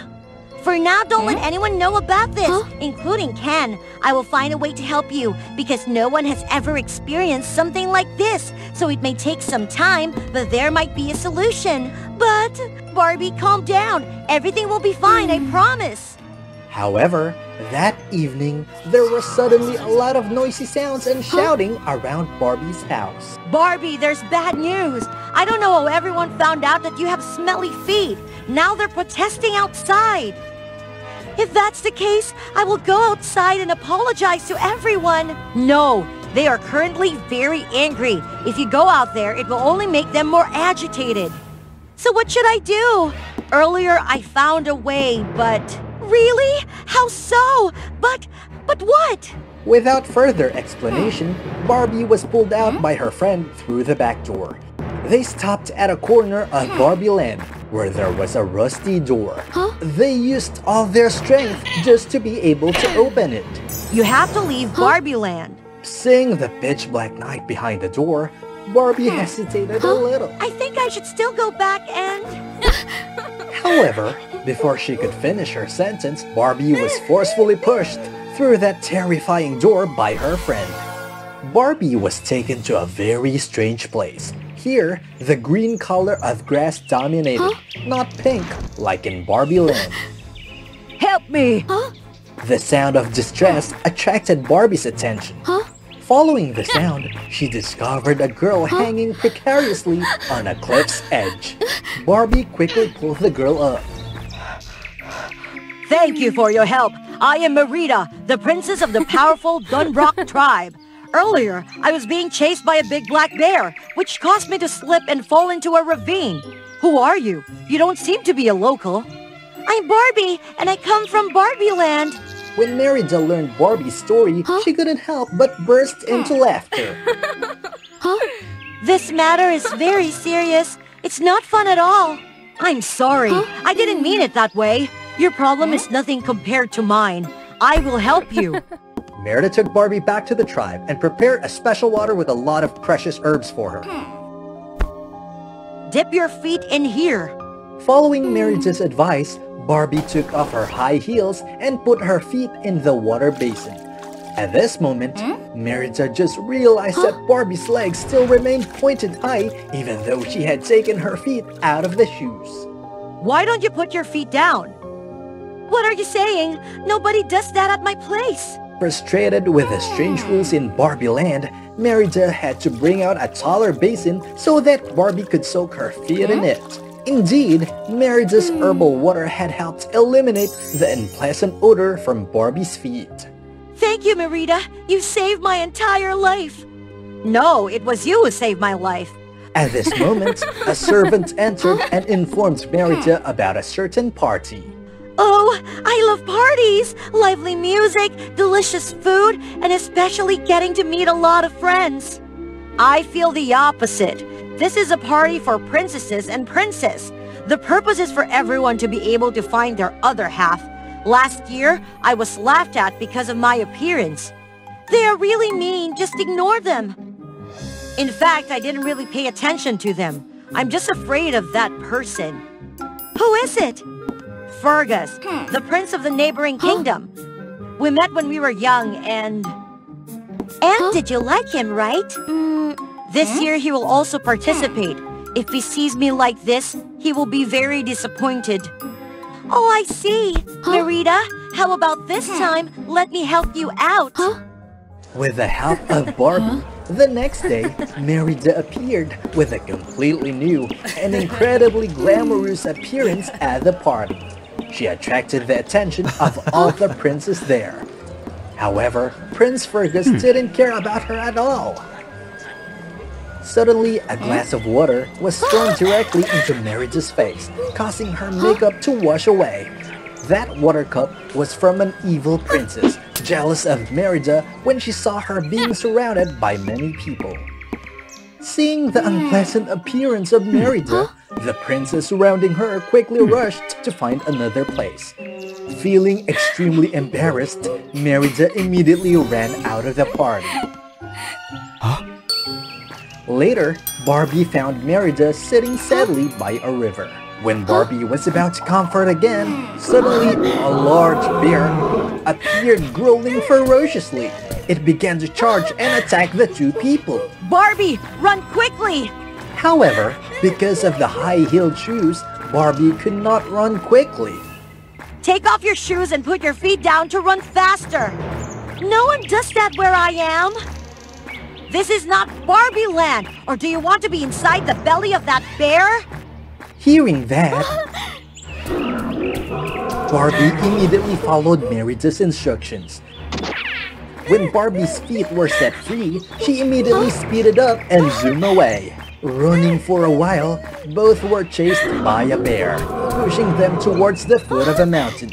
For now, don't let anyone know about this, including Ken. I will find a way to help you, because no one has ever experienced something like this. So it may take some time, but there might be a solution. But, Barbie, calm down. Everything will be fine, I promise. However, that evening, there were suddenly a lot of noisy sounds and shouting around Barbie's house. Barbie, there's bad news. I don't know how everyone found out that you have smelly feet. Now they're protesting outside. If that's the case, I will go outside and apologize to everyone. No, they are currently very angry. If you go out there, it will only make them more agitated. So what should I do? Earlier, I found a way, but... Really? How so? But what? Without further explanation, Barbie was pulled out by her friend through the back door. They stopped at a corner of Barbie Land, where there was a rusty door. They used all their strength just to be able to open it. You have to leave Barbie Land. Seeing the pitch black night behind the door, Barbie hesitated a little. I think I should still go back and... However, before she could finish her sentence, Barbie was forcefully pushed through that terrifying door by her friend. Barbie was taken to a very strange place. Here, the green color of grass dominated, not pink, like in Barbie Land. Help me! The sound of distress attracted Barbie's attention. Following the sound, she discovered a girl hanging precariously on a cliff's edge. Barbie quickly pulled the girl up. Thank you for your help. I am Merida, the princess of the powerful Dunrock tribe. Earlier, I was being chased by a big black bear, which caused me to slip and fall into a ravine. Who are you? You don't seem to be a local. I'm Barbie, and I come from Barbie Land. When Merida learned Barbie's story, she couldn't help but burst into laughter. This matter is very serious. It's not fun at all. I'm sorry. I didn't mean it that way. Your problem is nothing compared to mine. I will help you. Merida took Barbie back to the tribe and prepared a special water with a lot of precious herbs for her. Dip your feet in here. Following Merida's advice, Barbie took off her high heels and put her feet in the water basin. At this moment, Merida just realized that Barbie's legs still remained pointed high even though she had taken her feet out of the shoes. Why don't you put your feet down? What are you saying? Nobody does that at my place. Frustrated with the strange rules in Barbie Land, Merida had to bring out a taller basin so that Barbie could soak her feet in it. Indeed, Merida's herbal water had helped eliminate the unpleasant odor from Barbie's feet. Thank you, Merida. You saved my entire life. No, it was you who saved my life. At this moment, a servant entered and informed Merida about a certain party. Oh, I love parties! Lively music, delicious food, and especially getting to meet a lot of friends. I feel the opposite. This is a party for princesses and princes. The purpose is for everyone to be able to find their other half. Last year, I was laughed at because of my appearance. They are really mean, just ignore them. In fact, I didn't really pay attention to them. I'm just afraid of that person. Who is it? Fergus, the prince of the neighboring kingdom. We met when we were young and did you like him, right? This year he will also participate. If he sees me like this, he will be very disappointed. Oh, I see. Merida, how about this time let me help you out? With the help of Barbie, The next day, Merida appeared with a completely new and incredibly glamorous appearance at the party. She attracted the attention of all the princes there. However, Prince Fergus didn't care about her at all. Suddenly, a glass of water was thrown directly into Merida's face, causing her makeup to wash away. That water cup was from an evil princess, jealous of Merida when she saw her being surrounded by many people. Seeing the unpleasant appearance of Merida, the princes surrounding her quickly rushed to find another place. Feeling extremely embarrassed, Merida immediately ran out of the party. Later, Barbie found Merida sitting sadly by a river. When Barbie was about to comfort again, suddenly a large bear appeared growling ferociously. It began to charge and attack the two people. Barbie, run quickly! However, because of the high-heeled shoes, Barbie could not run quickly. Take off your shoes and put your feet down to run faster. No one does that where I am. This is not Barbie land, or do you want to be inside the belly of that bear? Hearing that, Barbie immediately followed Merida's instructions. When Barbie's feet were set free, she immediately speeded up and zoomed away. Running for a while, both were chased by a bear, pushing them towards the foot of a mountain.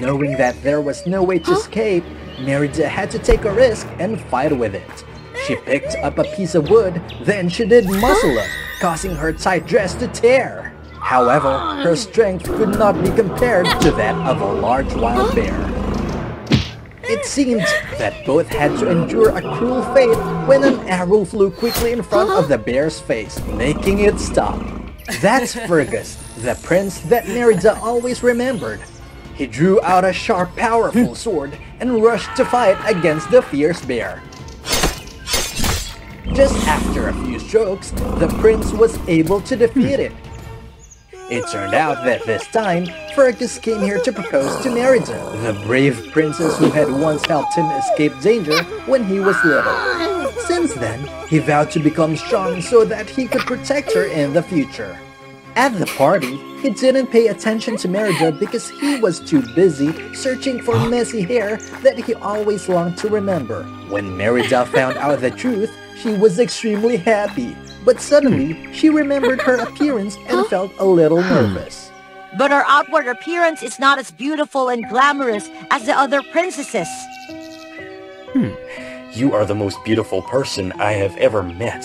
Knowing that there was no way to escape, Merida had to take a risk and fight with it. She picked up a piece of wood, then she did muscle up, causing her tight dress to tear. However, her strength could not be compared to that of a large wild bear. It seemed that both had to endure a cruel fate when an arrow flew quickly in front of the bear's face, making it stop. That's Fergus, the prince that Merida always remembered. He drew out a sharp, powerful sword and rushed to fight against the fierce bear. Just after a few strokes, the prince was able to defeat it. It turned out that this time, Fergus came here to propose to Merida, the brave princess who had once helped him escape danger when he was little. Since then, he vowed to become strong so that he could protect her in the future. At the party, he didn't pay attention to Merida because he was too busy searching for messy hair that he always longed to remember. When Merida found out the truth, she was extremely happy. But suddenly, she remembered her appearance and felt a little nervous. But her outward appearance is not as beautiful and glamorous as the other princesses. You are the most beautiful person I have ever met.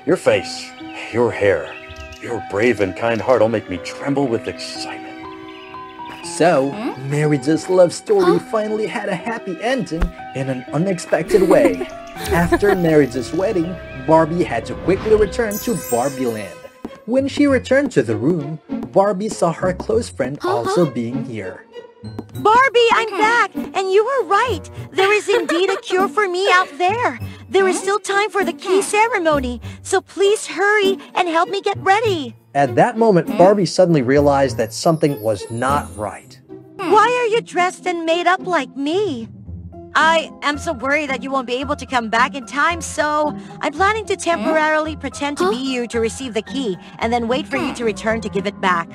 Your face, your hair, your brave and kind heart all make me tremble with excitement. So, Merida's love story finally had a happy ending in an unexpected way. After Merida's wedding, Barbie had to quickly return to Barbie Land. When she returned to the room, Barbie saw her close friend also being here. Barbie, I'm back! And you were right! There is indeed a cure for me out there! There is still time for the key ceremony, so please hurry and help me get ready! At that moment, Barbie suddenly realized that something was not right. Why are you dressed and made up like me? I am so worried that you won't be able to come back in time, so I'm planning to temporarily pretend to be you to receive the key and then wait for you to return to give it back.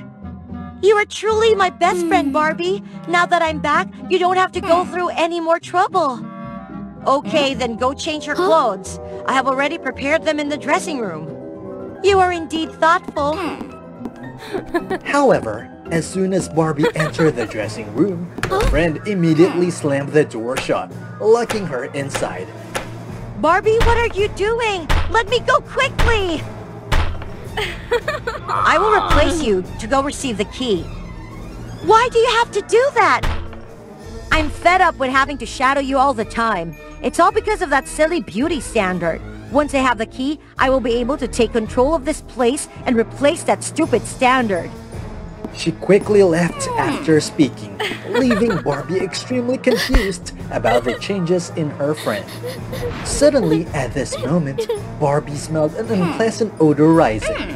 You are truly my best friend, Barbie. Now that I'm back, you don't have to go through any more trouble. Okay, then go change your clothes. I have already prepared them in the dressing room. You are indeed thoughtful. However, as soon as Barbie entered the dressing room, her friend immediately slammed the door shut, locking her inside. Barbie, what are you doing? Let me go quickly! I will replace you to go receive the key. Why do you have to do that? I'm fed up with having to shadow you all the time. It's all because of that silly beauty standard. Once I have the key, I will be able to take control of this place and replace that stupid standard. She quickly left after speaking, leaving Barbie extremely confused about the changes in her friend. Suddenly, at this moment, Barbie smelled an unpleasant odor rising.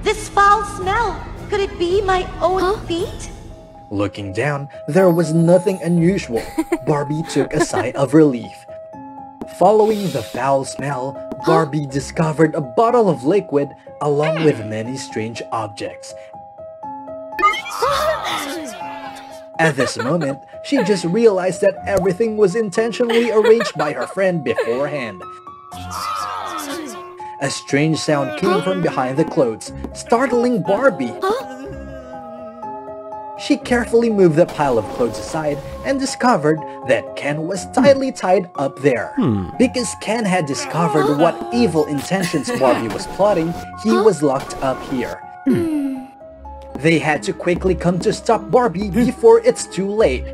This foul smell! Could it be my own feet? Looking down, there was nothing unusual. Barbie took a sigh of relief. Following the foul smell, Barbie discovered a bottle of liquid along with many strange objects. At this moment, she just realized that everything was intentionally arranged by her friend beforehand. A strange sound came from behind the clothes, startling Barbie. She carefully moved the pile of clothes aside and discovered that Ken was tightly tied up there. Because Ken had discovered what evil intentions Barbie was plotting, he was locked up here. They had to quickly come to stop Barbie before it's too late.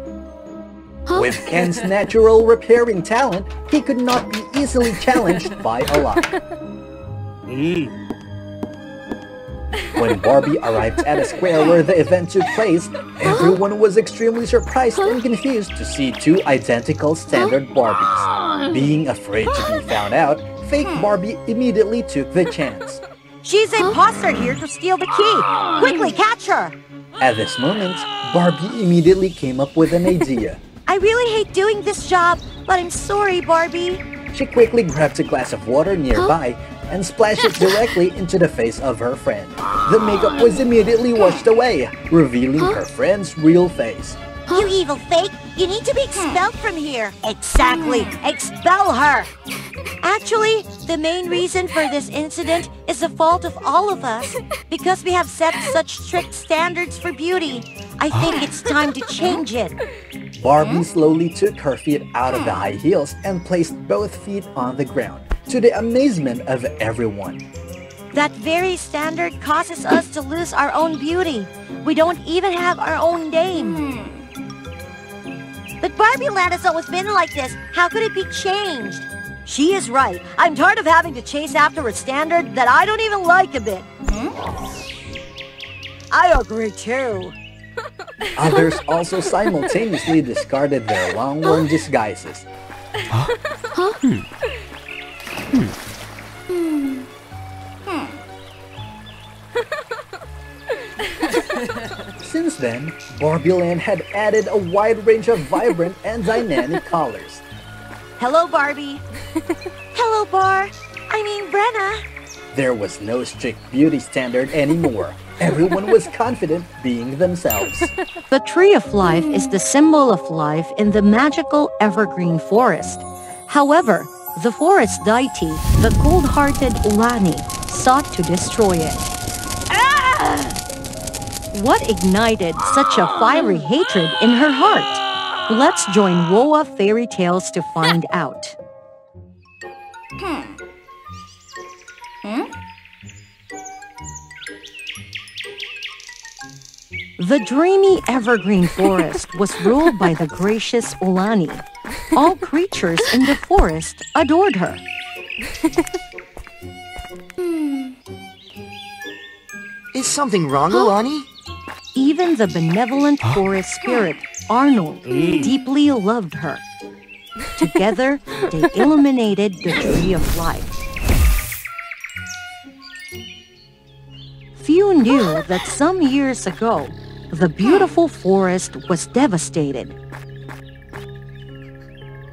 With Ken's natural repairing talent, he could not be easily challenged by a lock. When Barbie arrived at a square where the event took place, everyone was extremely surprised and confused to see two identical standard Barbies. Being afraid to be found out, fake Barbie immediately took the chance. She's imposter here to steal the key! Quickly, catch her! At this moment, Barbie immediately came up with an idea. I really hate doing this job, but I'm sorry, Barbie. She quickly grabbed a glass of water nearby and splashed it directly into the face of her friend. The makeup was immediately washed away, revealing her friend's real face. You evil fake! You need to be expelled from here! Exactly! Expel her! Actually, the main reason for this incident is the fault of all of us. Because we have set such strict standards for beauty, I think it's time to change it. Barbie slowly took her feet out of the high heels and placed both feet on the ground, to the amazement of everyone. That very standard causes us to lose our own beauty. We don't even have our own name. But Barbie Land has always been like this. How could it be changed? She is right. I'm tired of having to chase after a standard that I don't even like a bit. I agree too. Others also simultaneously discarded their long-worn disguises. Since then, Barbie Land had added a wide range of vibrant and dynamic colors. Hello, Barbie. Hello, Brenna. There was no strict beauty standard anymore. Everyone was confident being themselves. The Tree of Life is the symbol of life in the magical evergreen forest. However, the forest deity, the cold-hearted Ulani, sought to destroy it. What ignited such a fiery hatred in her heart? Let's join WOA Fairy Tales to find out. The dreamy evergreen forest was ruled by the gracious Ulani. All creatures in the forest adored her. Is something wrong, Ulani? Even the benevolent forest spirit, Arnold, deeply loved her. Together, they illuminated the Tree of Life. Few knew that some years ago, the beautiful forest was devastated.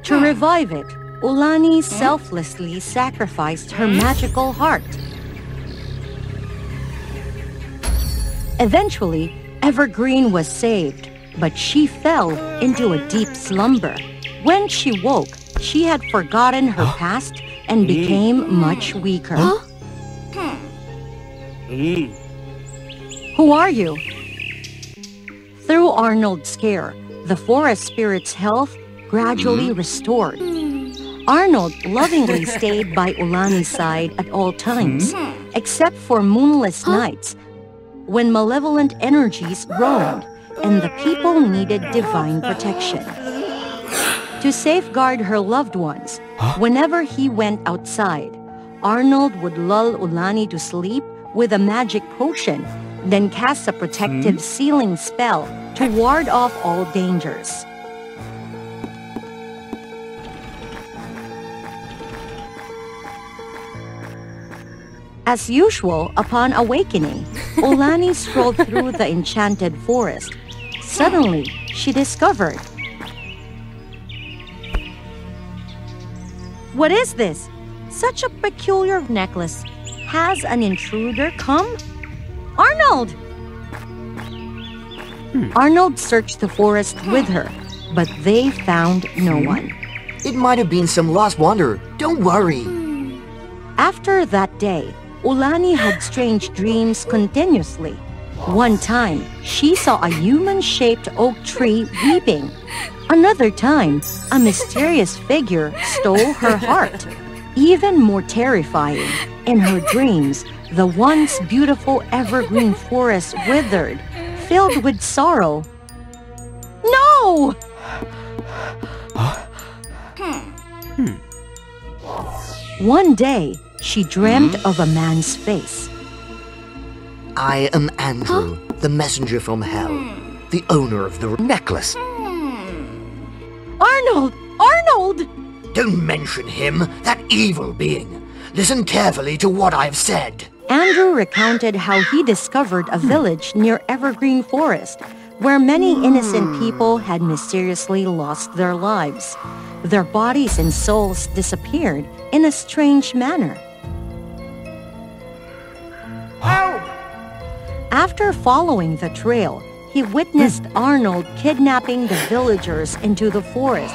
To revive it, Ulani selflessly sacrificed her magical heart. Eventually, Evergreen was saved, but she fell into a deep slumber. When she woke, she had forgotten her past and became much weaker. Who are you? Through Arnold's care, the forest spirit's health gradually restored. Arnold lovingly stayed by Ulani's side at all times, except for moonless nights, when malevolent energies roamed and the people needed divine protection. To safeguard her loved ones, whenever he went outside, Arnold would lull Ulani to sleep with a magic potion, then cast a protective sealing spell to ward off all dangers. As usual, upon awakening, Ulani strolled through the enchanted forest. Suddenly, she discovered What is this? Such a peculiar necklace. Has an intruder come? Arnold! Arnold searched the forest with her, but they found no one. It might have been some lost wanderer. Don't worry. After that day, Ulani had strange dreams continuously. One time, she saw a human-shaped oak tree weeping. Another time, a mysterious figure stole her heart. Even more terrifying, in her dreams, the once beautiful evergreen forest withered, filled with sorrow. No! One day, she dreamt of a man's face. I am Andrew, the messenger from hell, the owner of the necklace. Arnold! Arnold! Don't mention him, that evil being. Listen carefully to what I've said. Andrew recounted how he discovered a village near Evergreen Forest, where many innocent people had mysteriously lost their lives. Their bodies and souls disappeared in a strange manner. After following the trail, he witnessed Arnold kidnapping the villagers into the forest.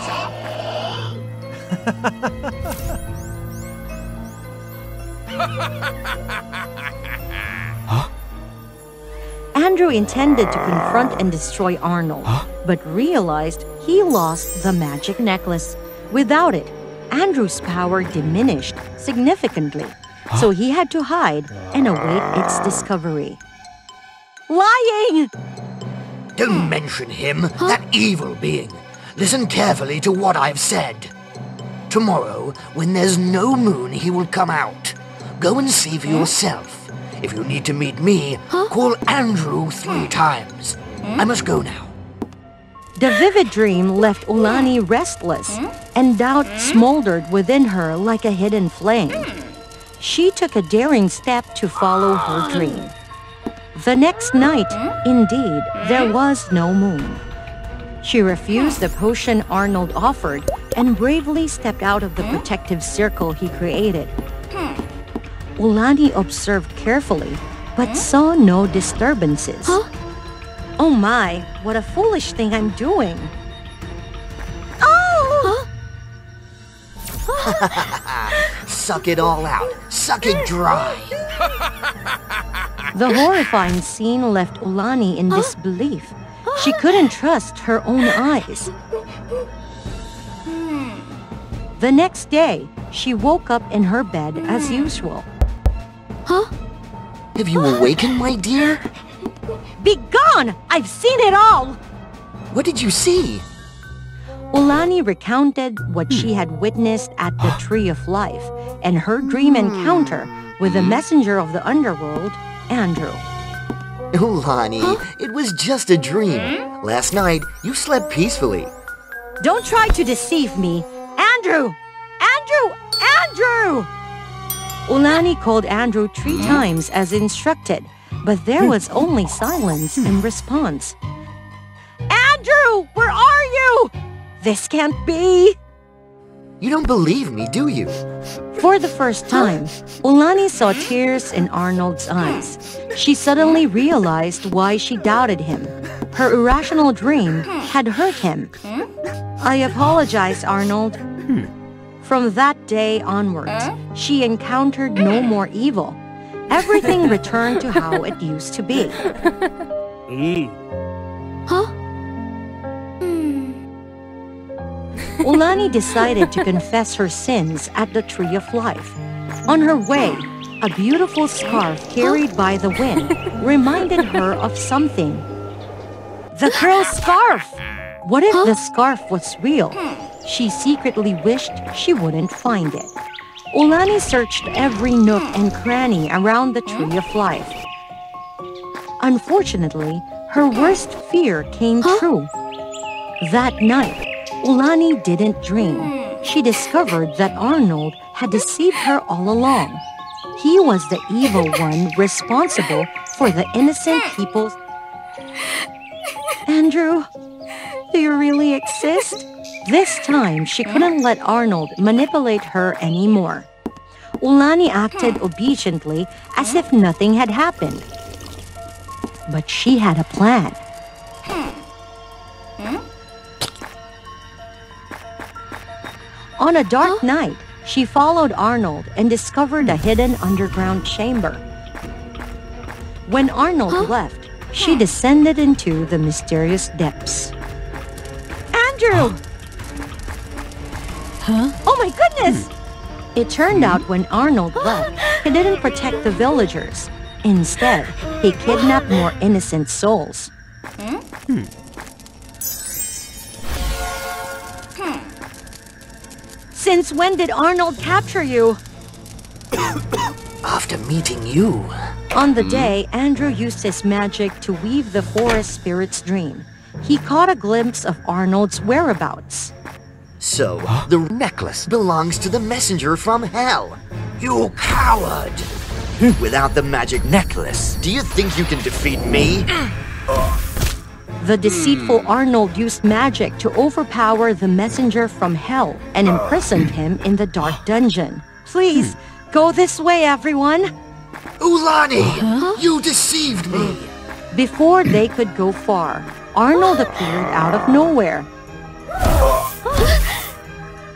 Andrew intended to confront and destroy Arnold, but realized he lost the magic necklace. Without it, Andrew's power diminished significantly, so he had to hide and await its discovery. Lying! Don't mention him, that evil being. Listen carefully to what I've said. Tomorrow, when there's no moon, he will come out. Go and see for yourself. If you need to meet me, call Andrew 3 times. I must go now. The vivid dream left Ulani restless, and doubt smoldered within her like a hidden flame. She took a daring step to follow her dream. The next night, indeed, there was no moon. She refused the potion Arnold offered and bravely stepped out of the protective circle he created. Ulani observed carefully, but saw no disturbances. Oh my, what a foolish thing I'm doing! Oh! Suck it all out. Suck it dry. The horrifying scene left Ulani in disbelief. She couldn't trust her own eyes. The next day, she woke up in her bed as usual. Have you awakened, my dear? Be gone! I've seen it all! What did you see? Ulani recounted what she had witnessed at the Tree of Life and her dream encounter with the messenger of the underworld, Andrew. Ulani, it was just a dream. Last night, you slept peacefully. Don't try to deceive me. Andrew! Andrew! Andrew! Ulani called Andrew 3 times as instructed, but there was only silence in response. Andrew! Where are you? This can't be! You don't believe me, do you? For the first time, Ulani saw tears in Arnold's eyes. She suddenly realized why she doubted him. Her irrational dream had hurt him. I apologize, Arnold. From that day onwards, she encountered no more evil. Everything returned to how it used to be. Ulani decided to confess her sins at the Tree of Life. On her way, a beautiful scarf carried by the wind reminded her of something. The girl's scarf! What if the scarf was real? She secretly wished she wouldn't find it. Ulani searched every nook and cranny around the Tree of Life. Unfortunately, her worst fear came true. That night, Ulani didn't dream. She discovered that Arnold had deceived her all along. He was the evil one responsible for the innocent people's... Andrew, do you really exist? This time, she couldn't let Arnold manipulate her anymore. Ulani acted obediently as if nothing had happened. But she had a plan. On a dark night, she followed Arnold and discovered a hidden underground chamber. When Arnold left, she descended into the mysterious depths. Andrew! Oh my goodness! It turned out when Arnold left, he didn't protect the villagers. Instead, he kidnapped more innocent souls. Since when did Arnold capture you? After meeting you. On the day, Andrew used his magic to weave the forest spirit's dream. He caught a glimpse of Arnold's whereabouts. So, the necklace belongs to the messenger from hell. You coward! Without the magic necklace, do you think you can defeat me? The deceitful Arnold used magic to overpower the messenger from hell and imprisoned him in the dark dungeon. Please, go this way, everyone! Ulani! You deceived me! Before they could go far, Arnold appeared out of nowhere.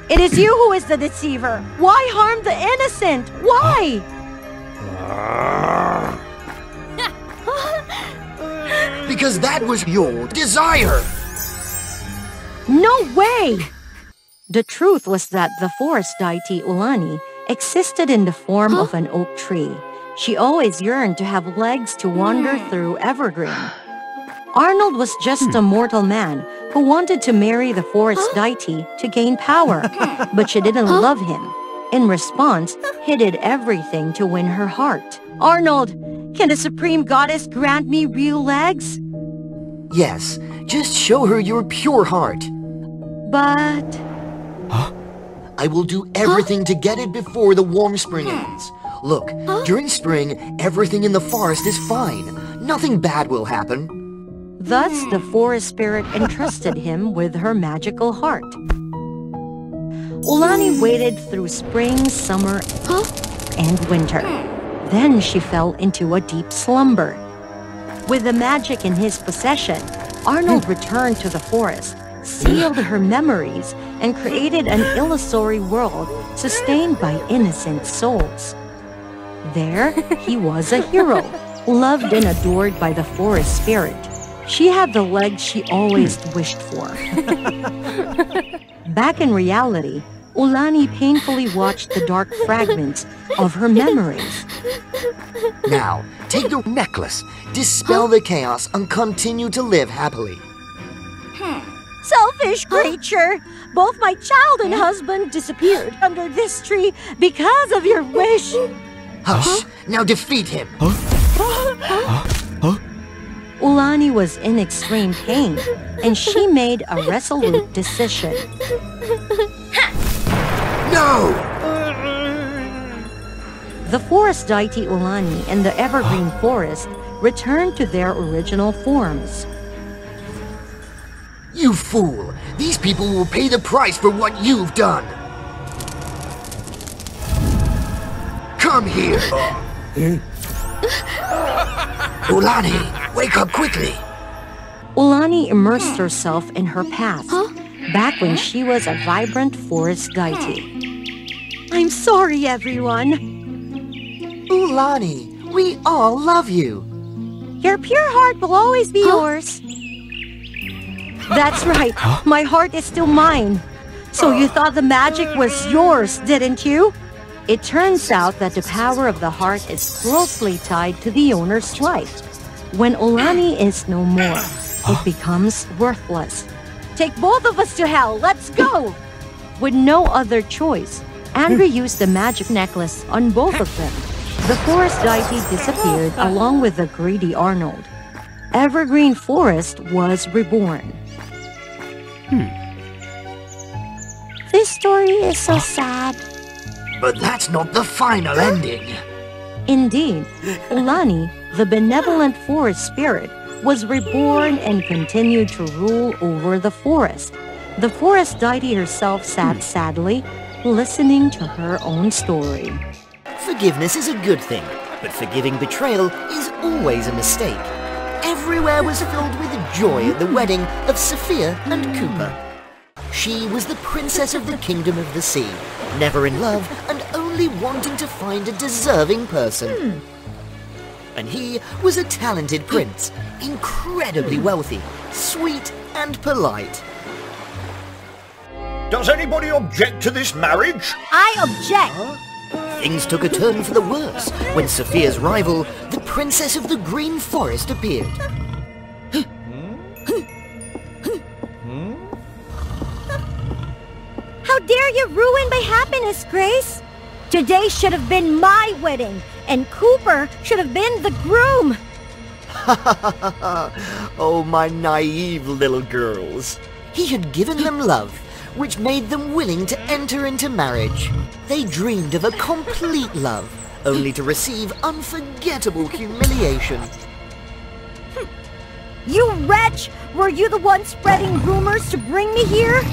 It is you who is the deceiver! Why harm the innocent? Why? Because that was your desire! No way! The truth was that the forest deity Ulani existed in the form of an oak tree. She always yearned to have legs to wander through evergreen. Arnold was just a mortal man who wanted to marry the forest deity to gain power, but she didn't love him. In response, he did everything to win her heart. Arnold, can the Supreme Goddess grant me real legs? Yes, just show her your pure heart. But... I will do everything to get it before the warm spring ends. Look, during spring, everything in the forest is fine. Nothing bad will happen. Thus, the forest spirit entrusted him with her magical heart. Ulani waited through spring, summer, and winter. Then she fell into a deep slumber. With the magic in his possession, Arnold returned to the forest, sealed her memories, and created an illusory world sustained by innocent souls. There, he was a hero, loved and adored by the forest spirit. She had the legs she always wished for. Back in reality, Ulani painfully watched the dark fragments of her memories. Now, take the necklace, dispel the chaos, and continue to live happily. Selfish creature! Both my child and husband disappeared under this tree because of your wish. Hush! Now defeat him! Ulani was in extreme pain, and she made a resolute decision. No! The forest deity Ulani and the evergreen forest returned to their original forms. You fool! These people will pay the price for what you've done! Come here! Ulani, wake up quickly! Ulani immersed herself in her past, back when she was a vibrant forest deity. I'm sorry, everyone. Ulani, we all love you. Your pure heart will always be yours. That's right. My heart is still mine. So you thought the magic was yours, didn't you? It turns out that the power of the heart is closely tied to the owner's life. When Ulani is no more, it becomes worthless. Take both of us to hell. Let's go! With no other choice, Andrew used the magic necklace on both of them. The forest deity disappeared along with the greedy Arnold. Evergreen Forest was reborn. This story is so sad. But that's not the final ending. Indeed, Ulani, the benevolent forest spirit, was reborn and continued to rule over the forest. The forest deity herself sat sadly, listening to her own story. Forgiveness is a good thing, but forgiving betrayal is always a mistake. Everywhere was filled with joy at the wedding of Sophia and Cooper. She was the princess of the kingdom of the sea, never in love and only wanting to find a deserving person. And he was a talented prince, incredibly wealthy, sweet and polite. Does anybody object to this marriage? I object! Things took a turn for the worse when Sophia's rival, the Princess of the Green Forest, appeared. How dare you ruin my happiness, Grace? Today should have been my wedding, and Cooper should have been the groom. Oh, my naive little girls. He had given them love, which made them willing to enter into marriage. They dreamed of a complete love, only to receive unforgettable humiliation. You wretch! Were you the one spreading rumors to bring me here?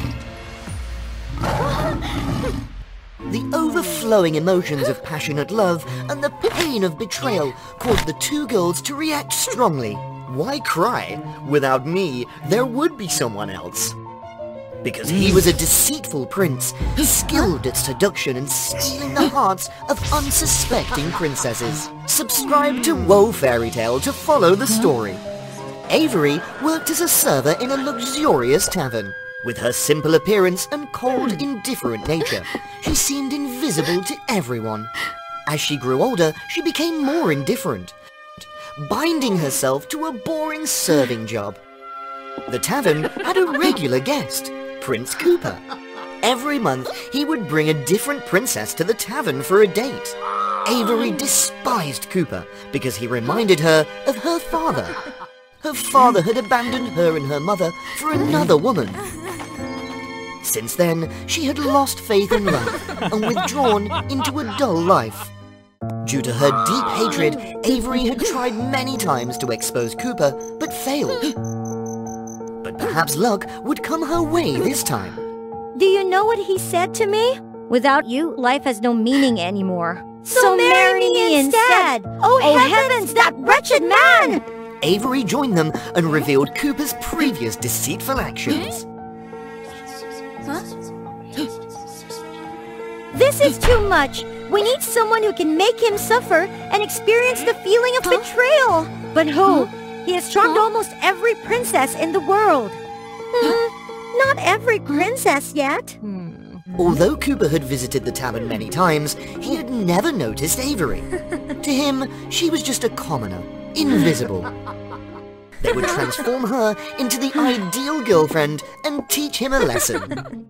The overflowing emotions of passionate love and the pain of betrayal caused the two girls to react strongly. Why cry? Without me, there would be someone else. Because he was a deceitful prince, skilled at seduction and stealing the hearts of unsuspecting princesses. Subscribe to WOA Fairy Tale to follow the story. Avery worked as a server in a luxurious tavern. With her simple appearance and cold, indifferent nature, she seemed invisible to everyone. As she grew older, she became more indifferent, binding herself to a boring serving job. The tavern had a regular guest, Prince Cooper. Every month, he would bring a different princess to the tavern for a date. Avery despised Cooper because he reminded her of her father. Her father had abandoned her and her mother for another woman. Since then, she had lost faith in life and withdrawn into a dull life. Due to her deep hatred, Avery had tried many times to expose Cooper, but failed. But perhaps luck would come her way this time. Do you know what he said to me? Without you, life has no meaning anymore. So marry me instead! Oh heavens, that wretched man! Avery joined them and revealed Cooper's previous deceitful actions. This is too much. We need someone who can make him suffer and experience the feeling of betrayal. But who? He has charmed almost every princess in the world. Not every princess yet. Although Cooper had visited the tavern many times, he had never noticed Avery. To him, she was just a commoner, invisible. They would transform her into the ideal girlfriend and teach him a lesson.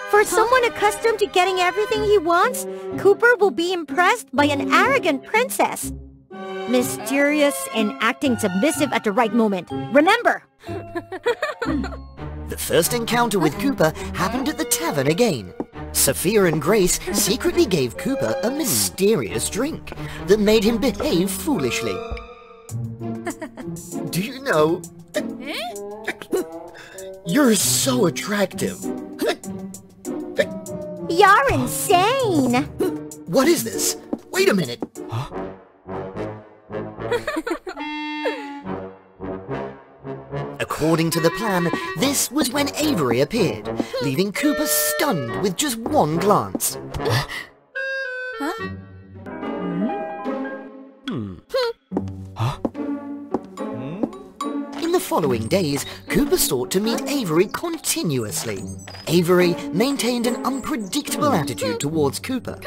For someone accustomed to getting everything he wants, Cooper will be impressed by an arrogant princess. Mysterious and acting submissive at the right moment. Remember! The first encounter with Cooper happened at the tavern again. Sophia and Grace secretly gave Cooper a mysterious drink that made him behave foolishly. Do you know? You're so attractive. You're insane! What is this? Wait a minute. According to the plan, this was when Avery appeared, leaving Cooper stunned with just one glance. In the following days, Cooper sought to meet Avery continuously. Avery maintained an unpredictable attitude towards Cooper.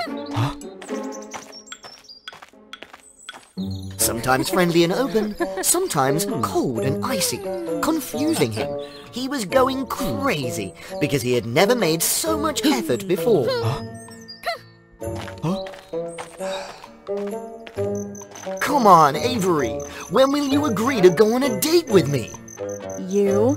Sometimes friendly and open, sometimes cold and icy, confusing him. He was going crazy because he had never made so much effort before. Come on, Avery. When will you agree to go on a date with me? You?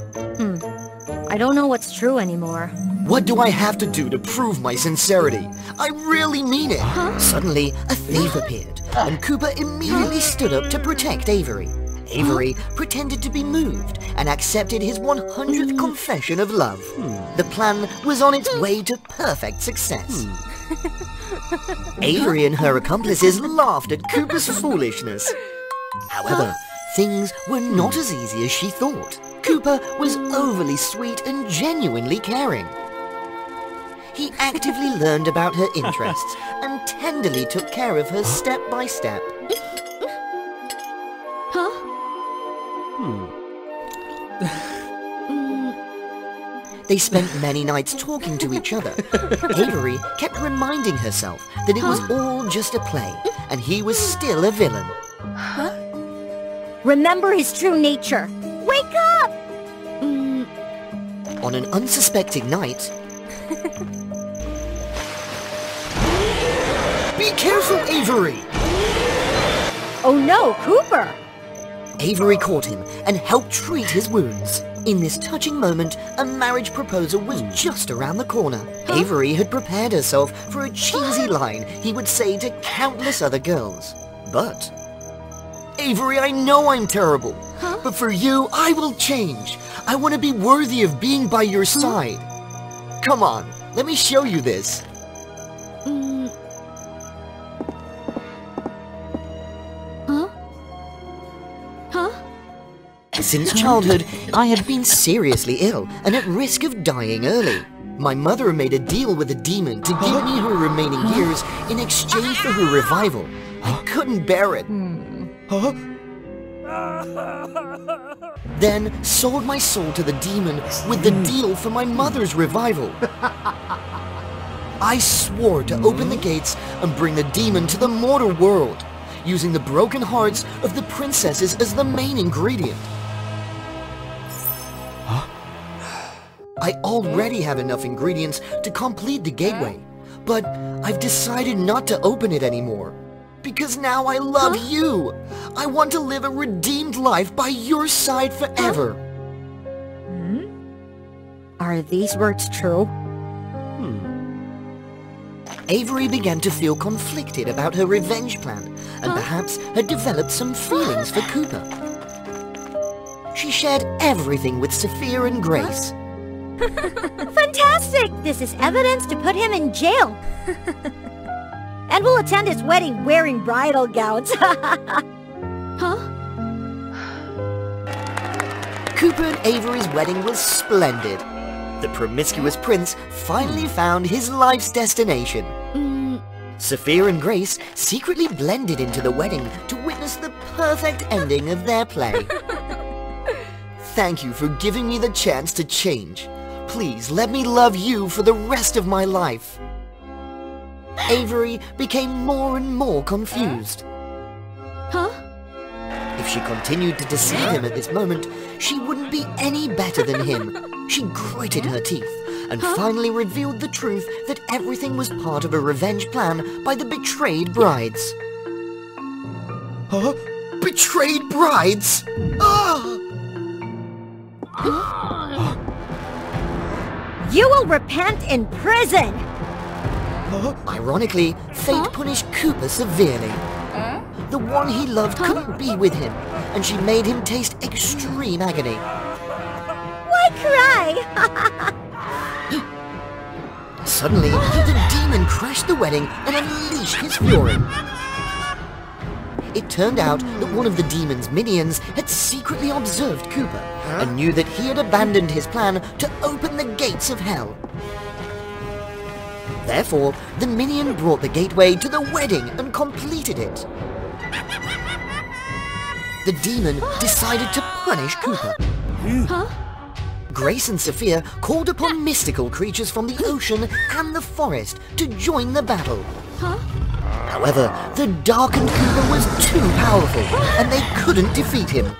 I don't know what's true anymore. What do I have to do to prove my sincerity? I really mean it. Suddenly, a thief appeared, and Cooper immediately stood up to protect Avery. Avery pretended to be moved and accepted his 100th confession of love. The plan was on its way to perfect success. Avery and her accomplices laughed at Cooper's foolishness. However, things were not as easy as she thought. Cooper was overly sweet and genuinely caring. He actively learned about her interests and tenderly took care of her step by step. They spent many nights talking to each other. Avery kept reminding herself that it was all just a play, and he was still a villain. Remember his true nature. Wake up! On an unsuspecting night... Be careful, Avery! Oh no, Cooper! Avery caught him and helped treat his wounds. In this touching moment, a marriage proposal was just around the corner. Avery had prepared herself for a cheesy line he would say to countless other girls. But... Avery, I know I'm terrible, but for you, I will change. I want to be worthy of being by your side. Come on, let me show you this. Since childhood, I had been seriously ill and at risk of dying early. My mother made a deal with a demon to give me her remaining years in exchange for her revival. I couldn't bear it. Then sold my soul to the demon with the deal for my mother's revival. I swore to open the gates and bring the demon to the mortal world, using the broken hearts of the princesses as the main ingredient. I already have enough ingredients to complete the gateway, but I've decided not to open it anymore. Because now I love you! I want to live a redeemed life by your side forever! Are these words true? Avery began to feel conflicted about her revenge plan, and perhaps had developed some feelings for Cooper. She shared everything with Sophia and Grace. Fantastic! This is evidence to put him in jail. And we'll attend his wedding wearing bridal gowns. Cooper and Avery's wedding was splendid. The promiscuous prince finally found his life's destination. Sophia and Grace secretly blended into the wedding to witness the perfect ending of their play. Thank you for giving me the chance to change. Please let me love you for the rest of my life. Avery became more and more confused. If she continued to deceive him at this moment, she wouldn't be any better than him. She gritted her teeth and finally revealed the truth that everything was part of a revenge plan by the betrayed brides. Betrayed brides? You will repent in prison! Ironically, fate punished Cooper severely. The one he loved couldn't be with him, and she made him taste extreme agony. Why cry? Suddenly, the demon crashed the wedding and unleashed his fury. It turned out that one of the demon's minions had secretly observed Cooper and knew that he had abandoned his plan to open the gates of hell. Therefore, the minion brought the gateway to the wedding and completed it. The demon decided to punish Cooper. Grace and Sophia called upon mystical creatures from the ocean and the forest to join the battle. However, the darkened Cooper was too powerful, and they couldn't defeat him.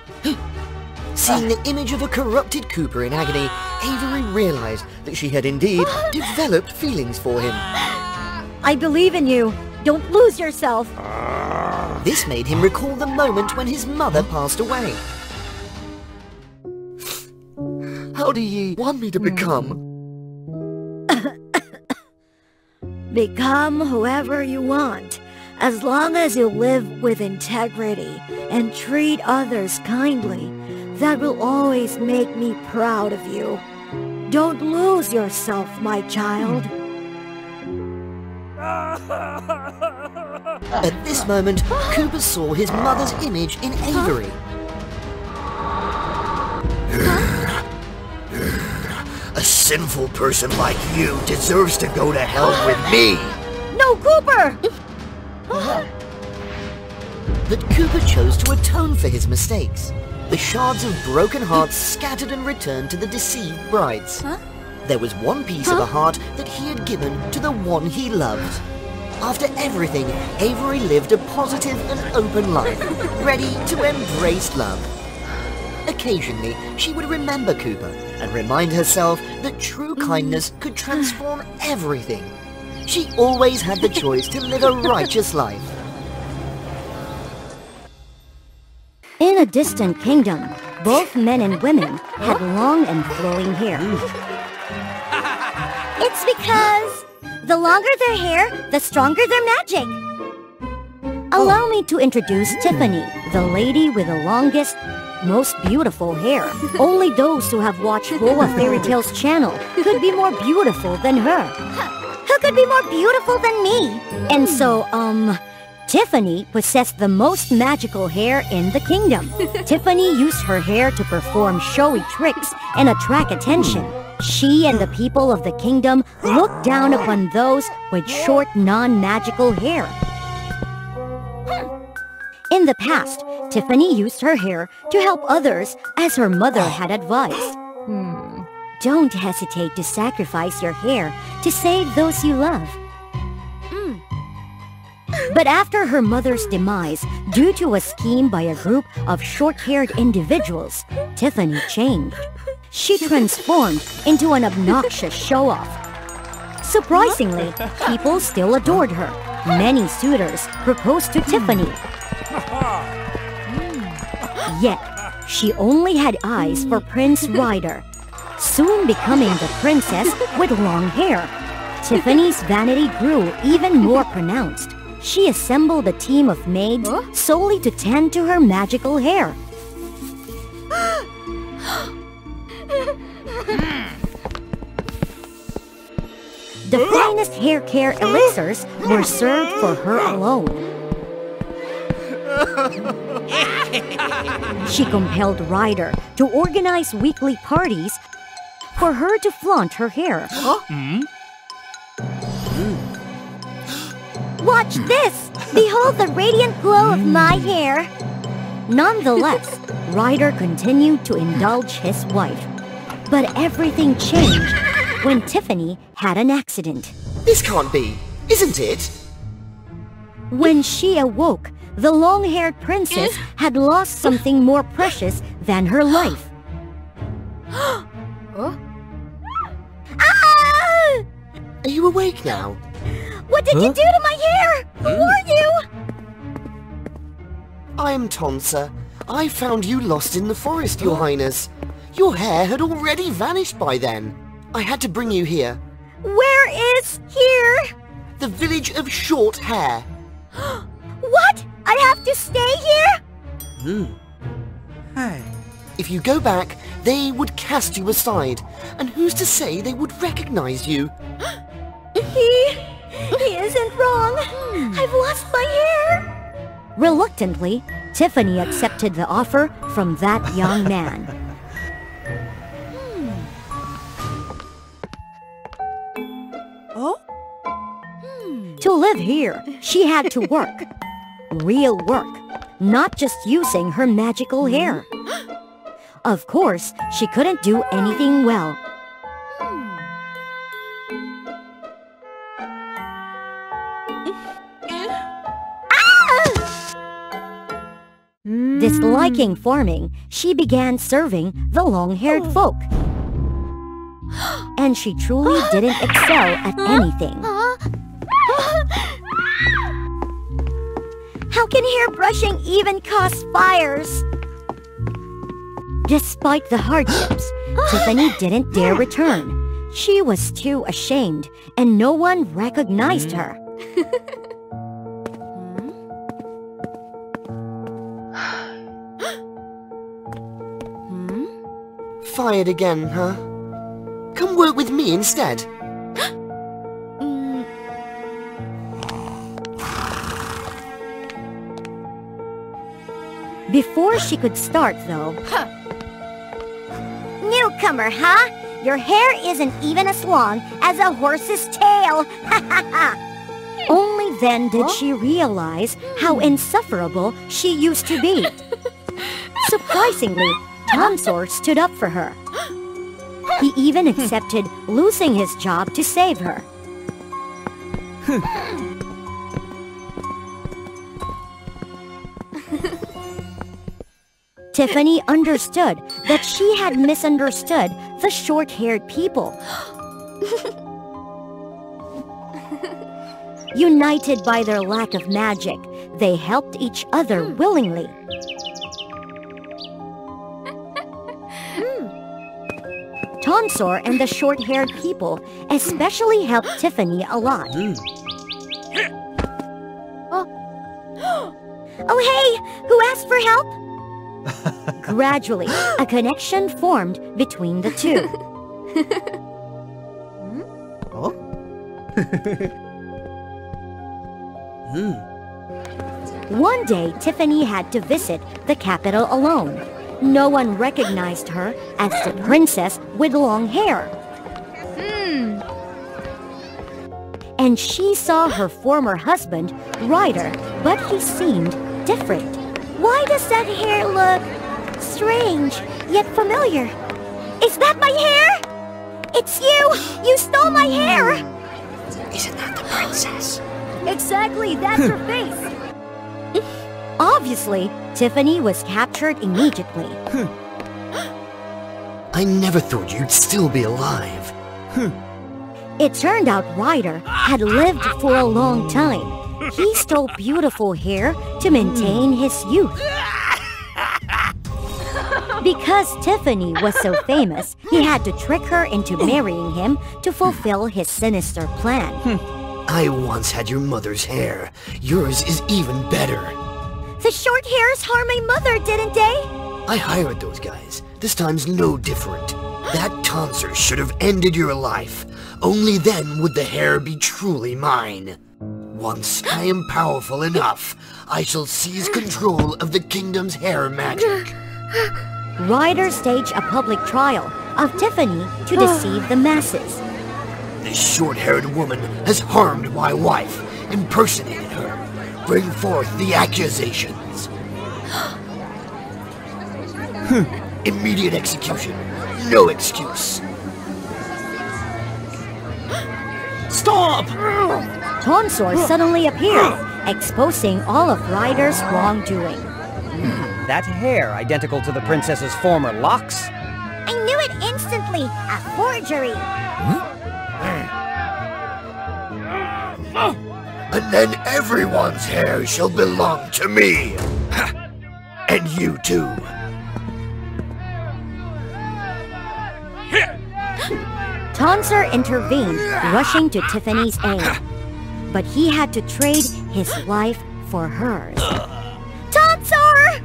Seeing the image of a corrupted Cooper in agony, Avery realized that she had indeed developed feelings for him. I believe in you. Don't lose yourself. This made him recall the moment when his mother passed away. How do ye want me to become? Become whoever you want. As long as you live with integrity and treat others kindly, that will always make me proud of you. Don't lose yourself, my child. At this moment, Cooper saw his mother's image in Avery. A sinful person like you deserves to go to hell with me. No, Cooper! But Cooper chose to atone for his mistakes. The shards of broken hearts scattered and returned to the deceived brides. There was one piece of a heart that he had given to the one he loved. After everything, Avery lived a positive and open life, ready to embrace love. Occasionally, she would remember Cooper and remind herself that true kindness could transform everything. She always had the choice to live a righteous life. In a distant kingdom, both men and women had long and flowing hair. It's because the longer their hair, the stronger their magic. Allow me to introduce Tiffany, the lady with the longest, most beautiful hair. Only those who have watched WOA Fairy Tales channel could be more beautiful than her. Who could be more beautiful than me? And so, Tiffany possessed the most magical hair in the kingdom. Tiffany used her hair to perform showy tricks and attract attention. She and the people of the kingdom looked down upon those with short, non-magical hair. In the past, Tiffany used her hair to help others as her mother had advised. Don't hesitate to sacrifice your hair to save those you love. But after her mother's demise, due to a scheme by a group of short-haired individuals, Tiffany changed. She transformed into an obnoxious show-off. Surprisingly, people still adored her. Many suitors proposed to Tiffany. Yet, she only had eyes for Prince Ryder, soon becoming the princess with long hair. Tiffany's vanity grew even more pronounced. She assembled a team of maids solely to tend to her magical hair. The finest hair care elixirs were served for her alone. She compelled Ryder to organize weekly parties for her to flaunt her hair. Watch this! Behold the radiant glow of my hair! Nonetheless, Ryder continued to indulge his wife. But everything changed when Tiffany had an accident. This can't be, isn't it? When she awoke, the long-haired princess had lost something more precious than her life. Ah! Are you awake now? What did you do to my hair? Who are you? I am Tonsa. I found you lost in the forest, Your Highness. Your hair had already vanished by then. I had to bring you here. Where is here? The village of Short Hair. What? I have to stay here? If you go back, they would cast you aside. And who's to say they would recognize you? He isn't wrong. I've lost my hair. Reluctantly, Tiffany accepted the offer from that young man. To live here, she had to work. Real work, not just using her magical hair. Of course, she couldn't do anything well. Disliking farming, she began serving the long-haired folk. And she truly didn't excel at anything. How can hair brushing even cause fires? Despite the hardships, Tiffany didn't dare return. She was too ashamed, and no one recognized her. fired again, huh? Come work with me instead. Before she could start, though... Newcomer, huh? Your hair isn't even as long as a horse's tail. Only then did she realize how insufferable she used to be. Surprisingly, Tonsor stood up for her. He even accepted losing his job to save her. Tiffany understood that she had misunderstood the short-haired people. United by their lack of magic, they helped each other willingly. Tonsor and the short-haired people especially helped Tiffany a lot. Oh hey, who asked for help? Gradually, a connection formed between the two. One day, Tiffany had to visit the capital alone. No one recognized her as the princess with long hair. And she saw her former husband, Ryder, but he seemed different. Why does that hair look strange, yet familiar? Is that my hair? It's you! You stole my hair! Isn't that the princess? Exactly, that's her face. Obviously, Tiffany was captured immediately. I never thought you'd still be alive. It turned out Ryder had lived for a long time. He stole beautiful hair to maintain his youth. Because Tiffany was so famous, he had to trick her into marrying him to fulfill his sinister plan. I once had your mother's hair. Yours is even better. The short hairs harmed my mother, didn't they? I hired those guys. This time's no different. That tonsor should have ended your life. Only then would the hair be truly mine. Once I am powerful enough, I shall seize control of the kingdom's hair magic. Ryder staged a public trial of Tiffany to deceive the masses. This short-haired woman has harmed my wife, impersonated her. Bring forth the accusations. Immediate execution. No excuse. Stop! Tonsor suddenly appeared, exposing all of Ryder's wrongdoing. That hair identical to the princess's former locks? I knew it instantly! A forgery! And then everyone's hair shall belong to me. And you too. Tonsor intervened, rushing to Tiffany's aid. But he had to trade his life for hers. Tonsor!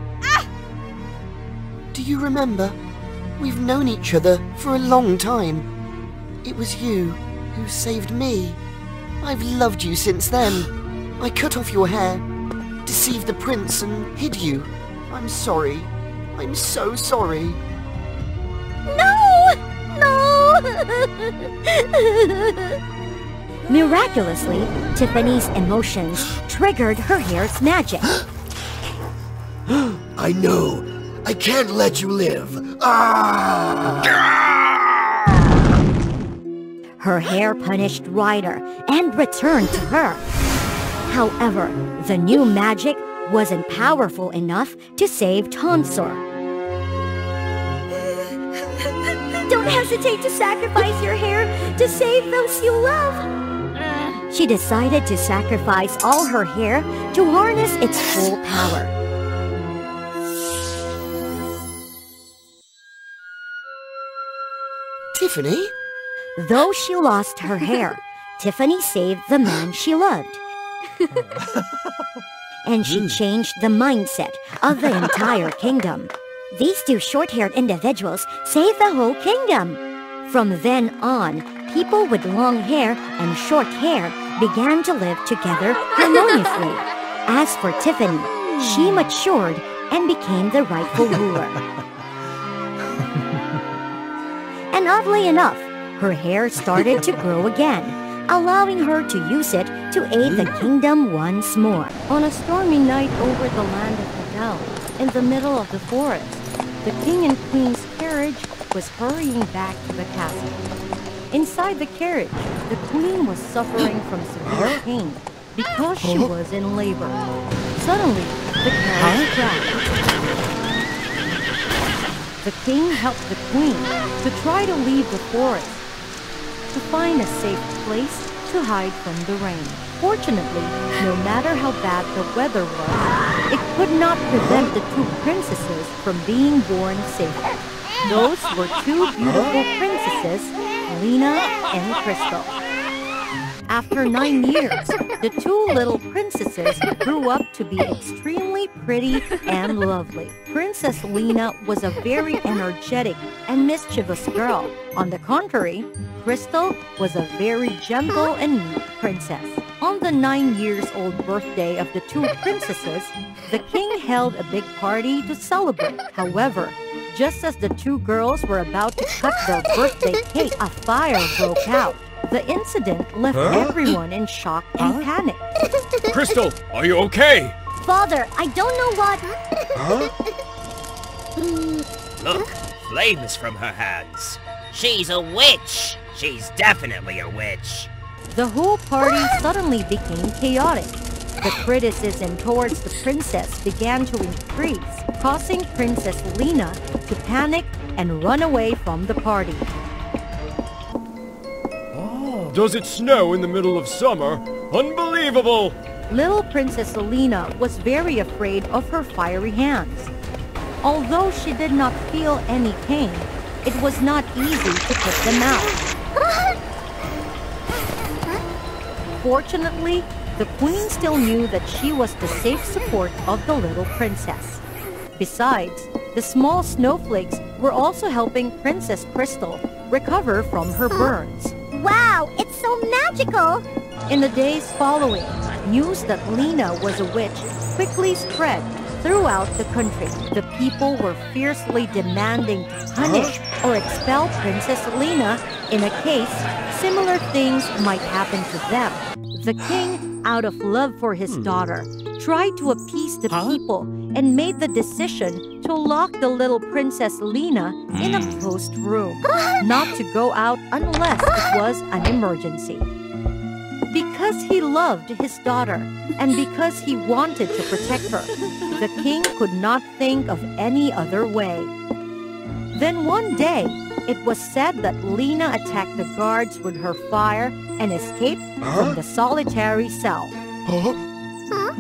Do you remember? We've known each other for a long time. It was you who saved me. I've loved you since then. I cut off your hair, deceived the prince and hid you. I'm sorry. I'm so sorry. No! Miraculously, Tiffany's emotions triggered her hair's magic. I know. I can't let you live. Her hair punished Ryder and returned to her. However, the new magic wasn't powerful enough to save Tonsor. Don't hesitate to sacrifice your hair to save those you love. She decided to sacrifice all her hair to harness its full power. Tiffany? Though she lost her hair, Tiffany saved the man she loved. And she changed the mindset of the entire kingdom. These two short-haired individuals saved the whole kingdom. From then on, people with long hair and short hair began to live together harmoniously. As for Tiffany, she matured and became the rightful ruler. And oddly enough, her hair started to grow again, allowing her to use it to aid the kingdom once more. On a stormy night over the land of the Dell, in the middle of the forest, the king and queen's carriage was hurrying back to the castle. Inside the carriage, the queen was suffering from severe pain because she was in labor. Suddenly, the carriage crashed. The king helped the queen to try to leave the forest, to find a safe place to hide from the rain. Fortunately, no matter how bad the weather was, it could not prevent the two princesses from being born safely. Those were two beautiful princesses, Lena and Crystal. After 9 years, the two little princesses grew up to be extremely pretty and lovely. Princess Lena was a very energetic and mischievous girl. On the contrary, Crystal was a very gentle and meek princess. On the 9-year-old birthday of the two princesses, the king held a big party to celebrate. However, just as the two girls were about to cut their birthday cake, a fire broke out. The incident left everyone in shock and panic. Crystal, are you okay? Father, I don't know what... Look, flames from her hands. She's a witch. She's definitely a witch. The whole party suddenly became chaotic. The criticism towards the princess began to increase, causing Princess Lena to panic and run away from the party. Does it snow in the middle of summer? Unbelievable! Little Princess Lena was very afraid of her fiery hands. Although she did not feel any pain, it was not easy to put them out. Fortunately, the queen still knew that she was the safe support of the little princess. Besides, the small snowflakes were also helping Princess Crystal recover from her burns. Wow, it's so magical! In the days following, news that Lena was a witch quickly spread throughout the country. The people were fiercely demanding to punish or expel Princess Lena in a case similar things might happen to them. The king, out of love for his daughter, tried to appease the people and made the decision to lock the little Princess Lena in a closed room, not to go out unless it was an emergency. Because he loved his daughter and because he wanted to protect her, the king could not think of any other way. Then one day, it was said that Lena attacked the guards with her fire and escaped from the solitary cell.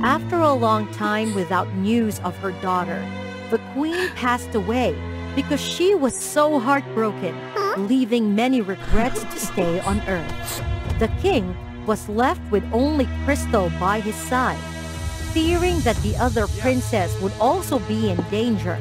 After a long time without news of her daughter, the queen passed away because she was so heartbroken, leaving many regrets to stay on earth. The king was left with only Crystal by his side. Fearing that the other princess would also be in danger,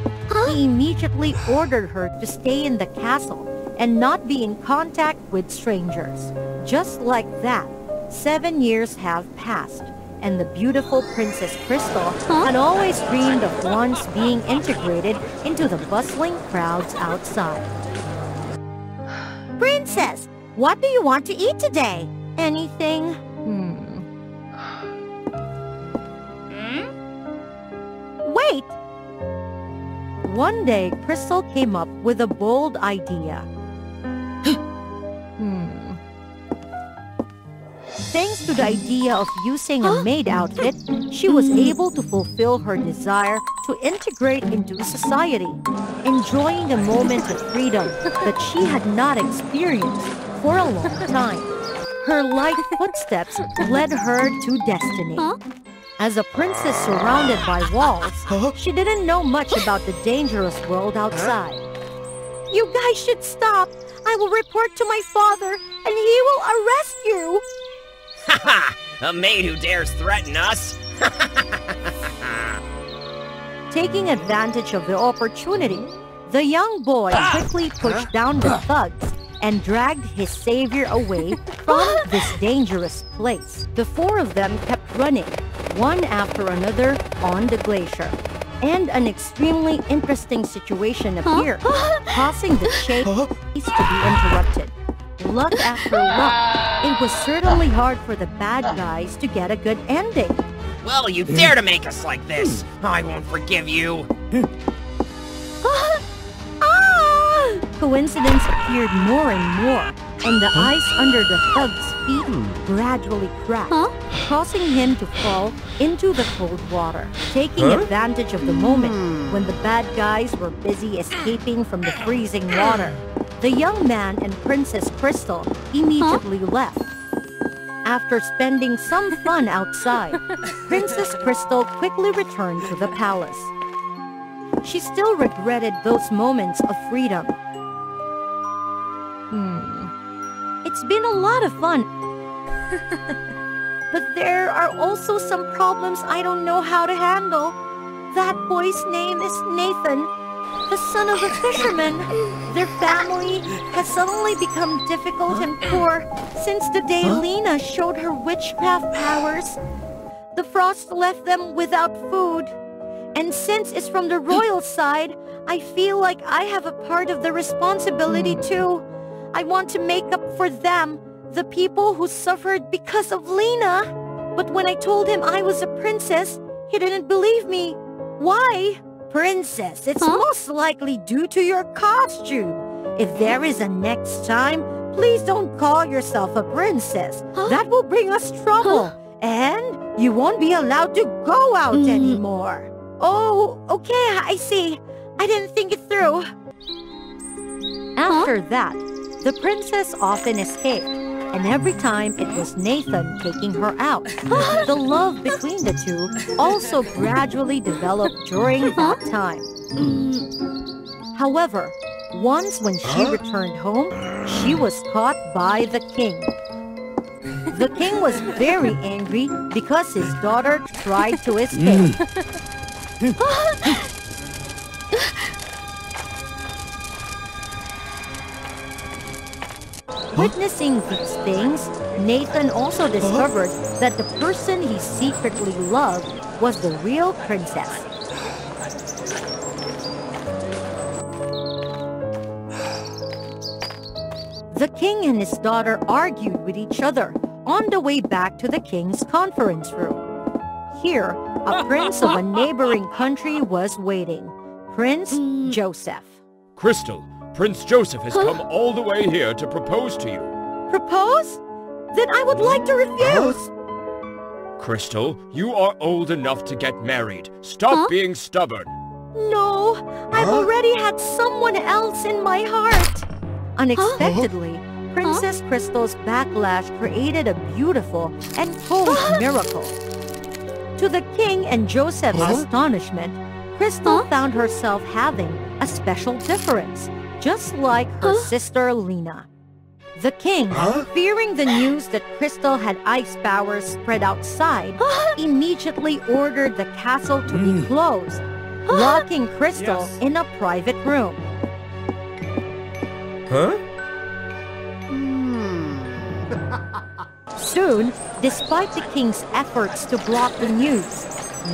he immediately ordered her to stay in the castle and not be in contact with strangers. Just like that, 7 years have passed, and the beautiful Princess Crystal had always dreamed of once being integrated into the bustling crowds outside. Princess, what do you want to eat today? Anything? Wait! One day, Crystal came up with a bold idea. Thanks to the idea of using a maid outfit, she was able to fulfill her desire to integrate into society, enjoying the moment of freedom that she had not experienced for a long time. Her light footsteps led her to destiny. As a princess surrounded by walls, she didn't know much about the dangerous world outside. You guys should stop! I will report to my father, and he will arrest you! Ha ha! A maid who dares threaten us? Taking advantage of the opportunity, the young boy quickly pushed down the thugs and dragged his savior away from this dangerous place. The four of them kept running, one after another, on the glacier. And an extremely interesting situation appeared, causing the chase to be interrupted. Luck after luck, it was certainly hard for the bad guys to get a good ending. Well, you dare to make us like this! I won't forgive you! Coincidence appeared more and more, and the ice under the thug's feet gradually cracked, causing him to fall into the cold water. Taking advantage of the moment when the bad guys were busy escaping from the freezing water, the young man and Princess Crystal immediately left. After spending some fun outside, Princess Crystal quickly returned to the palace. She still regretted those moments of freedom. It's been a lot of fun. But there are also some problems I don't know how to handle. That boy's name is Nathan, the son of a fisherman. Their family has suddenly become difficult and poor since the day Lena showed her witchcraft powers. The frost left them without food. And since it's from the royal side, I feel like I have a part of the responsibility too. I want to make up for them, the people who suffered because of Lena. But when I told him I was a princess, he didn't believe me. Why? Princess, it's most likely due to your costume. If there is a next time, please don't call yourself a princess. That will bring us trouble. And you won't be allowed to go out anymore. Oh, okay, I see. I didn't think it through. After that, the princess often escaped, and every time it was Nathan taking her out. The love between the two also gradually developed during that time. However, once when she returned home, she was caught by the king. The king was very angry because his daughter tried to escape. Witnessing these things, Nathan also discovered that the person he secretly loved was the real princess. The king and his daughter argued with each other on the way back to the king's conference room. Here, a prince of a neighboring country was waiting, Prince Joseph. Crystal, Prince Joseph has come all the way here to propose to you. Propose? Then I would like to refuse. Crystal, you are old enough to get married. Stop being stubborn. No, I've already had someone else in my heart. Unexpectedly, Princess Crystal's backlash created a beautiful and cold miracle. To the king and Joseph's astonishment, Crystal found herself having a special difference, just like her sister Lena. The king, fearing the news that Crystal had ice powers spread outside, immediately ordered the castle to be closed, locking Crystal in a private room. Soon, despite the king's efforts to block the news,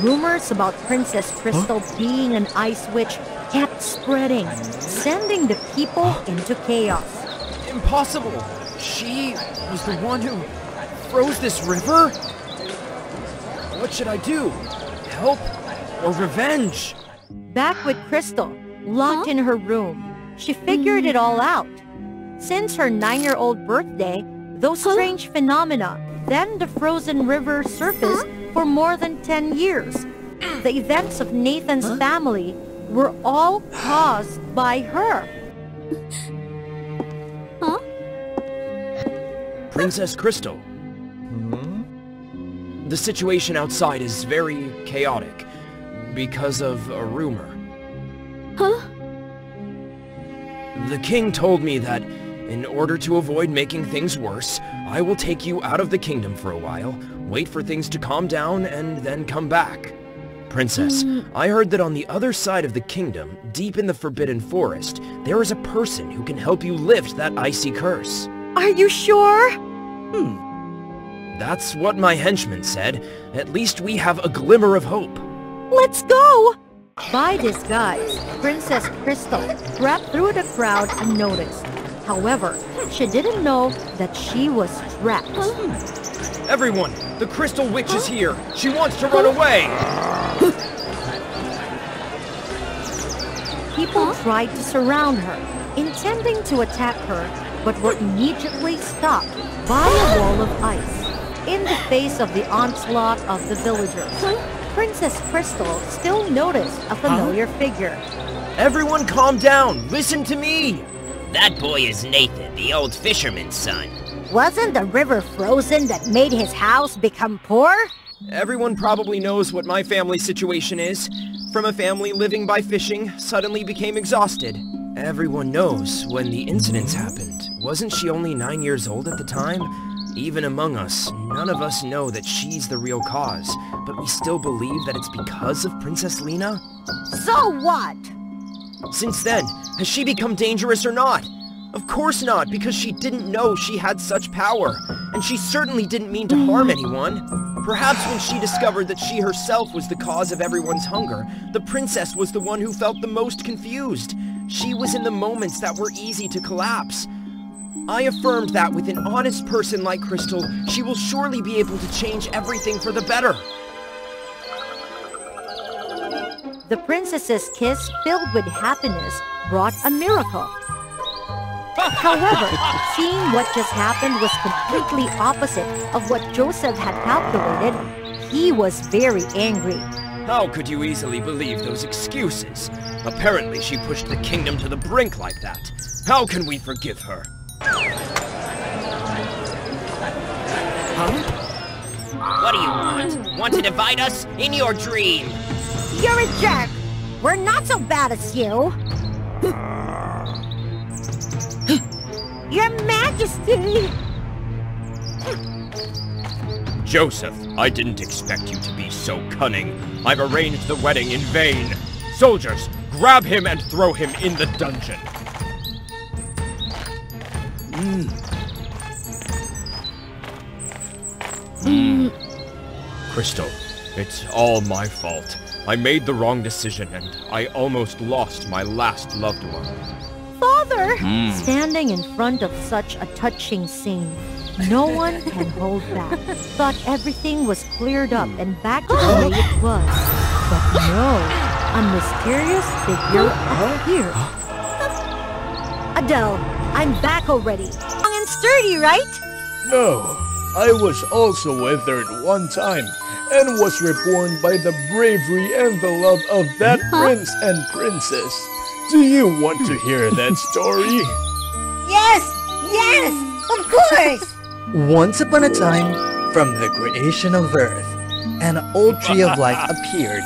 rumors about Princess Crystal being an ice witch kept spreading, sending the people into chaos. Impossible! She was the one who froze this river? What should I do? Help or revenge? Back with Crystal, locked in her room, she figured it all out. Since her 9-year-old birthday, those strange phenomena, then the frozen river surfaced for more than 10 years. The events of Nathan's family were all caused by her. Princess Crystal. The situation outside is very chaotic because of a rumor. The king told me that in order to avoid making things worse, I will take you out of the kingdom for a while, wait for things to calm down, and then come back. Princess, I heard that on the other side of the kingdom, deep in the Forbidden Forest, there is a person who can help you lift that icy curse. Are you sure? That's what my henchman said. At least we have a glimmer of hope. Let's go! By disguise, Princess Crystal crept through the crowd unnoticed. However, she didn't know that she was trapped. Everyone, the Crystal Witch is here. She wants to run away. People tried to surround her, intending to attack her, but were immediately stopped by a wall of ice. In the face of the onslaught of the villagers, Princess Crystal still noticed a familiar figure. Everyone calm down. Listen to me. That boy is Nathan, the old fisherman's son. Wasn't the river frozen that made his house become poor? Everyone probably knows what my family situation is. From a family living by fishing, suddenly became exhausted. Everyone knows when the incidents happened. Wasn't she only 9 years old at the time? Even among us, none of us know that she's the real cause, but we still believe that it's because of Princess Lena? So what? Since then, has she become dangerous or not? Of course not, because she didn't know she had such power, and she certainly didn't mean to harm anyone. Perhaps when she discovered that she herself was the cause of everyone's hunger, the princess was the one who felt the most confused. She was in the moments that were easy to collapse. I affirmed that with an honest person like Crystal, she will surely be able to change everything for the better. The princess's kiss, filled with happiness, brought a miracle. However, seeing what just happened was completely opposite of what Joseph had calculated, he was very angry. How could you easily believe those excuses? Apparently she pushed the kingdom to the brink like that. How can we forgive her? What do you want? Want to divide us? In your dream! You're a jerk! We're not so bad as you! Your Majesty! Joseph, I didn't expect you to be so cunning. I've arranged the wedding in vain. Soldiers, grab him and throw him in the dungeon. Crystal, it's all my fault. I made the wrong decision and I almost lost my last loved one. Father! Standing in front of such a touching scene, no one can hold back. Thought everything was cleared up and back to the way it was. But no, a mysterious figure appeared. Adele, I'm back already. Strong and sturdy, right? No, I was also withered one time, and was reborn by the bravery and the love of that prince and princess. Do you want to hear that story? Yes! Yes! Of course! Once upon a time, from the creation of Earth, an old tree of life appeared,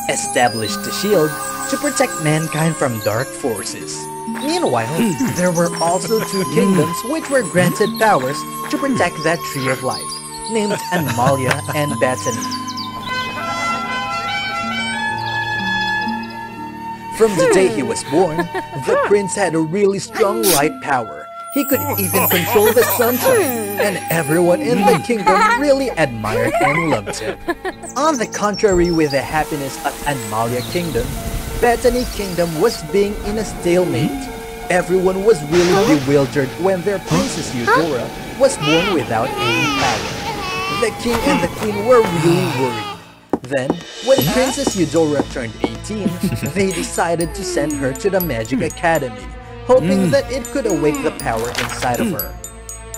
established a shield to protect mankind from dark forces. Meanwhile, there were also two kingdoms which were granted powers to protect that tree of life, named Animalia and Bethany. From the day he was born, the prince had a really strong light power. He could even control the sunshine, and everyone in the kingdom really admired and loved him. On the contrary, with the happiness of Animalia Kingdom, Bethany Kingdom was being in a stalemate. Everyone was really bewildered when their Princess Eudora was born without any power. The king and the queen were really worried. Then, when Princess Eudora turned 18, they decided to send her to the Magic Academy, hoping that it could awake the power inside of her.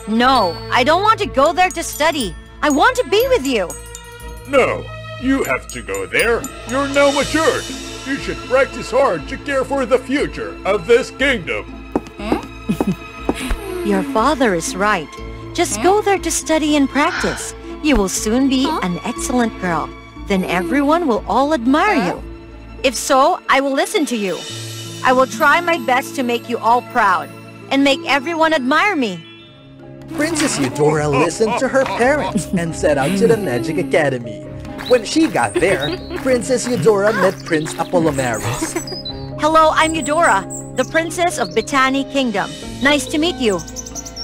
No, I don't want to go there to study. I want to be with you. No, you have to go there. You're now matured. You should practice hard to care for the future of this kingdom. Your father is right. Just go there to study and practice. You will soon be an excellent girl. Then everyone will all admire you. If so, I will listen to you. I will try my best to make you all proud and make everyone admire me. Princess Eudora listened to her parents and set out to the Magic Academy. When she got there, Princess Eudora met Prince Apollinaris. Hello, I'm Eudora, the Princess of Bethany Kingdom. Nice to meet you.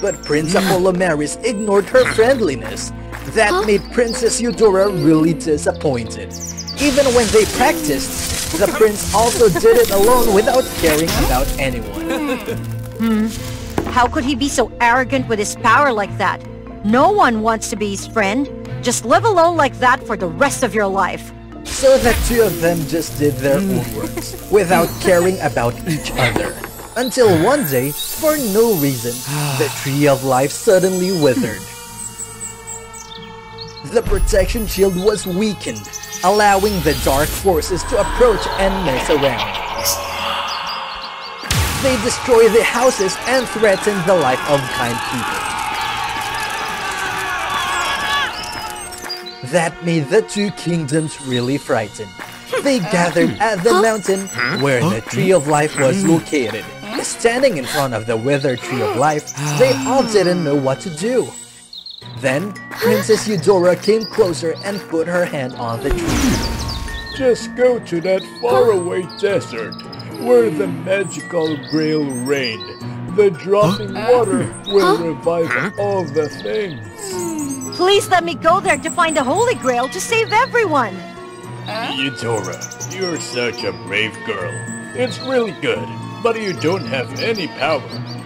But Prince Apollinaris ignored her friendliness. That made Princess Eudora really disappointed. Even when they practiced, the prince also did it alone without caring about anyone. How could he be so arrogant with his power like that? No one wants to be his friend. Just live alone like that for the rest of your life. So the two of them just did their own works, without caring about each other. Until one day, for no reason, the Tree of Life suddenly withered. The protection shield was weakened, allowing the dark forces to approach and mess around. They destroy the houses and threaten the life of kind people. That made the two kingdoms really frightened. They gathered at the mountain where the Tree of Life was located. Standing in front of the withered Tree of Life, they all didn't know what to do. Then, Princess Eudora came closer and put her hand on the tree. Just go to that faraway desert where the magical grail reigned. The dropping water will revive all the things. Please let me go there to find the Holy Grail to save everyone. Eudora, you're such a brave girl. It's really good, but you don't have any power.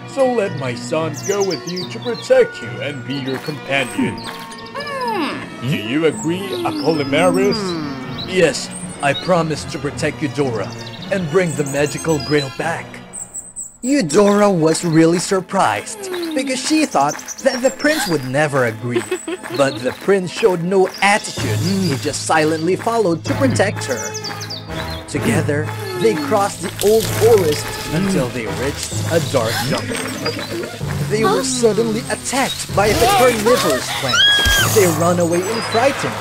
So let my son go with you to protect you and be your companion. Do you agree, Apollinaris? Yes, I promise to protect Eudora and bring the magical grail back. Eudora was really surprised because she thought that the prince would never agree. But the prince showed no attitude, he just silently followed to protect her. Together, they crossed the old forest until they reached a dark jungle. They were suddenly attacked by the carnivorous plants. They ran away in frightened,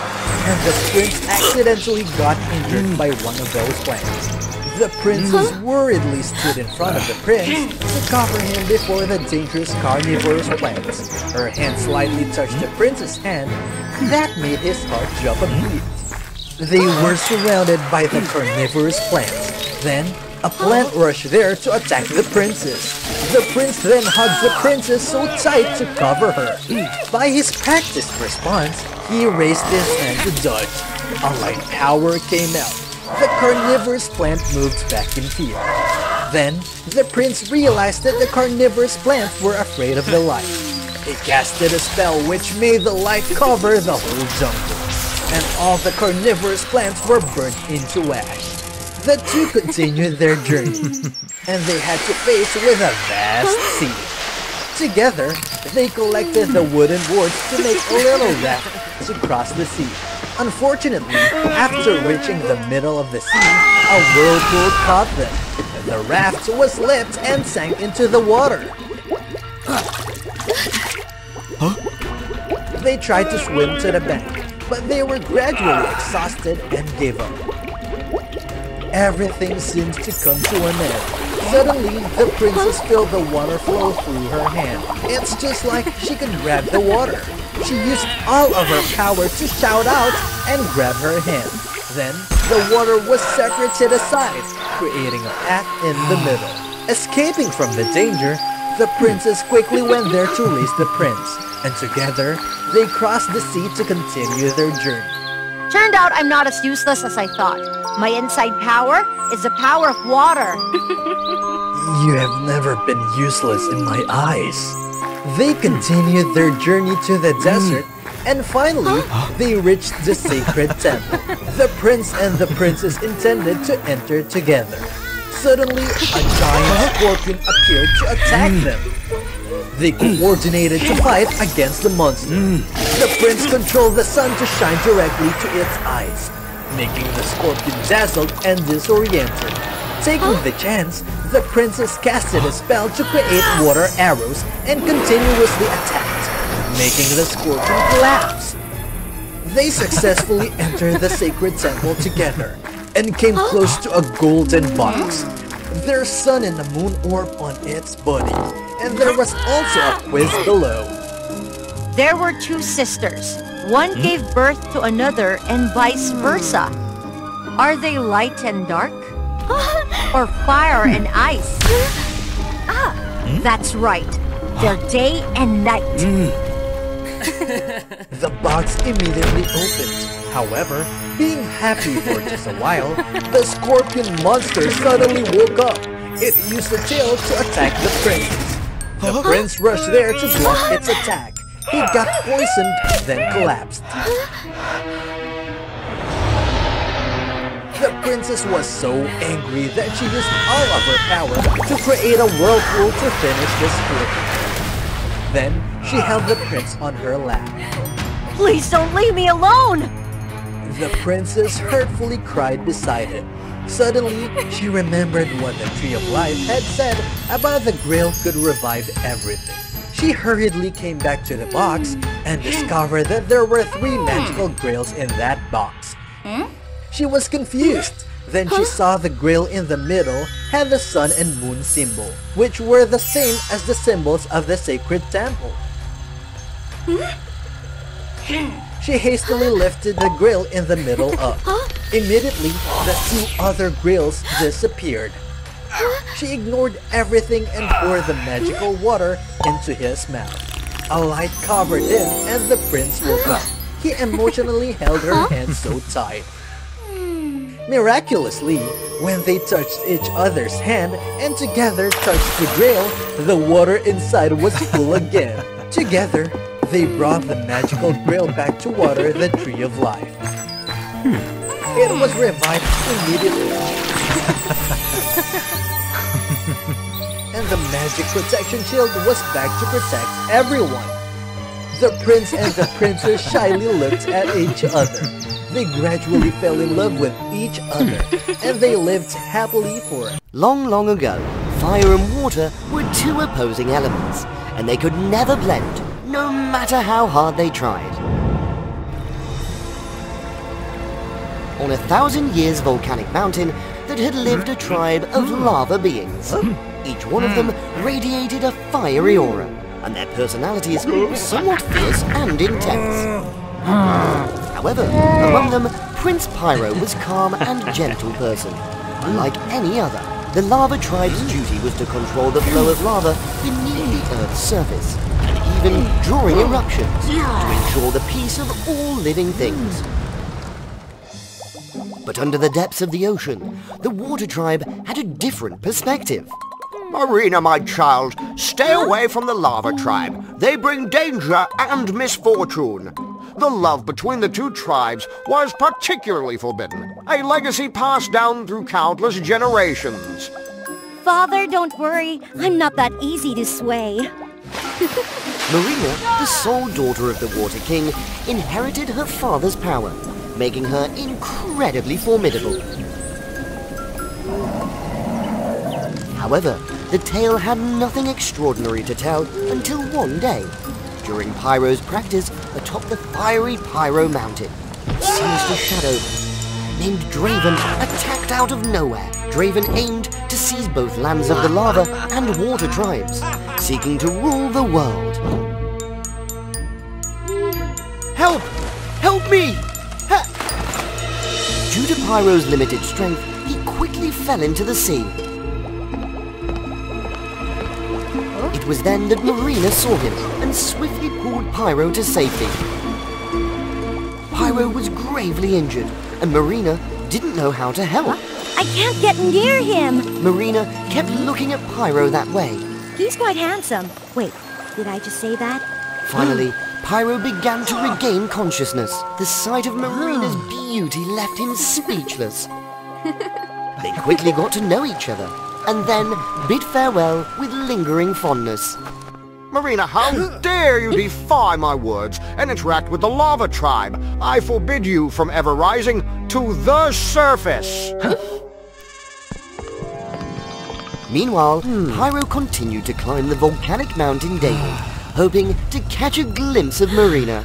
and the prince accidentally got injured by one of those plants. The princess worriedly stood in front of the prince to cover him before the dangerous carnivorous plants. Her hand slightly touched the prince's hand. That made his heart jump a beat. They were surrounded by the carnivorous plants. Then, a plant rushed there to attack the princess. The prince then hugged the princess so tight to cover her. By his practiced response, he raised his hand to dodge. A light power came out. The carnivorous plant moved back in fear. Then, the prince realized that the carnivorous plants were afraid of the light. He casted a spell which made the light cover the whole jungle, and all the carnivorous plants were burnt into ash. The two continued their journey, and they had to face with a vast sea. Together, they collected the wooden boards to make a little raft to cross the sea. Unfortunately, after reaching the middle of the sea, a whirlpool caught them. The raft was lifted and sank into the water. They tried to swim to the bank, but they were gradually exhausted and gave up. Everything seems to come to an end. Suddenly, the princess felt the water flow through her hand. It's just like she could grab the water. She used all of her power to shout out and grab her hand. Then, the water was separated aside, creating a path in the middle. Escaping from the danger, the princess quickly went there to raise the prince, and together, they crossed the sea to continue their journey. Turned out I'm not as useless as I thought. My inside power is the power of water. You have never been useless in my eyes. They continued their journey to the desert, and finally, they reached the sacred temple. The prince and the princess intended to enter together. Suddenly, a giant scorpion appeared to attack them. They coordinated to fight against the monster. The prince controlled the sun to shine directly to its eyes, making the scorpion dazzled and disoriented. Taking the chance, the princess casted a spell to create water arrows and continuously attacked, making the scorpion collapse. They successfully entered the sacred temple together and came close to a golden box. There's sun and the moon orb on its body, and there was also a quiz below. There were two sisters, One gave birth to another and vice versa. Are they light and dark? Or fire and ice? That's right. They're day and night. The box immediately opened. However, being happy for just a while, the scorpion monster suddenly woke up. It used the tail to attack the prince. The prince rushed there to block its attack. He got poisoned, then collapsed. The princess was so angry that she used all of her power to create a whirlpool to finish the scorpion. Then, she held the prince on her lap. Please don't leave me alone! The princess hurtfully cried beside him. Suddenly, she remembered what the Tree of Life had said about the Grail could revive everything. She hurriedly came back to the box and discovered that there were 3 magical grails in that box. She was confused. Then she saw the grail in the middle had the sun and moon symbol, which were the same as the symbols of the sacred temple. She hastily lifted the grail in the middle up. Immediately, the 2 other grails disappeared. She ignored everything and poured the magical water into his mouth. A light covered him and the prince woke up. He emotionally held her hand so tight. Miraculously, when they touched each other's hand and together touched the grail, the water inside was full again. Together, they brought the magical grail back to water the Tree of Life. It was revived immediately. And the magic protection shield was back to protect everyone. The prince and the princess shyly looked at each other. They gradually fell in love with each other, and they lived happily for it. Long, long ago, fire and water were 2 opposing elements, and they could never blend, no matter how hard they tried. On 1,000 years volcanic mountain that had lived a tribe of lava beings. Each one of them radiated a fiery aura, and their personalities were somewhat fierce and intense. However, among them, Prince Pyro was calm and gentle person. Unlike any other, the lava tribe's duty was to control the flow of lava beneath the Earth's surface, and even during eruptions, to ensure the peace of all living things. But under the depths of the ocean, the water tribe had a different perspective. Marina, my child, stay away from the lava tribe. They bring danger and misfortune. The love between the 2 tribes was particularly forbidden, a legacy passed down through countless generations. Father, don't worry. I'm not that easy to sway. Marina, the sole daughter of the Water King, inherited her father's power, making her incredibly formidable. However, the tale had nothing extraordinary to tell until one day, during Pyro's practice atop the fiery Pyro Mountain. A sinister shadow named Draven attacked out of nowhere. Draven aimed to seize both lands of the lava and water tribes, seeking to rule the world. Help! Help me! Due to Pyro's limited strength, he quickly fell into the sea. It was then that Marina saw him and swiftly pulled Pyro to safety. Pyro was gravely injured, and Marina didn't know how to help. I can't get near him! Marina kept looking at Pyro that way. He's quite handsome. Wait, did I just say that? Finally, Pyro began to regain consciousness. The sight of Marina's beauty left him speechless. They quickly got to know each other, and then bid farewell with lingering fondness. Marina, how dare you defy my words and interact with the lava tribe? I forbid you from ever rising to the surface. Meanwhile, Pyro continued to climb the volcanic mountain daily, hoping to catch a glimpse of Marina.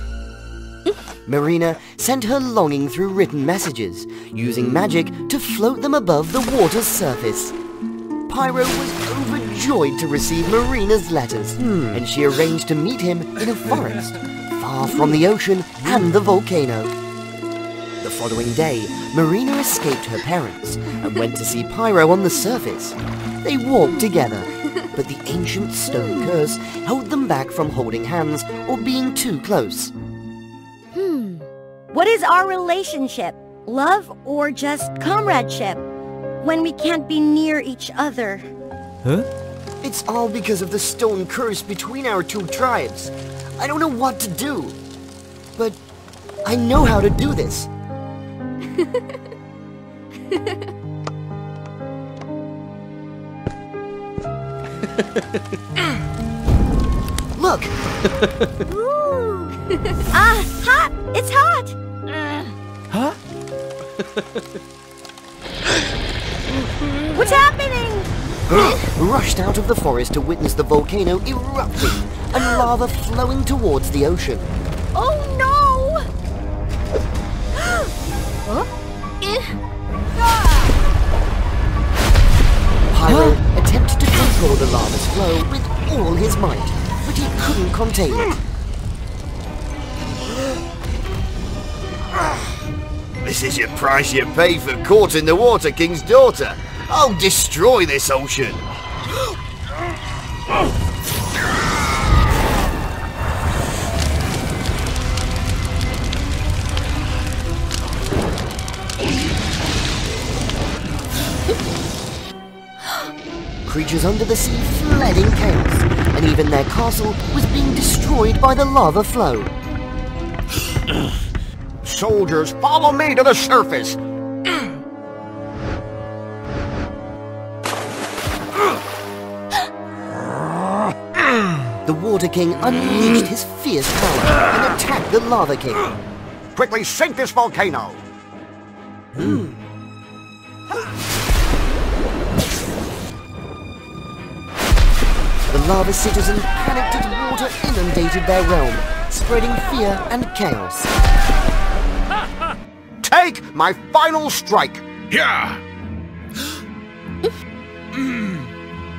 Marina sent her longing through written messages, using magic to float them above the water's surface. Pyro was overjoyed to receive Marina's letters, and she arranged to meet him in a forest, far from the ocean and the volcano. The following day, Marina escaped her parents and went to see Pyro on the surface. They walked together, but the ancient stone curse held them back from holding hands or being too close. What is our relationship? Love or just comradeship? When we can't be near each other. Huh? It's all because of the stone curse between our two tribes. I don't know what to do. But I know how to do this. Look! Hot! It's hot! Huh? What's happening? Rushed out of the forest to witness the volcano erupting and lava flowing towards the ocean. Oh no! Pyro attempted to control the lava's flow with all his might, but he couldn't contain it. This is your price you pay for courting the Water King's daughter. I'll destroy this ocean. Creatures under the sea fled in chaos, and even their castle was being destroyed by the lava flow. Soldiers, follow me to the surface. The Water King unleashed his fierce power and attacked the Lava King. Quickly sink this volcano. The lava citizen panicked as water inundated their realm, spreading fear and chaos. Take my final strike! Yeah!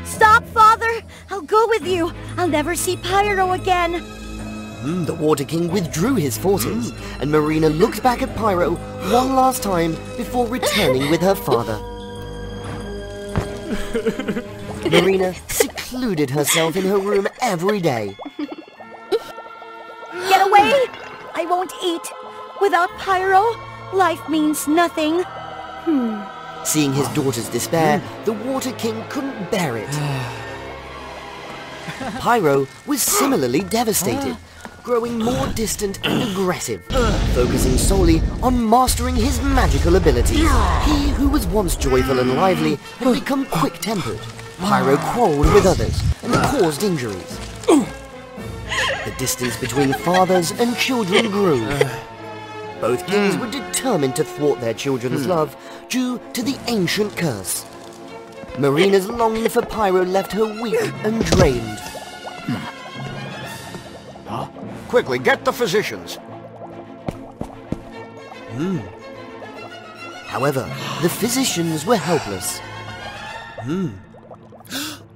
Stop, Father! I'll go with you! I'll never see Pyro again! The Water King withdrew his forces, and Marina looked back at Pyro one last time before returning with her father. Marina secluded herself in her room every day. Get away! I won't eat! Without Pyro, life means nothing. Seeing his daughter's despair, the Water King couldn't bear it. Pyro was similarly devastated, growing more distant and aggressive, focusing solely on mastering his magical abilities. He who was once joyful and lively had become quick-tempered. Pyro quarreled with others and caused injuries. The distance between fathers and children grew. Both kings were determined to thwart their children's love due to the ancient curse. Marina's longing for Pyro left her weak and drained. Quickly, get the physicians. However, the physicians were helpless.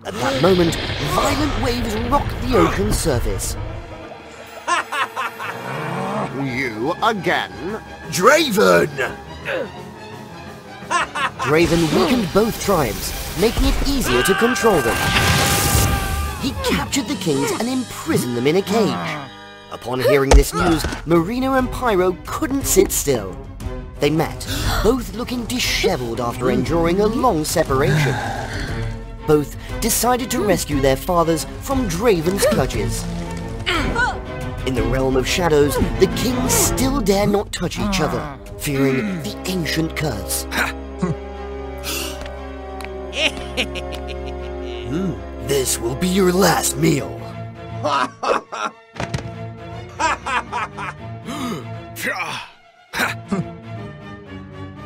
At that moment, violent waves rocked the ocean's surface. You again? Draven! Draven weakened both tribes, making it easier to control them. He captured the kings and imprisoned them in a cage. Upon hearing this news, Marina and Pyro couldn't sit still. They met, both looking disheveled after enduring a long separation. Both decided to rescue their fathers from Draven's clutches. In the realm of shadows, the kings still dare not touch each other, fearing the ancient curse. This will be your last meal.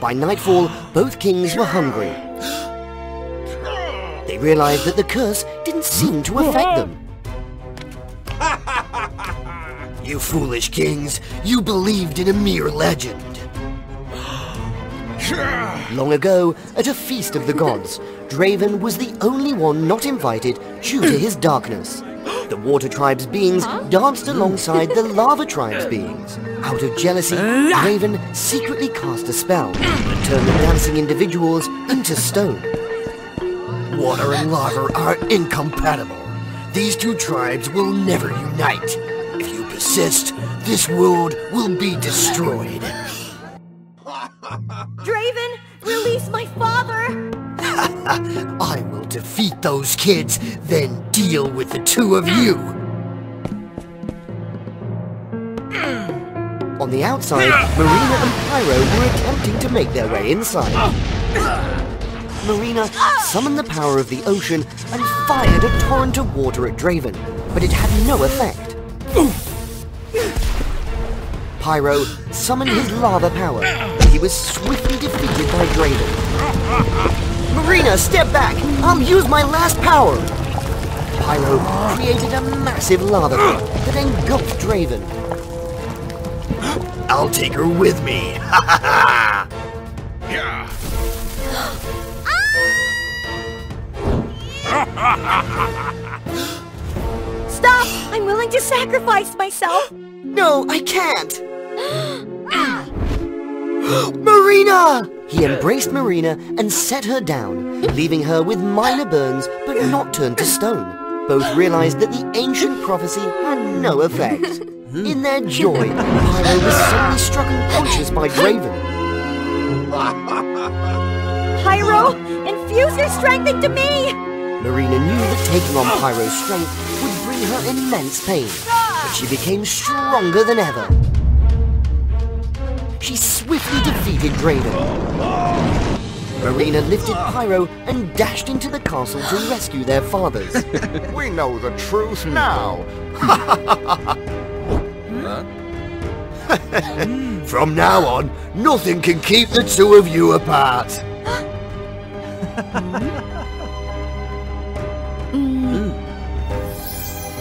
By nightfall, both kings were hungry. They realized that the curse didn't seem to affect them. You foolish kings, you believed in a mere legend. Long ago, at a feast of the gods, Draven was the only one not invited due to his darkness. The Water Tribe's beings danced alongside the Lava Tribe's beings. Out of jealousy, Draven secretly cast a spell that turned the dancing individuals into stone. Water and lava are incompatible. These two tribes will never unite. If you persist, this world will be destroyed. Draven, release my father! I will defeat those kids, then deal with the two of you. On the outside, Marina and Pyro were attempting to make their way inside. Marina summoned the power of the ocean and fired a torrent of water at Draven, but it had no effect. Pyro summoned his lava power, but he was swiftly defeated by Draven. Marina, step back! I'll use my last power! Pyro created a massive lava pit that engulfed Draven. I'll take her with me. Stop! I'm willing to sacrifice myself! No, I can't! Marina! He embraced Marina and set her down, leaving her with minor burns but not turned to stone. Both realized that the ancient prophecy had no effect. In their joy, Pyro was suddenly struck unconscious by Draven. Pyro, infuse your strength into me! Marina knew that taking on Pyro's strength would bring her immense pain, but she became stronger than ever. She swiftly defeated Draven. Marina lifted Pyro and dashed into the castle to rescue their fathers. We know the truth now. From now on, nothing can keep the two of you apart.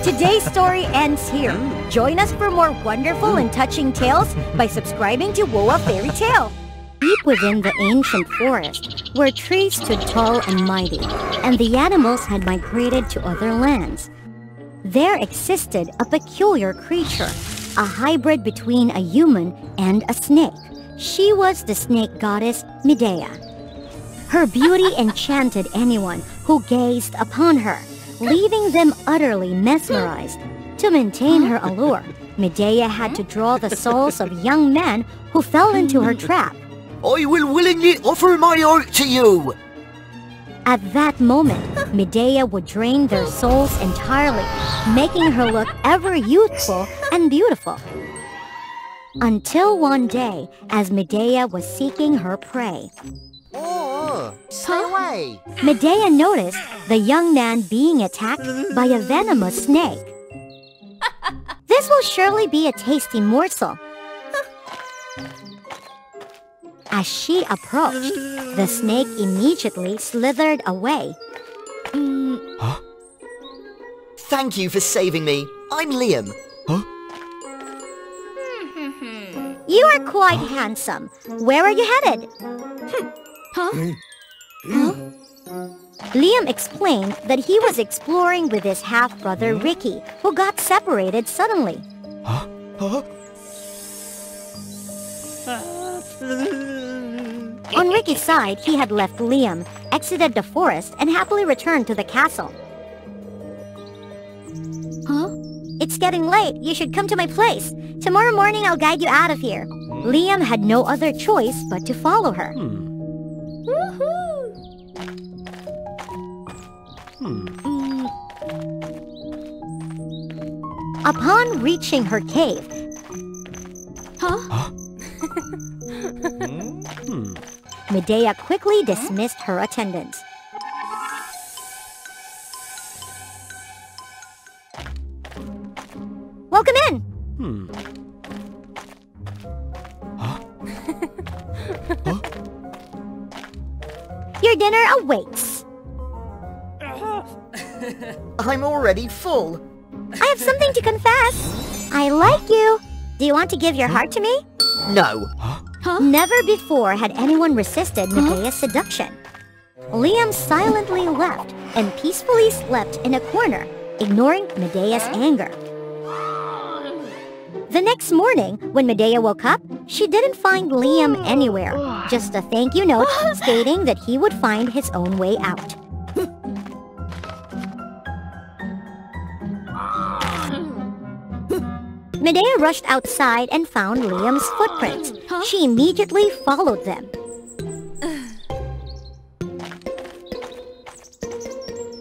Today's story ends here. Join us for more wonderful and touching tales by subscribing to WOA Fairy Tale. Deep within the ancient forest, where trees stood tall and mighty, and the animals had migrated to other lands, there existed a peculiar creature, a hybrid between a human and a snake. She was the snake goddess Medea. Her beauty enchanted anyone who gazed upon her, leaving them utterly mesmerized. To maintain her allure, Medea had to draw the souls of young men who fell into her trap. I will willingly offer my heart to you! At that moment, Medea would drain their souls entirely, making her look ever youthful and beautiful. Until one day, as Medea was seeking her prey. Oh, stay away! Medea noticed the young man being attacked by a venomous snake. This will surely be a tasty morsel. As she approached, the snake immediately slithered away. Thank you for saving me. I'm Liam. You are quite handsome. Where are you headed? Liam explained that he was exploring with his half-brother Ricky, who got separated suddenly. On Ricky's side, he had left Liam, exited the forest, and happily returned to the castle. It's getting late. You should come to my place. Tomorrow morning I'll guide you out of here. Liam had no other choice but to follow her. Upon reaching her cave, Medea quickly dismissed her attendants. Welcome in! Your dinner awaits. I'm already full. I have something to confess. I like you. Do you want to give your heart to me? No. Never before had anyone resisted Medea's seduction. Liam silently left and peacefully slept in a corner, ignoring Medea's anger. The next morning, when Medea woke up, she didn't find Liam anywhere, just a thank you note stating that he would find his own way out. Medea rushed outside and found Liam's footprints. She immediately followed them.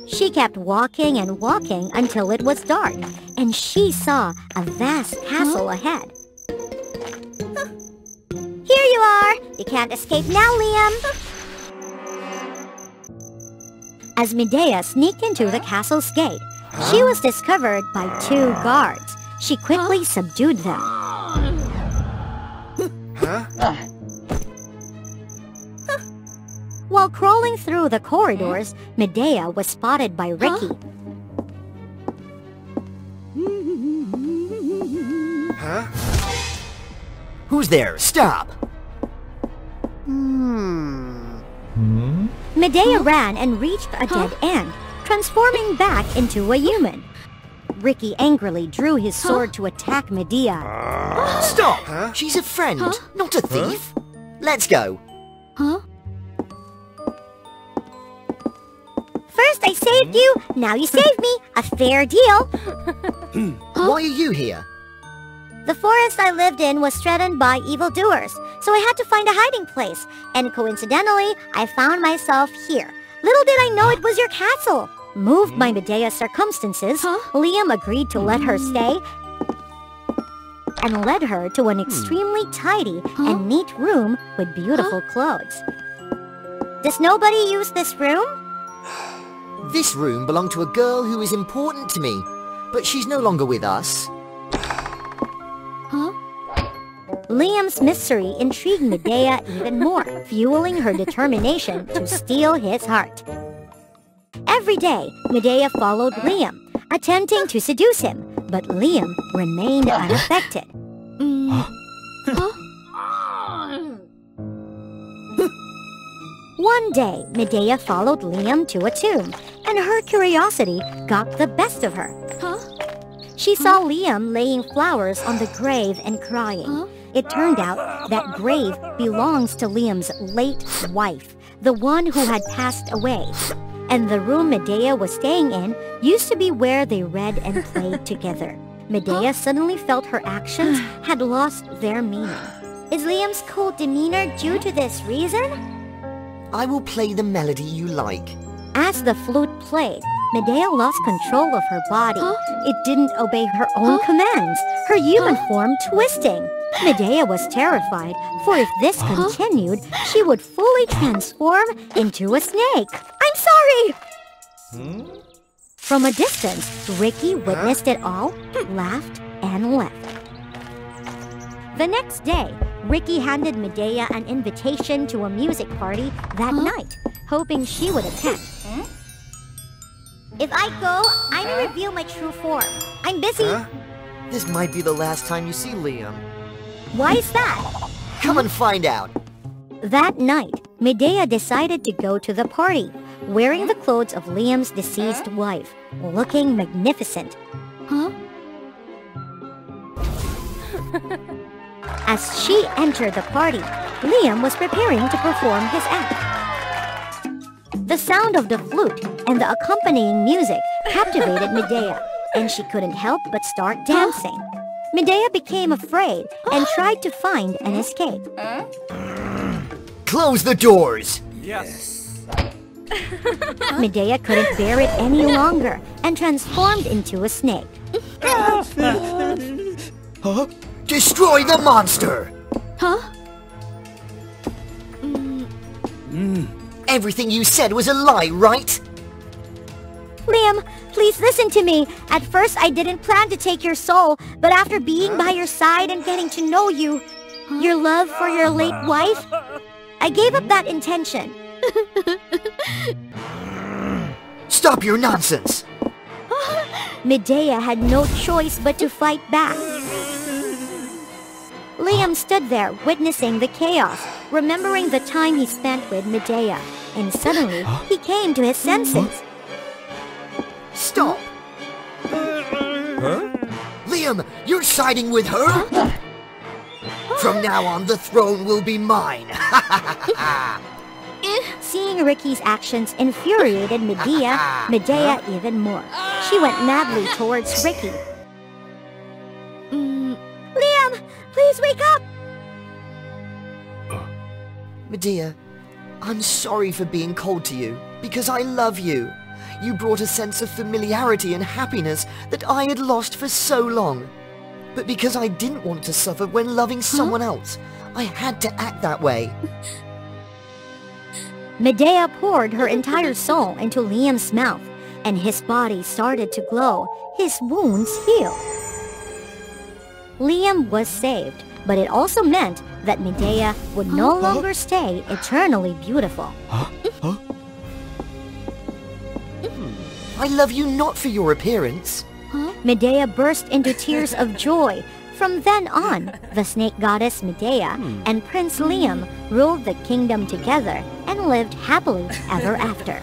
She kept walking and walking until it was dark, and she saw a vast castle ahead. Here you are! You can't escape now, Liam! As Medea sneaked into the castle's gate, she was discovered by 2 guards. She quickly subdued them. While crawling through the corridors, Medea was spotted by Ricky. Who's there? Stop! Medea ran and reached a dead end, transforming back into a human. Ricky angrily drew his sword to attack Medea. Stop! She's a friend, not a thief. Let's go. First I saved you, now you saved me. A fair deal. Why are you here? The forest I lived in was threatened by evildoers, so I had to find a hiding place. And coincidentally, I found myself here. Little did I know it was your castle. Moved by Medea's circumstances, Liam agreed to let her stay and led her to an extremely tidy and neat room with beautiful clothes. Does nobody use this room? This room belonged to a girl who is important to me, but she's no longer with us. Liam's mystery intrigued Medea even more, fueling her determination to steal his heart. Every day, Medea followed Liam, attempting to seduce him, but Liam remained unaffected. One day, Medea followed Liam to a tomb, and her curiosity got the best of her. She saw Liam laying flowers on the grave and crying. It turned out that grave belongs to Liam's late wife, the one who had passed away. And the room Medea was staying in used to be where they read and played together. Medea suddenly felt her actions had lost their meaning. Is Liam's cold demeanor due to this reason? I will play the melody you like. As the flute played, Medea lost control of her body. It didn't obey her own commands, her human form twisting. Medea was terrified, for if this continued, she would fully transform into a snake. I'm sorry! From a distance, Ricky witnessed it all, laughed, and left. The next day, Ricky handed Medea an invitation to a music party that night, hoping she would attend. If I go, I may reveal my true form. I'm busy. This might be the last time you see Liam. Why is that? Come and find out. That night, Medea decided to go to the party, wearing the clothes of Liam's deceased wife, looking magnificent. As she entered the party, Liam was preparing to perform his act. The sound of the flute and the accompanying music captivated Medea, and she couldn't help but start dancing. Medea became afraid and tried to find an escape. Close the doors! Yes. Medea couldn't bear it any longer and transformed into a snake. Destroy the monster! Everything you said was a lie, right? Liam, please listen to me. At first, I didn't plan to take your soul, but after being by your side and getting to know you, your love for your late wife, I gave up that intention. Stop your nonsense! Medea had no choice but to fight back. Liam stood there, witnessing the chaos, remembering the time he spent with Medea, and suddenly he came to his senses. Stop! Liam, you're siding with her? From now on, the throne will be mine. Seeing Ricky's actions infuriated Medea even more. She went madly towards Ricky. Liam, please wake up! Medea, I'm sorry for being cold to you, because I love you. You brought a sense of familiarity and happiness that I had lost for so long. But because I didn't want to suffer when loving someone else, I had to act that way. Medea poured her entire soul into Liam's mouth, and his body started to glow. His wounds healed. Liam was saved, but it also meant that Medea would no longer stay eternally beautiful. I love you not for your appearance. Medea burst into tears of joy. From then on, the snake goddess Medea and Prince Liam ruled the kingdom together and lived happily ever after.